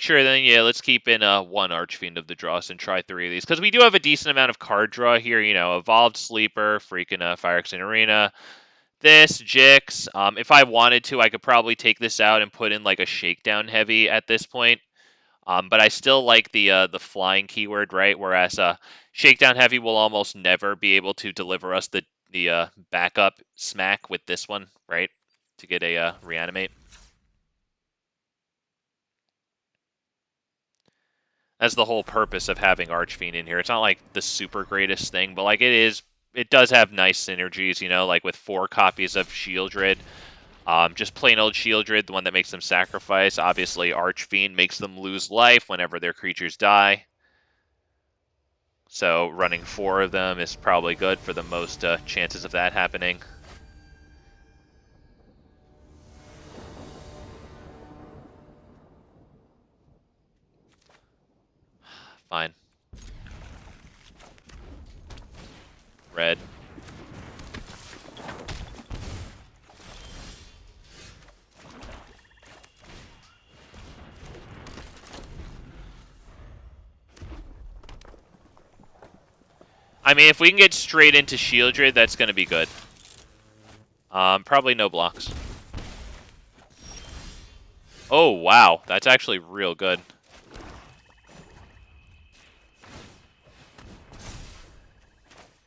sure, then yeah, let's keep in 1 Archfiend of the Dross and try 3 of these. Because we do have a decent amount of card draw here, you know, Evolved Sleeper, freaking Phyrexian Arena. This, Gix. If I wanted to, I could probably take this out and put in like a Shakedown Heavy at this point. But I still like the flying keyword, right? Whereas Shakedown Heavy will almost never be able to deliver us the backup smack with this one, right? To get a reanimate. That's the whole purpose of having Archfiend in here. It's not like the super greatest thing, but like it does have nice synergies, you know, like with 4 copies of Sheoldred. Just plain old Sheoldred, the one that makes them sacrifice. Obviously, Archfiend makes them lose life whenever their creatures die. So running 4 of them is probably good for the most chances of that happening. Fine. Red. I mean, if we can get straight into Sheoldred, that's going to be good. Probably no blocks. Oh, wow. That's actually real good.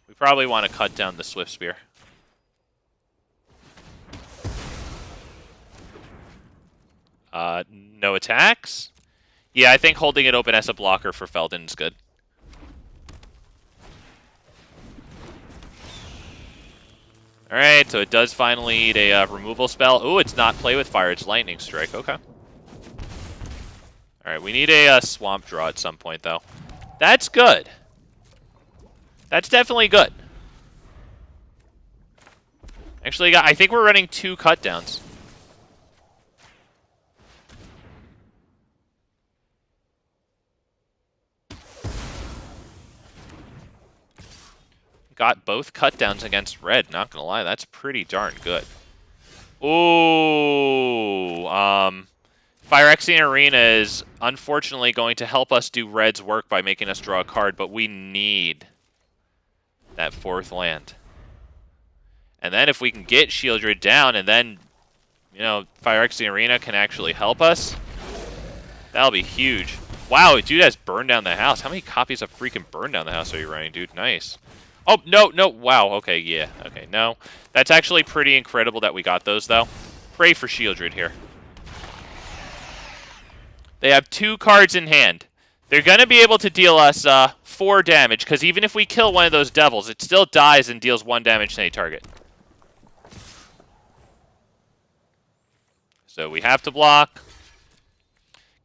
We probably want to cut down the Swift Spear. No attacks? Yeah, I think holding it open as a blocker for Felden is good. Alright, so it does finally need a removal spell. Oh, it's not play with fire, it's lightning strike. Okay. Alright, we need a swamp draw at some point, though. That's good. That's definitely good. Actually, I think we're running 2 cut downs. Got both cut downs against red, not gonna lie, that's pretty darn good. Ooh, Phyrexian Arena is unfortunately going to help us do red's work by making us draw a card, but we need that 4th land. And then if we can get Sheoldred down and then, you know, Phyrexian Arena can actually help us, that'll be huge. Wow, dude has Burn Down the House. How many copies of freaking Burn Down the House are you running, dude? Nice. Oh, no, no, wow, okay, yeah, okay, no. That's actually pretty incredible that we got those, though. Pray for Sheoldred here. They have 2 cards in hand. They're going to be able to deal us 4 damage, because even if we kill one of those devils, it still dies and deals 1 damage to any target. So we have to block.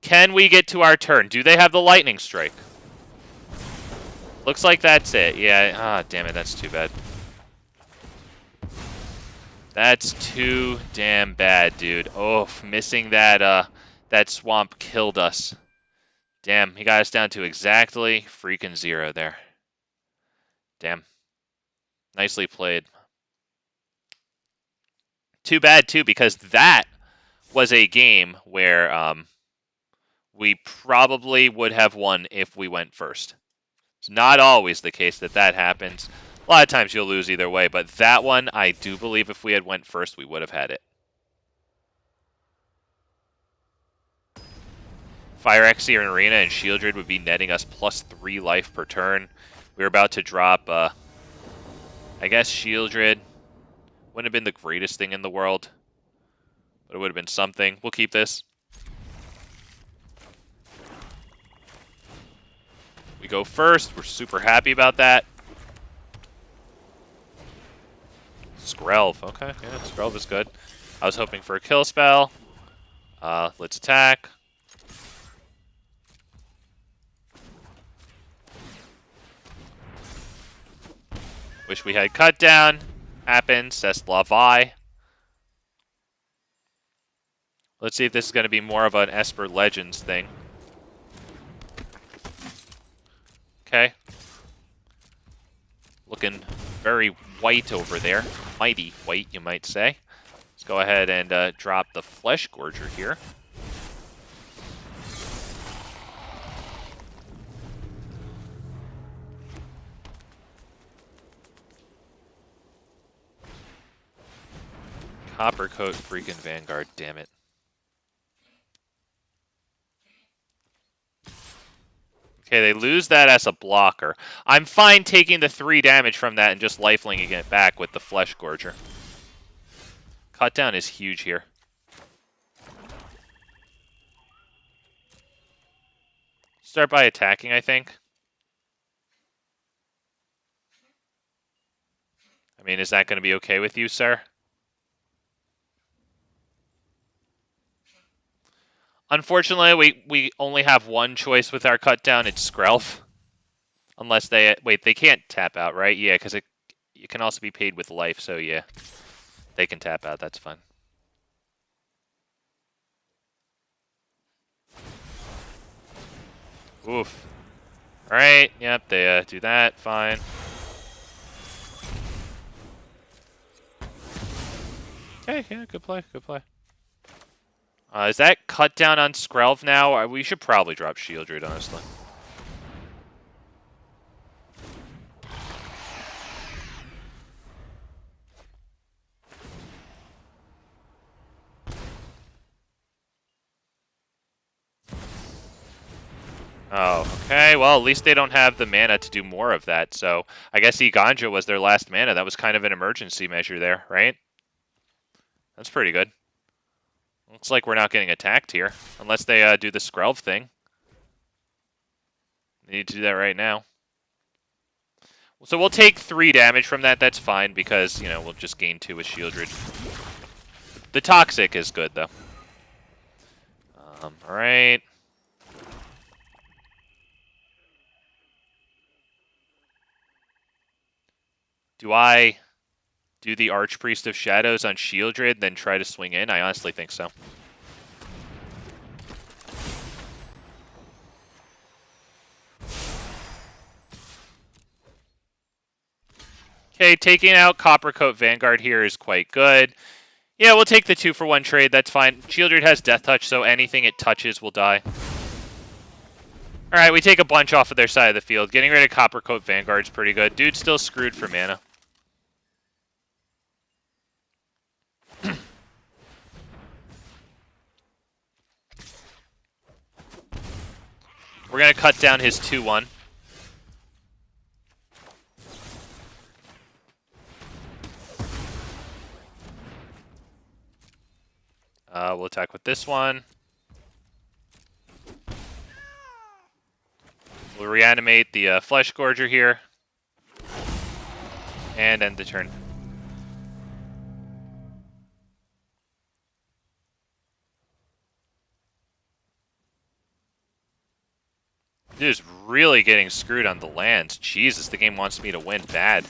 Can we get to our turn? Do they have the lightning strike? Looks like that's it. Yeah, damn it, that's too bad. That's too damn bad, dude. Oh, missing that that swamp killed us. Damn, he got us down to exactly freaking 0 there. Damn. Nicely played. Too bad, too, because that was a game where we probably would have won if we went first. It's not always the case that that happens. A lot of times you'll lose either way, but that one, I do believe if we had went first, we would have had it. Phyrexian Arena and Sheoldred would be netting us +3 life per turn. We were about to drop, I guess Sheoldred. Wouldn't have been the greatest thing in the world, but it would have been something. We'll keep this. We go first. We're super happy about that. Skrelv. Okay, yeah, Skrelv is good. I was hoping for a kill spell. Let's attack. Wish we had cut down. Happens. C'est la vie. Let's see if this is going to be more of an Esper Legends thing. Okay. Looking very white over there. Mighty white, you might say. Let's go ahead and drop the Fleshgorger here. Coppercoat freaking Vanguard, damn it. Okay, they lose that as a blocker. I'm fine taking the 3 damage from that and just lifelinging it back with the Fleshgorger. Cut down is huge here. start by attacking, I think. I mean, is that going to be okay with you, sir? Unfortunately, we only have one choice with our cut down. It's Skrelf. Unless they... Wait, they can't tap out, right? Yeah, because it can also be paid with life, so yeah. They can tap out, that's fine. Oof. Alright, yep, they do that, fine. Okay, yeah, good play, good play. Is that cut down on Skrelv now? We should probably drop Sheoldred, honestly. Oh, okay. Well, at least they don't have the mana to do more of that, so I guess Iganja was their last mana. That was kind of an emergency measure there, right? That's pretty good. Looks like we're not getting attacked here, unless they do the Skrelv thing. They need to do that right now. So we'll take 3 damage from that. That's fine, because, you know, we'll just gain 2 with Sheoldred. The Toxic is good, though. Alright. Do I do the Archpriest of Shadows on Sheoldred, then try to swing in? I honestly think so. Okay, taking out Coppercoat Vanguard here is quite good. Yeah, we'll take the 2-for-1 trade, that's fine. Sheoldred has Death Touch, so anything it touches will die. Alright, we take a bunch off of their side of the field. Getting rid of Coppercoat Vanguard's pretty good. Dude's still screwed for mana. We're going to cut down his 2-1. We'll attack with this one. We'll reanimate the Fleshgorger here. And end the turn. Dude is really getting screwed on the lands. Jesus, the game wants me to win bad.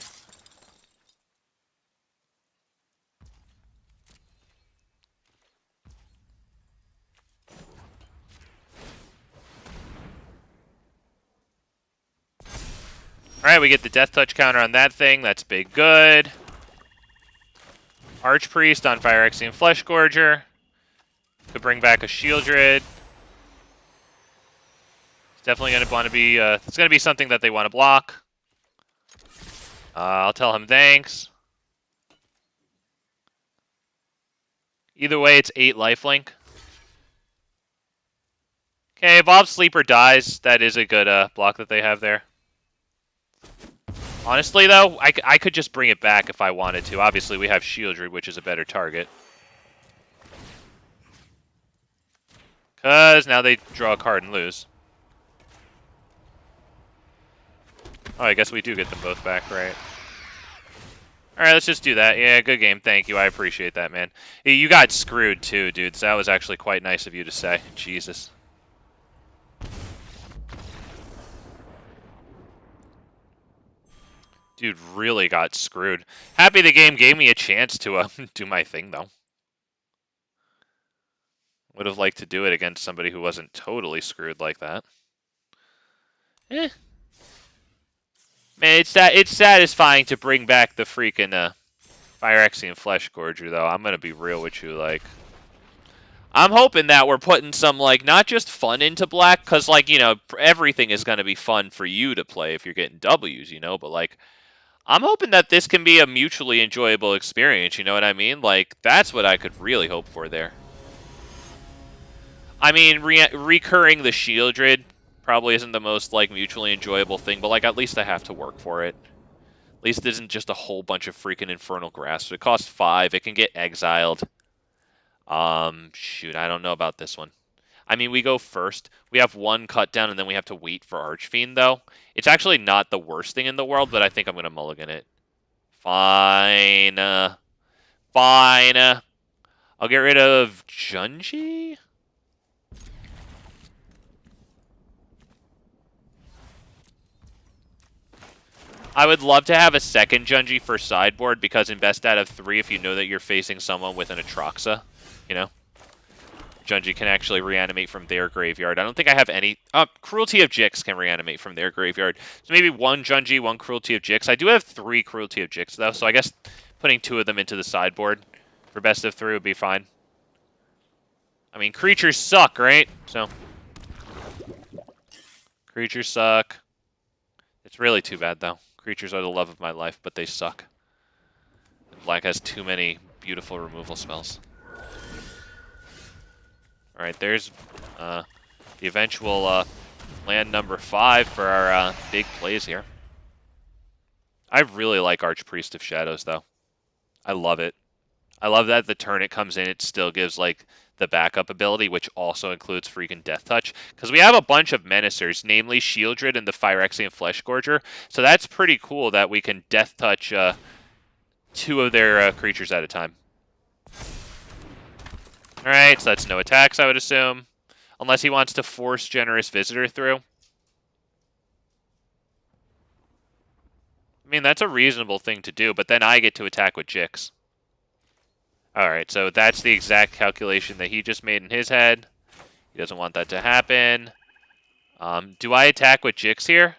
Alright, we get the Death Touch counter on that thing. That's big good. Archpriest on Phyrexian Fleshgorger. Could bring back a Sheoldred. It's definitely going to want to be... it's going to be something that they want to block. I'll tell him thanks. Either way, it's 8 lifelink. Okay, Evolved Sleeper dies. That is a good block that they have there. Honestly, though, I could just bring it back if I wanted to. Obviously, we have Sheoldred, which is a better target. Because now they draw a card and lose. Oh, I guess we do get them both back, right? Alright, let's just do that. Yeah, good game. Thank you. I appreciate that, man. You got screwed, too, dude. So that was actually quite nice of you to say. Jesus. Dude really got screwed. Happy the game gave me a chance to do my thing, though. Would have liked to do it against somebody who wasn't totally screwed like that. Eh. Man, it's satisfying to bring back the freaking Phyrexian Fleshgorger, though. I'm gonna be real with you, like... I'm hoping that we're putting some, like, not just fun into Black, because, like, you know, everything is gonna be fun for you to play if you're getting W's, you know, but, like... I'm hoping that this can be a mutually enjoyable experience, you know what I mean? Like, that's what I could really hope for there. I mean, recurring the Sheoldred probably isn't the most, like, mutually enjoyable thing, but, like, at least I have to work for it. At least it isn't just a whole bunch of freaking Infernal Grasp. It costs 5. It can get exiled. Shoot, I don't know about this one. I mean, we go first. We have one cut down, and then we have to wait for Archfiend, though. It's actually not the worst thing in the world, but I think I'm going to mulligan it. Fine. Fine. I'll get rid of Junji? I would love to have a second Junji for sideboard, because in best out of 3, if you know that you're facing someone with an Atraxa, you know? Junji can actually reanimate from their graveyard. I don't think I have any... Cruelty of Gix can reanimate from their graveyard. So maybe one Junji, one Cruelty of Gix. I do have 3 Cruelty of Gix, though, so I guess putting 2 of them into the sideboard for best of 3 would be fine. I mean, creatures suck, right? So, creatures suck. It's really too bad, though. Creatures are the love of my life, but they suck. Black has too many beautiful removal spells. Alright, there's the eventual land number 5 for our big plays here. I really like Archpriest of Shadows, though. I love it. I love that the turn it comes in, it still gives, like, the backup ability, which also includes freaking Death Touch. Because we have a bunch of Menacers, namely Sheoldred and the Phyrexian Fleshgorger. So that's pretty cool that we can Death Touch 2 of their creatures at a time. Alright, so that's no attacks, I would assume. Unless he wants to force Generous Visitor through. I mean, that's a reasonable thing to do, but then I get to attack with Gix. Alright, so that's the exact calculation that he just made in his head. He doesn't want that to happen. Do I attack with Gix here?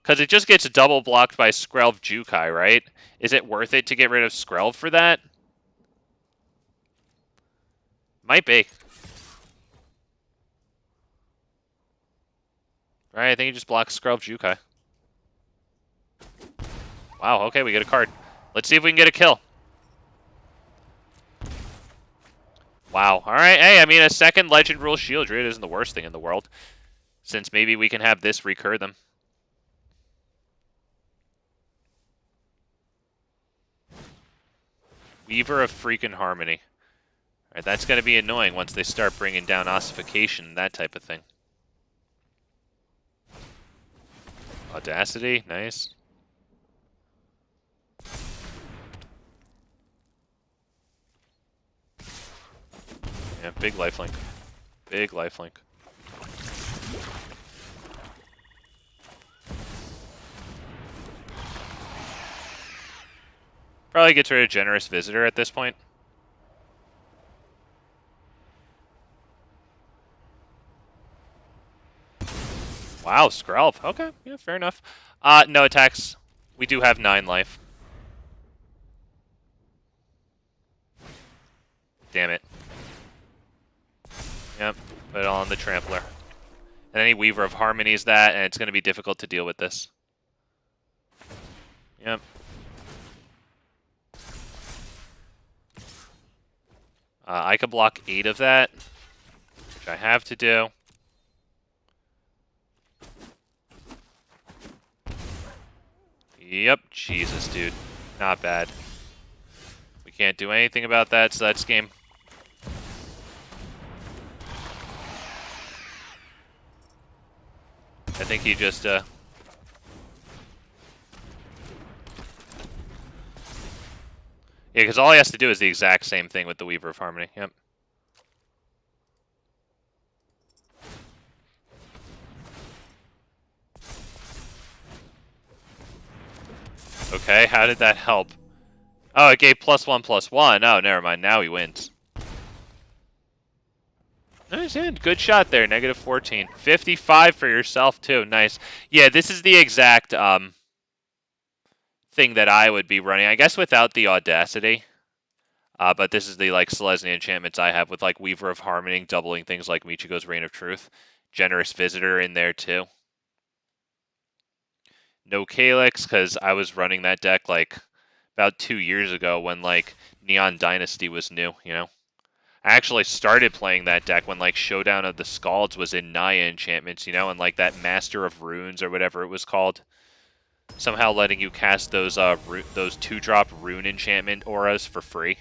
Because it just gets double blocked by Skrelv Jukai, right? Is it worth it to get rid of Skrelv for that? Might be. Alright, I think he just blocks Skrelv Jukai. Wow, okay, we get a card. Let's see if we can get a kill. Wow. Alright, hey, I mean, a second Legend Rule Sheoldred isn't the worst thing in the world. Since maybe we can have this recur them. Weaver of freaking Harmony. Alright, that's going to be annoying once they start bringing down ossification and that type of thing. Audacity, nice. Yeah, big lifelink. Big lifelink. Probably gets rid of Generous Visitor at this point. Wow, Skrelv. Okay, yeah, fair enough. No attacks. We do have 9 life. Damn it. Yep, put it all on the Trampler. And any Weaver of Harmony is that, and it's going to be difficult to deal with this. Yep. I could block 8 of that, which I have to do. Yep, Jesus, dude. Not bad. We can't do anything about that, so that's game. I think he just, Yeah, because all he has to do is the exact same thing with the Weaver of Harmony. Yep. Okay, how did that help? Oh, it gave +1/+1. Oh, never mind. Now he wins. Nice, yeah, good shot there. -14. 55 for yourself, too. Nice. Yeah, this is the exact thing that I would be running. I guess without the Audacity. But this is the like Selesnya enchantments I have with like Weaver of Harmony, doubling things like Michigo's Reign of Truth. Generous Visitor in there, too. No Calyx, because I was running that deck like about 2 years ago when like Neon Dynasty was new, you know? I actually started playing that deck when like Showdown of the Scalds was in Naya enchantments, you know, and like that Master of Runes or whatever it was called. Somehow letting you cast those 2-drop rune enchantment auras for free.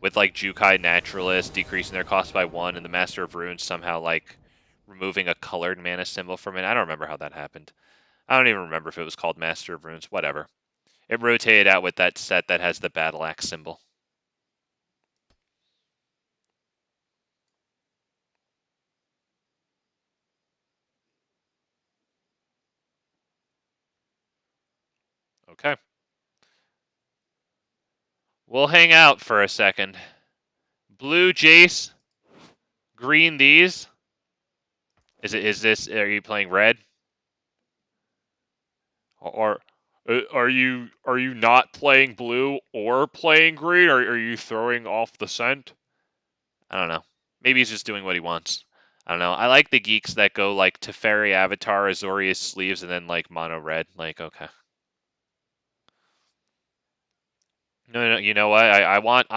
with like Jukai Naturalist decreasing their cost by 1 and the Master of Runes somehow like removing a colored mana symbol from it. I don't remember how that happened. I don't even remember if it was called Master of Runes. Whatever. It rotated out with that set that has the Battle Axe symbol. Okay. We'll hang out for a second. Blue Jace. Green these. Is this, are you playing red? Or are you not playing blue or playing green? Or are you throwing off the scent? I don't know. Maybe he's just doing what he wants. I don't know. I like the geeks that go like Teferi Avatar, Azorius Sleeves, and then like mono red. Like, okay. No, you know what? I want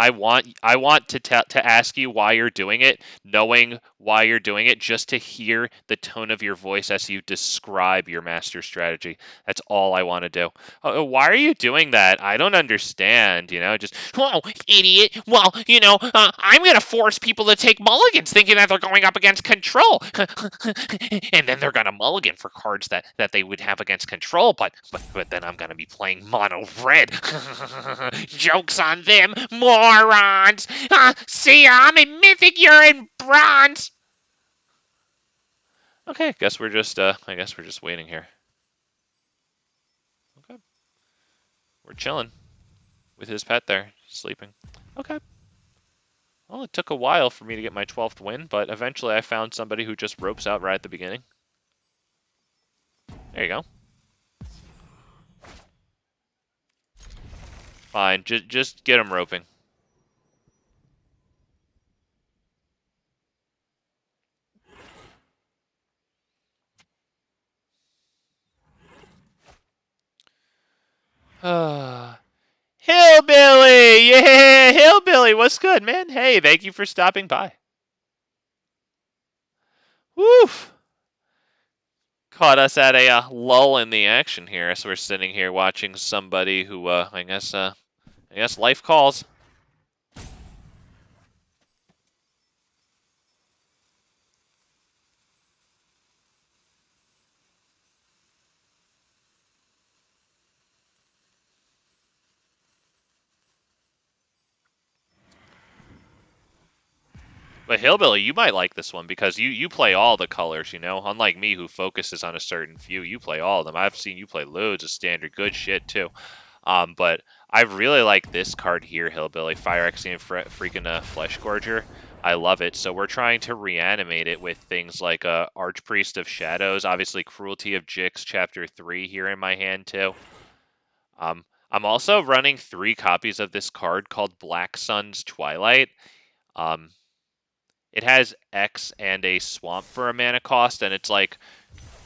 to ask you why you're doing it, knowing why you're doing it, just to hear the tone of your voice as you describe your master strategy. That's all I want to do. Why are you doing that? I don't understand. You know, just Whoa, idiot! Well, you know, I'm gonna force people to take mulligans, thinking that they're going up against control, and then they're gonna mulligan for cards that they would have against control. But then I'm gonna be playing mono red. Joke's on them, morons! See ya, I'm in Mythic, you're in Bronze! okay. I guess we're just waiting here. Okay. We're chilling with his pet there, sleeping. Okay. Well, it took a while for me to get my 12th win, but eventually I found somebody who just ropes out right at the beginning. There you go. Fine, just get him roping. Hillbilly! Yeah, Hillbilly, what's good, man? Hey, thank you for stopping by. Woof! Caught us at a lull in the action here, as we're sitting here watching somebody who, I guess life calls. But Hillbilly, you might like this one because you play all the colors, you know? Unlike me, who focuses on a certain few, you play all of them. I've seen you play loads of standard good shit, too. But I really like this card here, Hillbilly, Phyrexian Fleshgorger. I love it. So we're trying to reanimate it with things like Archpriest of Shadows, obviously Cruelty of Gix, Chapter 3 here in my hand, too. I'm also running 3 copies of this card called Black Sun's Twilight. It has X and a swamp for a mana cost, and it's like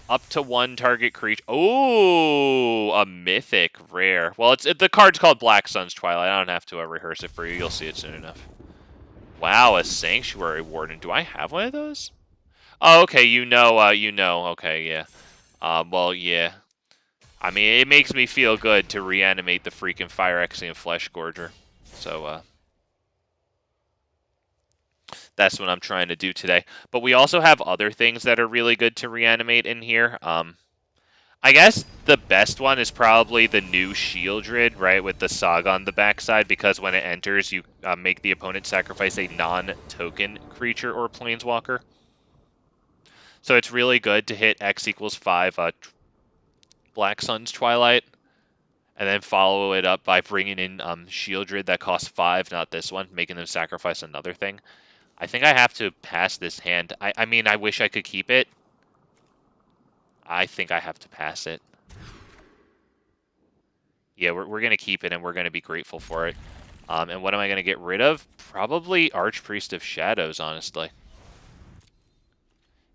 up to 1 target creature. Oh, a mythic rare. Well, the card's called Black Sun's Twilight. I don't have to rehearse it for you. You'll see it soon enough. Wow, a Sanctuary Warden. Do I have one of those? Oh, okay. You know. Okay, yeah. Well, yeah. I mean, it makes me feel good to reanimate the freaking Phyrexian Fleshgorger. So, that's what I'm trying to do today. But we also have other things that are really good to reanimate in here. I guess the best one is probably the new Sheoldred, right, with the Saga on the backside, because when it enters, you make the opponent sacrifice a non-token creature or planeswalker. So it's really good to hit X equals 5 Black Sun's Twilight, and then follow it up by bringing in Sheoldred that costs 5, not this one, making them sacrifice another thing. I think I have to pass this hand. I mean, I wish I could keep it. I think I have to pass it. Yeah, we're going to keep it, and we're going to be grateful for it. And what am I going to get rid of? Probably Archpriest of Shadows, honestly.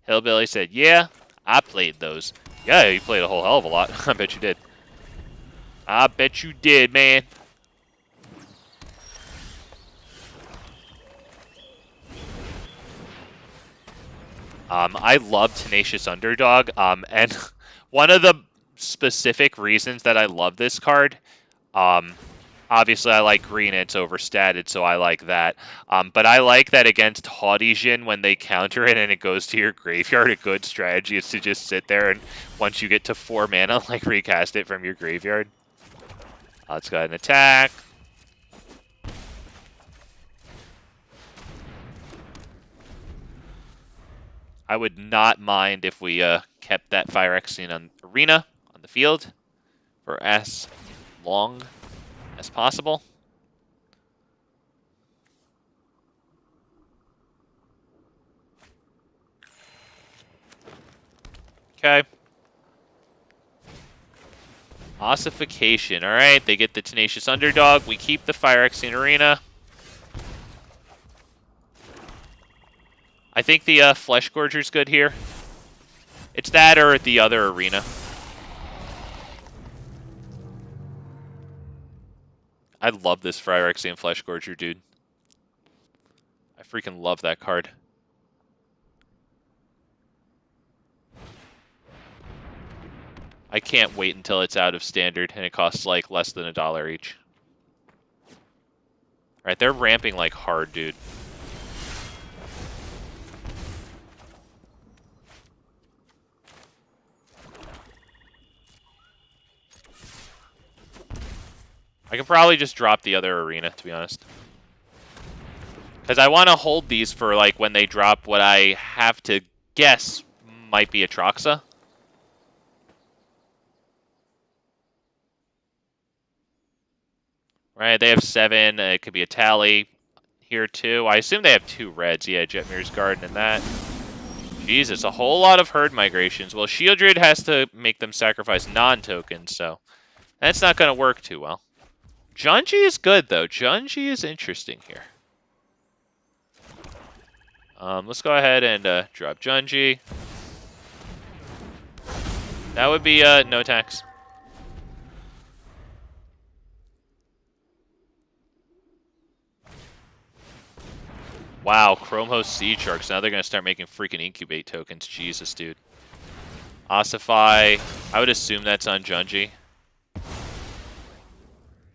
Hillbilly said, yeah, I played those. Yeah, you played a whole hell of a lot. I bet you did. I bet you did, man. I love Tenacious Underdog, and one of the specific reasons that I love this card Obviously, I like green, it's overstatted, so I like that. But I like that against Haughty Jin, when they counter it and it goes to your graveyard, a good strategy is to just sit there and once you get to 4 mana, like recast it from your graveyard. Let's go ahead and attack. I would not mind if we kept that Phyrexian Arena on the field for as long as possible. Okay. Ossification. Alright, they get the Tenacious Underdog. We keep the Phyrexian Arena. I think the Fleshgorger's good here. It's that or the other arena. I love this Phyrexian Fleshgorger, dude. I freaking love that card. I can't wait until it's out of standard and it costs like less than $1 each. Alright, they're ramping like hard, dude. I can probably just drop the other arena, to be honest. Because I want to hold these for like when they drop what I have to guess might be a Troxa. Right, they have 7. It could be a Tally here too. I assume they have 2 reds. Yeah, Jetmir's Garden and that. Jesus, a whole lot of herd migrations. Well, Sheoldred has to make them sacrifice non-tokens, so that's not going to work too well. Junji is good, though. Junji is interesting here. Let's go ahead and drop Junji. That would be no tax. Wow, Chrome Host Sea Sharks. Now they're going to start making freaking incubate tokens. Jesus, dude. Ossify. I would assume that's on Junji.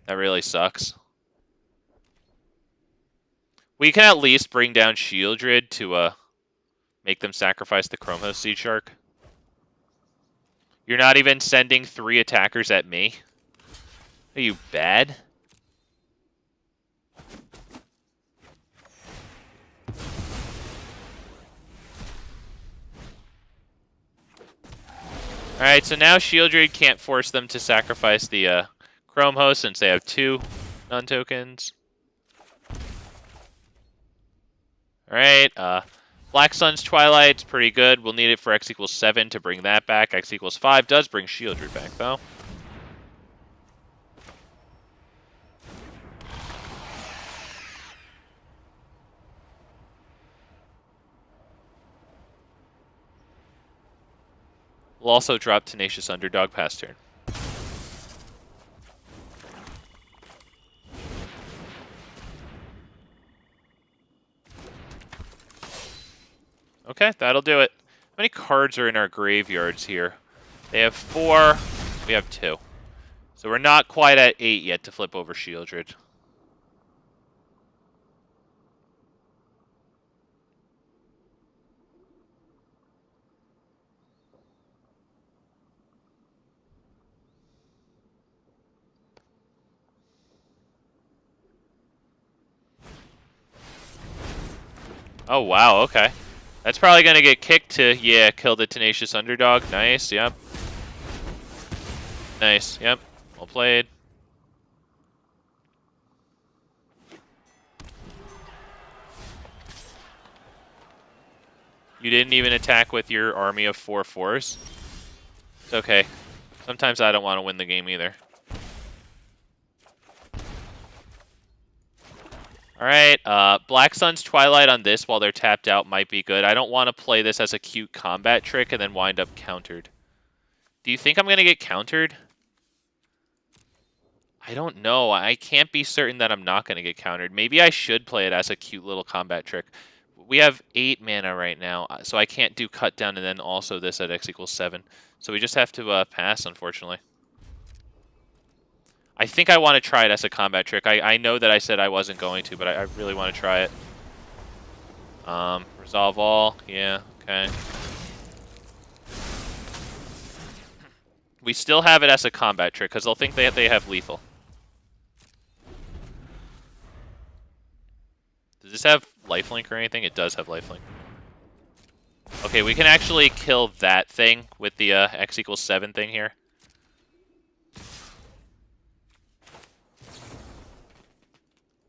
That really sucks. We can at least bring down Sheoldred to make them sacrifice the Chrome Host Sea Shark. You're not even sending 3 attackers at me? Are you bad? Alright, so now Sheoldred can't force them to sacrifice the Chrome Host since they have 2 non-tokens. Alright, Black Sun's Twilight's pretty good. We'll need it for X equals 7 to bring that back. X equals 5 does bring Sheoldred back, though. We'll also drop Tenacious Underdog past turn. Okay, that'll do it. How many cards are in our graveyards here? They have 4, we have 2. So we're not quite at 8 yet to flip over Sheoldred. Oh, wow, okay. That's probably going to get kicked to, yeah, kill the Tenacious Underdog. Nice, yep. Nice, yep. Well played. You didn't even attack with your army of 4/4s? It's okay. Sometimes I don't want to win the game either. Alright, Black Sun's Twilight on this while they're tapped out might be good. I don't want to play this as a cute combat trick and then wind up countered. Do you think I'm going to get countered? I don't know. I can't be certain that I'm not going to get countered. Maybe I should play it as a cute little combat trick. We have 8 mana right now, so I can't do cut down and then also this at X equals 7. So we just have to pass, unfortunately. I think I want to try it as a combat trick. I know that I said I wasn't going to, but I really want to try it. Resolve all. Yeah, okay. We still have it as a combat trick, because they'll think they have lethal. Does this have lifelink or anything? It does have lifelink. Okay, we can actually kill that thing with the X equals 7 thing here.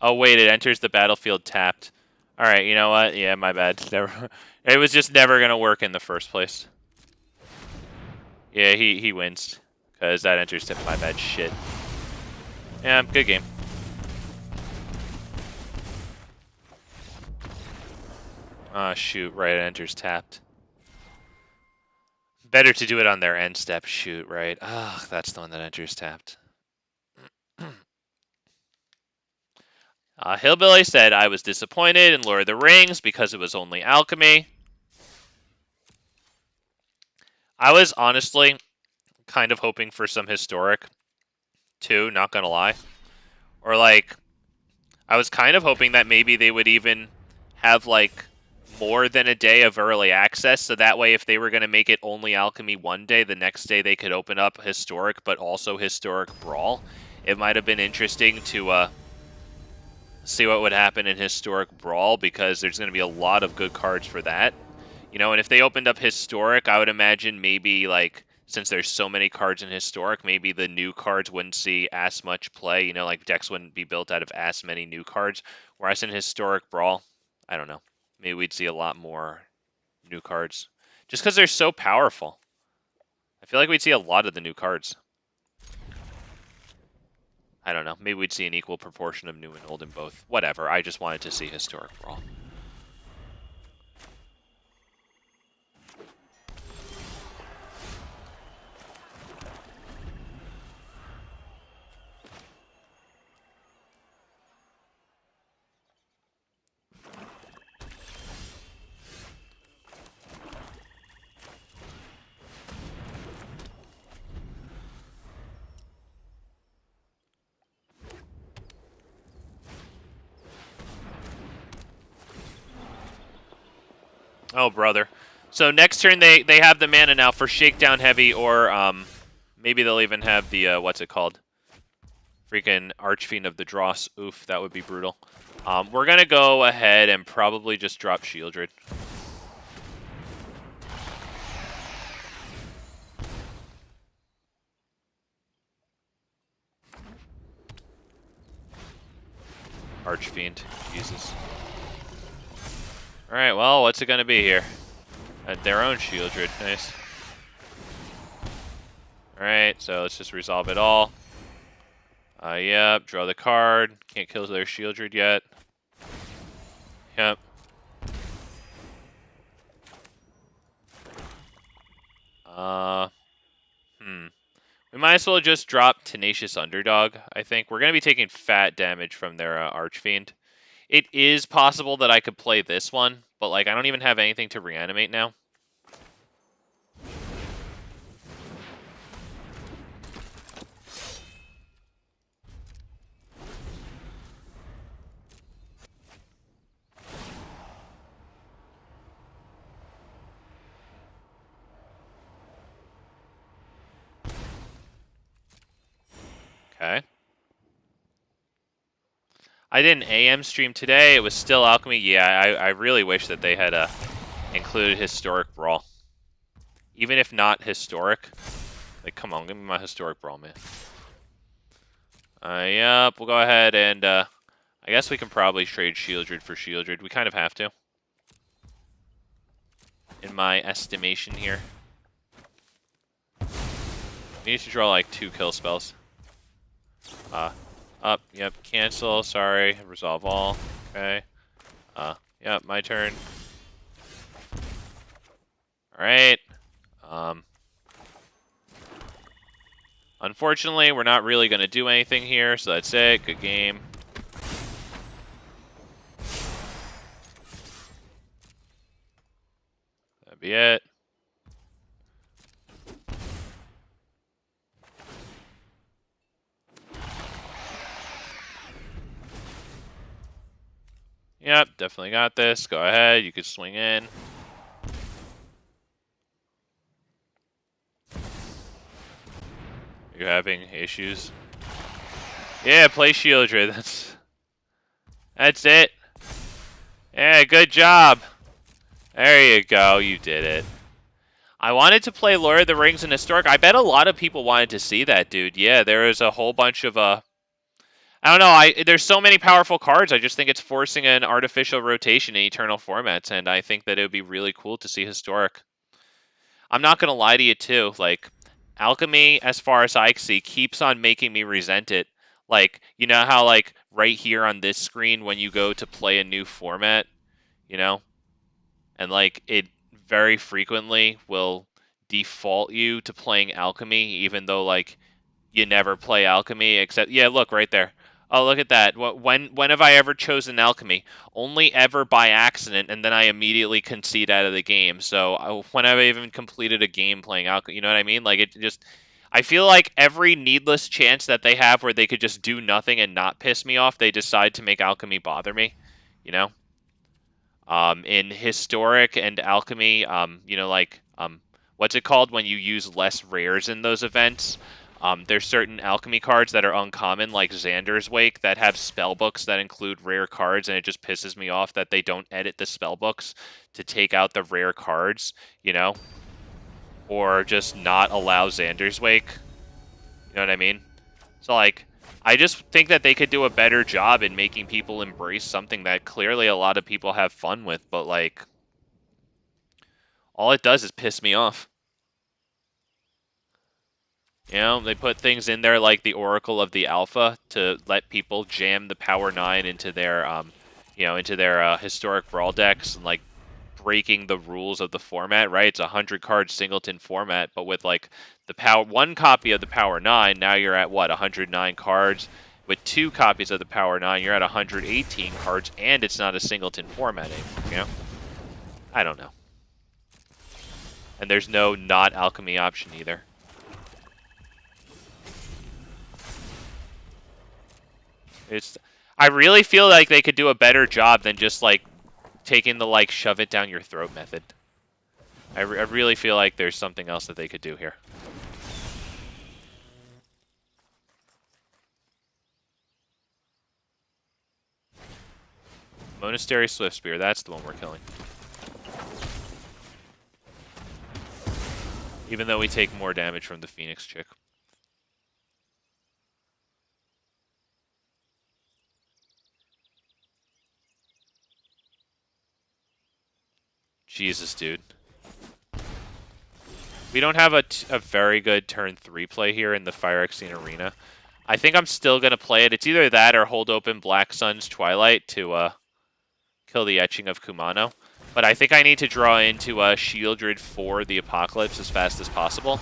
Oh wait, it enters the battlefield tapped. Alright, you know what? Yeah, my bad. Never. It was just never going to work in the first place. Yeah, he wins. Because that enters to my bad shit. Yeah, good game. Ah, shoot, right, it enters tapped. Better to do it on their end step, shoot, right. Ah, that's the one that enters tapped. Hillbilly said, I was disappointed in Lord of the Rings because it was only alchemy. I was honestly kind of hoping for some historic, too, not gonna lie. Or, like, I was kind of hoping that maybe they would even have, like, more than a day of early access, so that way if they were going to make it only alchemy one day, the next day they could open up historic, but also historic brawl. It might have been interesting to see what would happen in historic brawl, because there's going to be a lot of good cards for that. You know, and if they opened up historic, I would imagine maybe, like, since there's so many cards in historic, maybe the new cards wouldn't see as much play. You know, like decks wouldn't be built out of as many new cards. Whereas in historic brawl, I don't know. Maybe we'd see a lot more new cards. Just because they're so powerful. I feel like we'd see a lot of the new cards. I don't know. Maybe we'd see an equal proportion of new and old in both. Whatever. I just wanted to see historic brawl. Oh, brother. So next turn they have the mana now for Shakedown Heavy, or maybe they'll even have the, what's it called? Freaking Archfiend of the Dross. Oof, that would be brutal. We're going to go ahead and probably just drop Sheoldred. Archfiend. Jesus. Alright, well, what's it going to be here? Their own Sheoldred. Nice. Alright, so let's just resolve it all. Yep, draw the card. Can't kill their Sheoldred yet. Yep. We might as well just drop Tenacious Underdog, I think. We're going to be taking fat damage from their Archfiend. It is possible that I could play this one, but, like, I don't even have anything to reanimate now. Okay. I did an AM stream today. It was still alchemy. Yeah, I really wish that they had included historic brawl. Even if not historic. Like, come on, give me my historic brawl, man. Yep, we'll go ahead and I guess we can probably trade Sheoldred for Sheoldred. We kind of have to, in my estimation here. We need to draw like 2 kill spells. Up, yep, cancel, sorry, resolve all, okay. Yep, my turn. Alright. Unfortunately, we're not really going to do anything here, so that's it. Good game. That'd be it. Yep, definitely got this. Go ahead. You can swing in. You're having issues. Yeah, play Sheoldred. That's it. Yeah, good job. There you go. You did it. I wanted to play Lord of the Rings and Historic. I bet a lot of people wanted to see that, dude. Yeah, there is a whole bunch of I don't know. There's so many powerful cards. I just think it's forcing an artificial rotation in Eternal formats, and I think that it would be really cool to see Historic. I'm not gonna lie to you too. Like, Alchemy, as far as I see, keeps on making me resent it. Like, you know how like right here on this screen when you go to play a new format, you know, and like it very frequently will default you to playing Alchemy, even though like you never play Alchemy except, yeah, look right there. Oh, look at that. When have I ever chosen Alchemy? Only ever by accident, and then I immediately concede out of the game. So when have I even completed a game playing Alchemy? You know what I mean? Like, it just, I feel like every needless chance that they have where they could just do nothing and not piss me off, they decide to make Alchemy bother me, you know? In Historic and Alchemy, you know, like, what's it called when you use less rares in those events? There's certain Alchemy cards that are uncommon, like Xander's Wake, that have spellbooks that include rare cards, and it just pisses me off that they don't edit the spellbooks to take out the rare cards, you know? Or just not allow Xander's Wake. You know what I mean? So, like, I just think that they could do a better job in making people embrace something that clearly a lot of people have fun with, but, like, all it does is piss me off. You know, they put things in there like the Oracle of the Alpha to let people jam the Power 9 into their, you know, into their Historic Brawl decks, and, like, breaking the rules of the format, right? It's a 100-card singleton format, but with, like, the power, one copy of the Power 9, now you're at, what, 109 cards? With 2 copies of the Power 9, you're at 118 cards, and it's not a singleton format anymore, you know? I don't know. And there's no not Alchemy option either. I really feel like they could do a better job than just, like, taking the, like, shove it down your throat method. I really feel like there's something else that they could do here. Monastery Swiftspear, that's the one we're killing. Even though we take more damage from the Phoenix chick. Jesus, dude. We don't have a very good turn 3 play here in the Phyrexian Arena. I think I'm still going to play it. It's either that or hold open Black Sun's Twilight to kill the Etching of Kumano. But I think I need to draw into Sheoldred for the Apocalypse as fast as possible.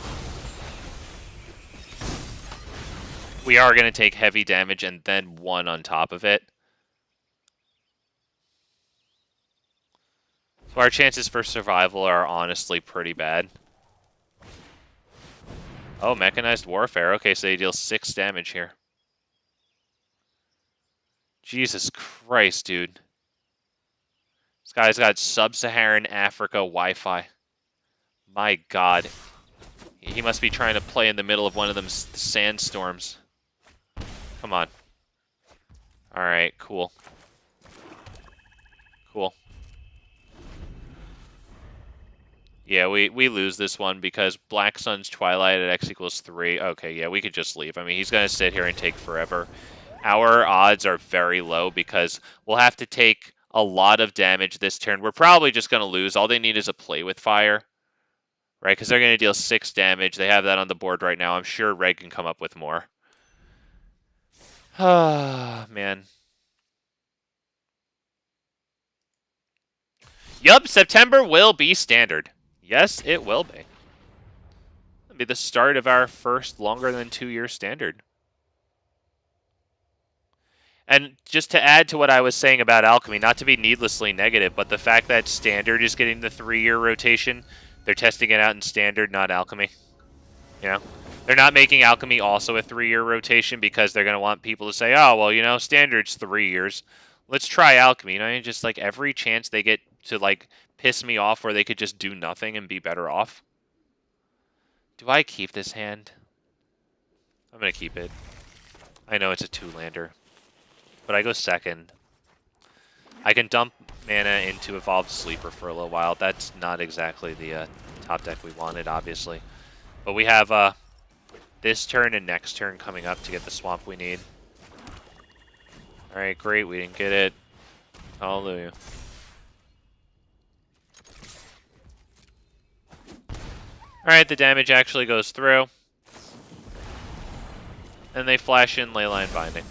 We are going to take heavy damage and then 1 on top of it. So our chances for survival are honestly pretty bad. Oh, Mechanized Warfare. Okay, so they deal 6 damage here. Jesus Christ, dude. This guy's got Sub-Saharan Africa Wi-Fi. My God. He must be trying to play in the middle of one of them sandstorms. Come on. Alright, cool. Cool. Yeah, we lose this one because Black Sun's Twilight at X equals 3. Okay, yeah, we could just leave. I mean, he's going to sit here and take forever. Our odds are very low because we'll have to take a lot of damage this turn. We're probably just going to lose. All they need is a play with fire, right? Because they're going to deal 6 damage. They have that on the board right now. I'm sure Reg can come up with more. Ah, man. Yup, September will be standard. Yes, it will be. It'll be the start of our first longer than 2-year standard. And just to add to what I was saying about Alchemy, not to be needlessly negative, but the fact that Standard is getting the 3-year rotation, they're testing it out in Standard, not Alchemy. You know? They're not making Alchemy also a 3-year rotation because they're going to want people to say, oh, well, you know, Standard's 3 years. Let's try alchemy. You know, just like every chance they get to like piss me off where they could just do nothing and be better off. Do I keep this hand? I'm gonna keep it. I know it's a 2-lander, but I go second. I can dump mana into Evolved Sleeper for a little while. That's not exactly the top deck we wanted, obviously. But we have this turn and next turn coming up to get the swamp we need. Alright, great. We didn't get it. Hallelujah. Alright, the damage actually goes through. And they flash in Leyline Binding.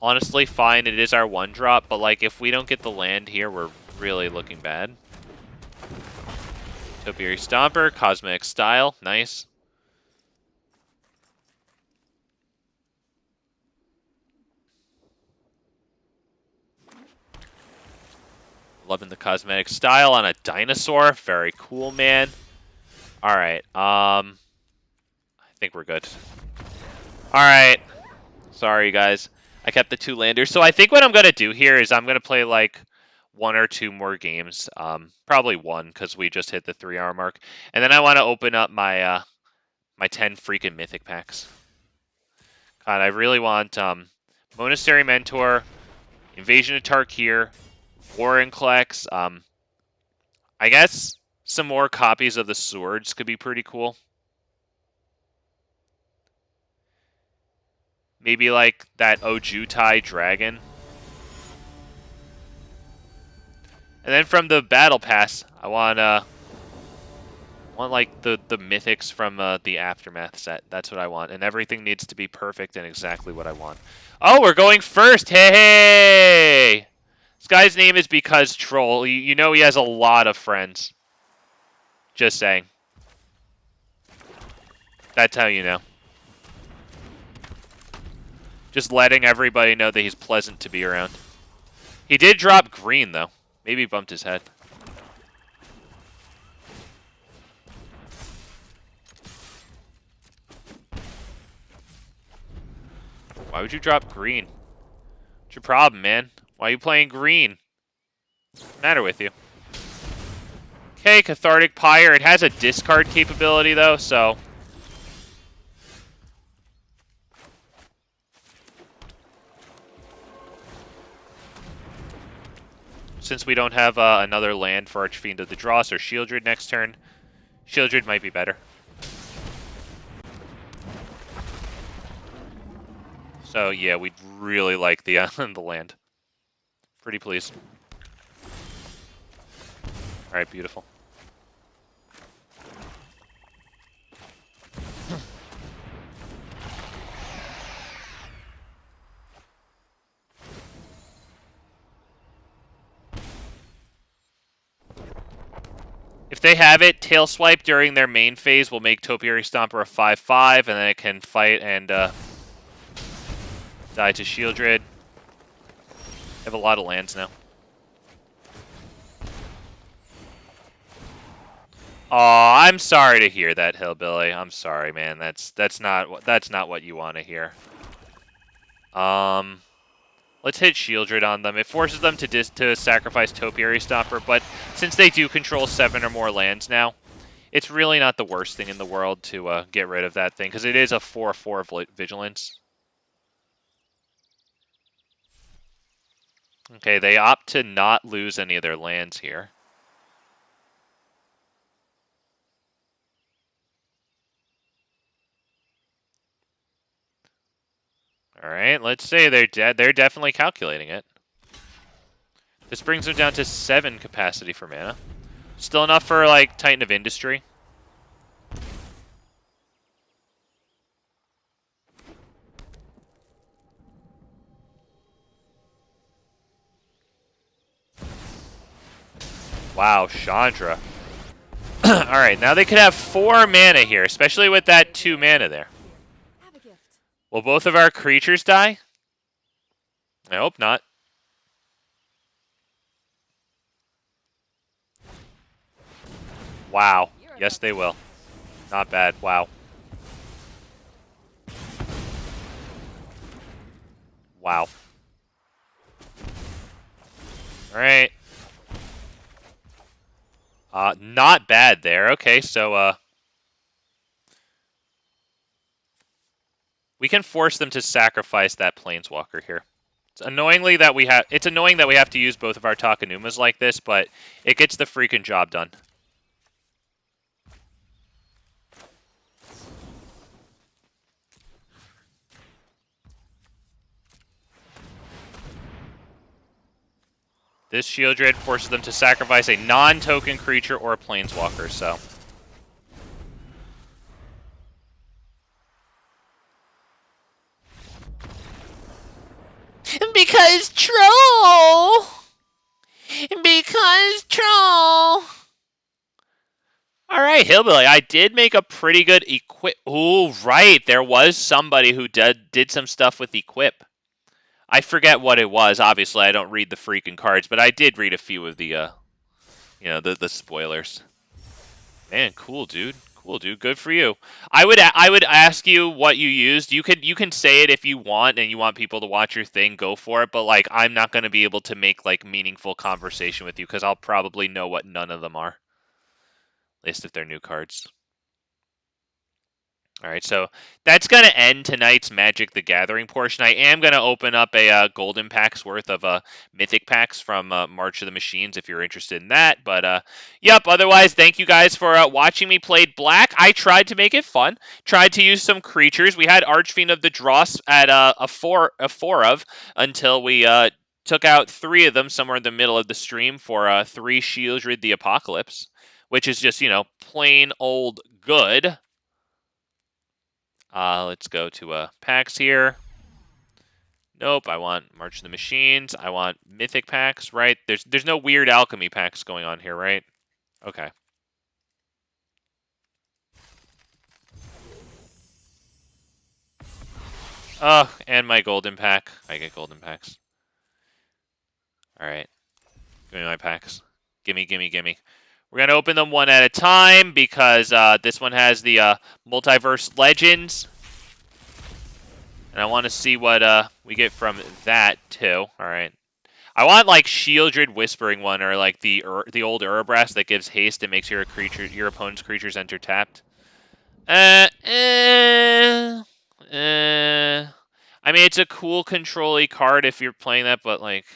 Honestly, fine, it is our 1-drop, but like if we don't get the land here, we're really looking bad. Topiary Stomper, Cosmic Style, nice. Loving the Cosmetic Style on a dinosaur, very cool, man. Alright, I think we're good. Alright, sorry guys. I kept the 2-landers. So I think what I'm going to do here is I'm going to play like 1 or 2 more games. Probably 1 because we just hit the 3-hour mark. And then I want to open up my my 10 freaking mythic packs. God, I really want Monastery Mentor, Invasion of Tarkir, Vorinclex. I guess some more copies of the swords could be pretty cool. Maybe like that Ojutai dragon. And then from the battle pass, I want like the mythics from the Aftermath set. That's what I want. And everything needs to be perfect and exactly what I want. Oh, we're going first. Hey! This guy's name is Because Troll. You know he has a lot of friends. Just saying. That's how you know. Just letting everybody know that he's pleasant to be around. He did drop green, though. Maybe he bumped his head. Why would you drop green? What's your problem, man? Why are you playing green? What's the matter with you? Okay, Cathartic Pyre. It has a discard capability, though, so... Since we don't have another land for Archfiend of the Dross or Sheoldred next turn, Sheoldred might be better. So yeah, we'd really like the the land. Pretty pleased. All right, beautiful. If they have it, Tail Swipe during their main phase will make Topiary Stomper a 5/5, and then it can fight and die to Sheoldred. They have a lot of lands now. Aw, I'm sorry to hear that, Hillbilly. I'm sorry, man. That's not what you want to hear. Let's hit Sheoldred on them. It forces them to sacrifice Topiary Stomper, but since they do control 7 or more lands now, it's really not the worst thing in the world to get rid of that thing, because it is a 4/4 Vigilance. Okay, they opt to not lose any of their lands here. All right, let's say they're definitely calculating it. This brings them down to 7 capacity for mana. Still enough for, like, Titan of Industry. Wow, Chandra. Alright, now they could have 4 mana here, especially with that 2 mana there. Will both of our creatures die? I hope not. Wow. Yes, they will. Not bad. Wow. Wow. Alright. Not bad there. Okay, so, we can force them to sacrifice that Planeswalker here. It's annoying that we have to use both of our Takenumas like this, but it gets the freaking job done. This Shieldred forces them to sacrifice a non-token creature or a Planeswalker, so... Because troll! Because troll! Alright, Hillbilly, I did make a pretty good equip... Ooh, right, there was somebody who did some stuff with equip. I forget what it was, obviously I don't read the freaking cards, but I did read a few of the, you know, the spoilers. Man, cool, dude. Cool, dude. Good for you. I would ask you what you used. You can say it if you want, and you want people to watch your thing. Go for it. But like, I'm not going to be able to make like meaningful conversation with you because I'll probably know what none of them are. At least if they're new cards. All right, so that's going to end tonight's Magic the Gathering portion. I am going to open up a golden pack's worth of mythic packs from March of the Machines if you're interested in that. But, yep, otherwise, thank you guys for watching me play Black. I tried to make it fun, tried to use some creatures. We had Archfiend of the Dross at a four of until we took out 3 of them somewhere in the middle of the stream for 3 Shieldred the Apocalypse, which is just, you know, plain old good. Let's go to packs here. Nope, I want March of the Machines. I want Mythic packs, right? There's no weird alchemy packs going on here, right? Okay. Oh, and my golden pack. I get golden packs. Alright. Give me my packs. Gimme, gimme, gimme. We're going to open them one at a time because this one has the Multiverse Legends. And I want to see what we get from that, too. Alright. I want, like, Shieldred Whispering one, or, like, the old Urabrask that gives haste and makes your opponent's creatures enter tapped. I mean, it's a cool control-y card if you're playing that, but, like...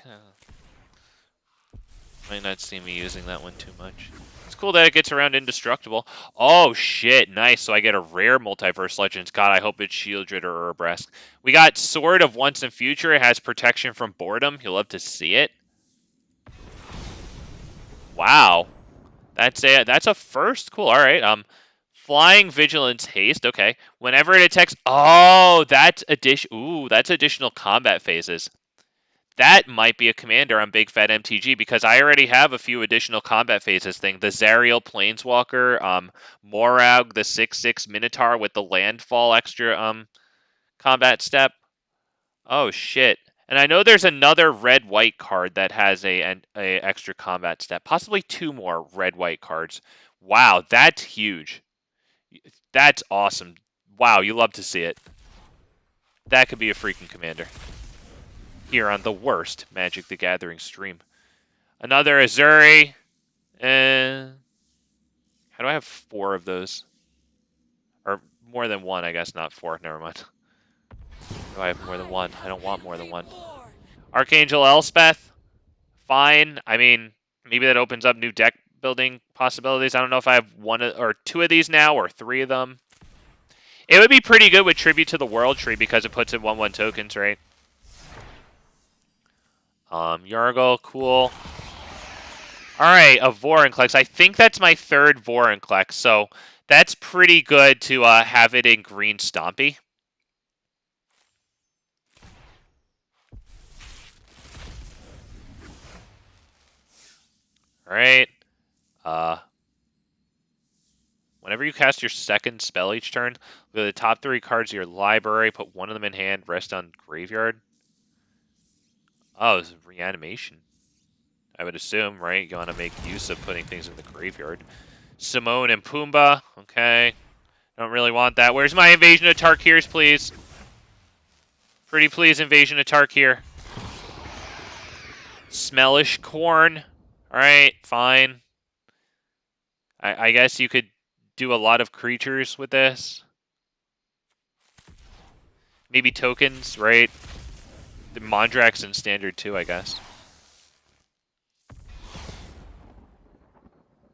might not see me using that one too much. It's cool that it gets around indestructible. Oh, shit. Nice. So I get a rare Multiverse Legends. God, I hope it's Shieldred or Urabrask. We got Sword of Once and Future. It has protection from boredom. You'll love to see it. Wow. That's a first. Cool. All right. Flying Vigilance Haste. Okay. Whenever it attacks... Oh, that's additional combat phases. That might be a commander on Big Fat MTG because I already have a few additional combat phases thing. The Zariel Planeswalker, Morag, the 6/6 Minotaur with the landfall extra combat step. Oh shit. And I know there's another red-white card that has a extra combat step. Possibly 2 more red-white cards. Wow, that's huge. That's awesome. Wow, you love to see it. That could be a freaking commander. Here on the worst Magic the Gathering stream. Another Azuri. How do I have 4 of those? Or more than 1, I guess, not 4. Never mind. Do I have more than 1? I don't want more than 1. Archangel Elspeth. Fine. I mean, maybe that opens up new deck building possibilities. I don't know if I have 1 or 2 of these now or 3 of them. It would be pretty good with Tribute to the World Tree because it puts in 1/1 tokens, right? Yargle, cool. Alright, a Vorinclex. I think that's my 3rd Vorinclex, so that's pretty good to have it in green Stompy. Alright. Whenever you cast your 2nd spell each turn, look at the top 3 cards of your library, put 1 of them in hand, rest on graveyard. Oh, this is reanimation. I would assume, right? You want to make use of putting things in the graveyard. Simone and Pumbaa. Okay. I don't really want that. Where's my Invasion of Tarkirs, please? Pretty please, Invasion of Tarkir. Smellish corn. Alright, fine. I guess you could do a lot of creatures with this. Maybe tokens, right? The Mondrax in Standard too, I guess.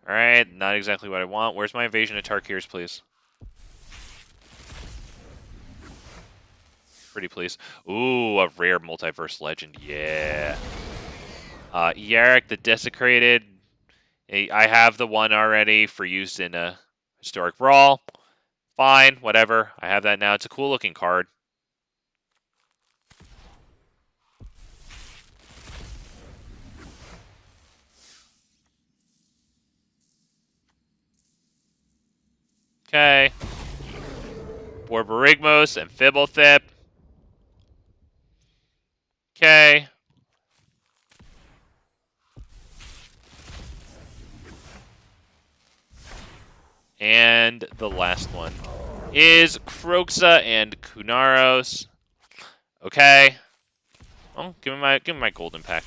Alright, not exactly what I want. Where's my Invasion of Tarkirs, please? Pretty please. Ooh, a rare Multiverse Legend, yeah. Yarrick the Desecrated. I have the one already for use in a Historic Brawl. Fine, whatever. I have that now. It's a cool looking card. Okay. Borborygmos and Fibblethip. Okay. And the last one is Kroxa and Kunaros. Okay. Well, give me my golden pack.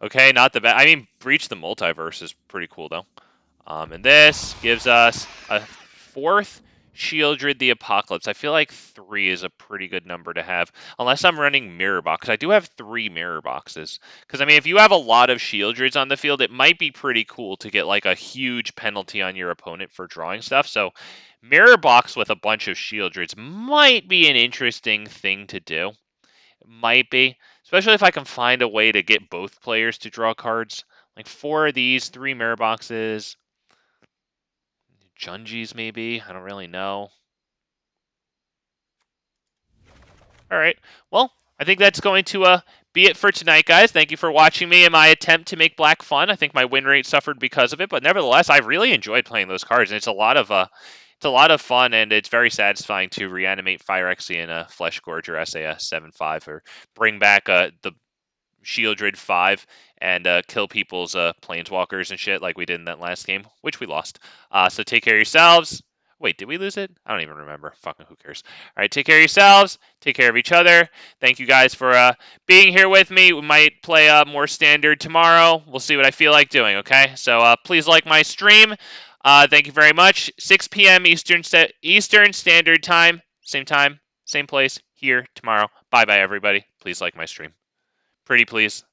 Okay, not the bad. I mean, Breach the Multiverse is pretty cool though. And this gives us a 4th Sheoldred the Apocalypse. I feel like 3 is a pretty good number to have, unless I'm running Mirror Box. I do have 3 Mirror Boxes. Because, I mean, if you have a lot of Sheoldreds on the field, it might be pretty cool to get, like, a huge penalty on your opponent for drawing stuff. So, Mirror Box with a bunch of Sheoldreds might be an interesting thing to do. It might be. Especially if I can find a way to get both players to draw cards. Like, 4 of these, 3 Mirror Boxes. Junji's maybe. I don't really know. All right. Well, I think that's going to be it for tonight, guys. Thank you for watching me in my attempt to make black fun. I think my win rate suffered because of it, but nevertheless, I really enjoyed playing those cards, and it's a lot of fun, and it's very satisfying to reanimate Phyrexian Fleshgorger SAS 7/5 or bring back the Sheoldred 5 and kill people's planeswalkers and shit like we did in that last game, which we lost. So take care of yourselves. Wait, did we lose it? I don't even remember. Fucking who cares? All right, take care of yourselves. Take care of each other. Thank you guys for being here with me. We might play more Standard tomorrow. We'll see what I feel like doing, okay? So please like my stream. Thank you very much. 6 p.m. Eastern Standard Time. Same place, here tomorrow. Bye-bye, everybody. Please like my stream. Pretty please.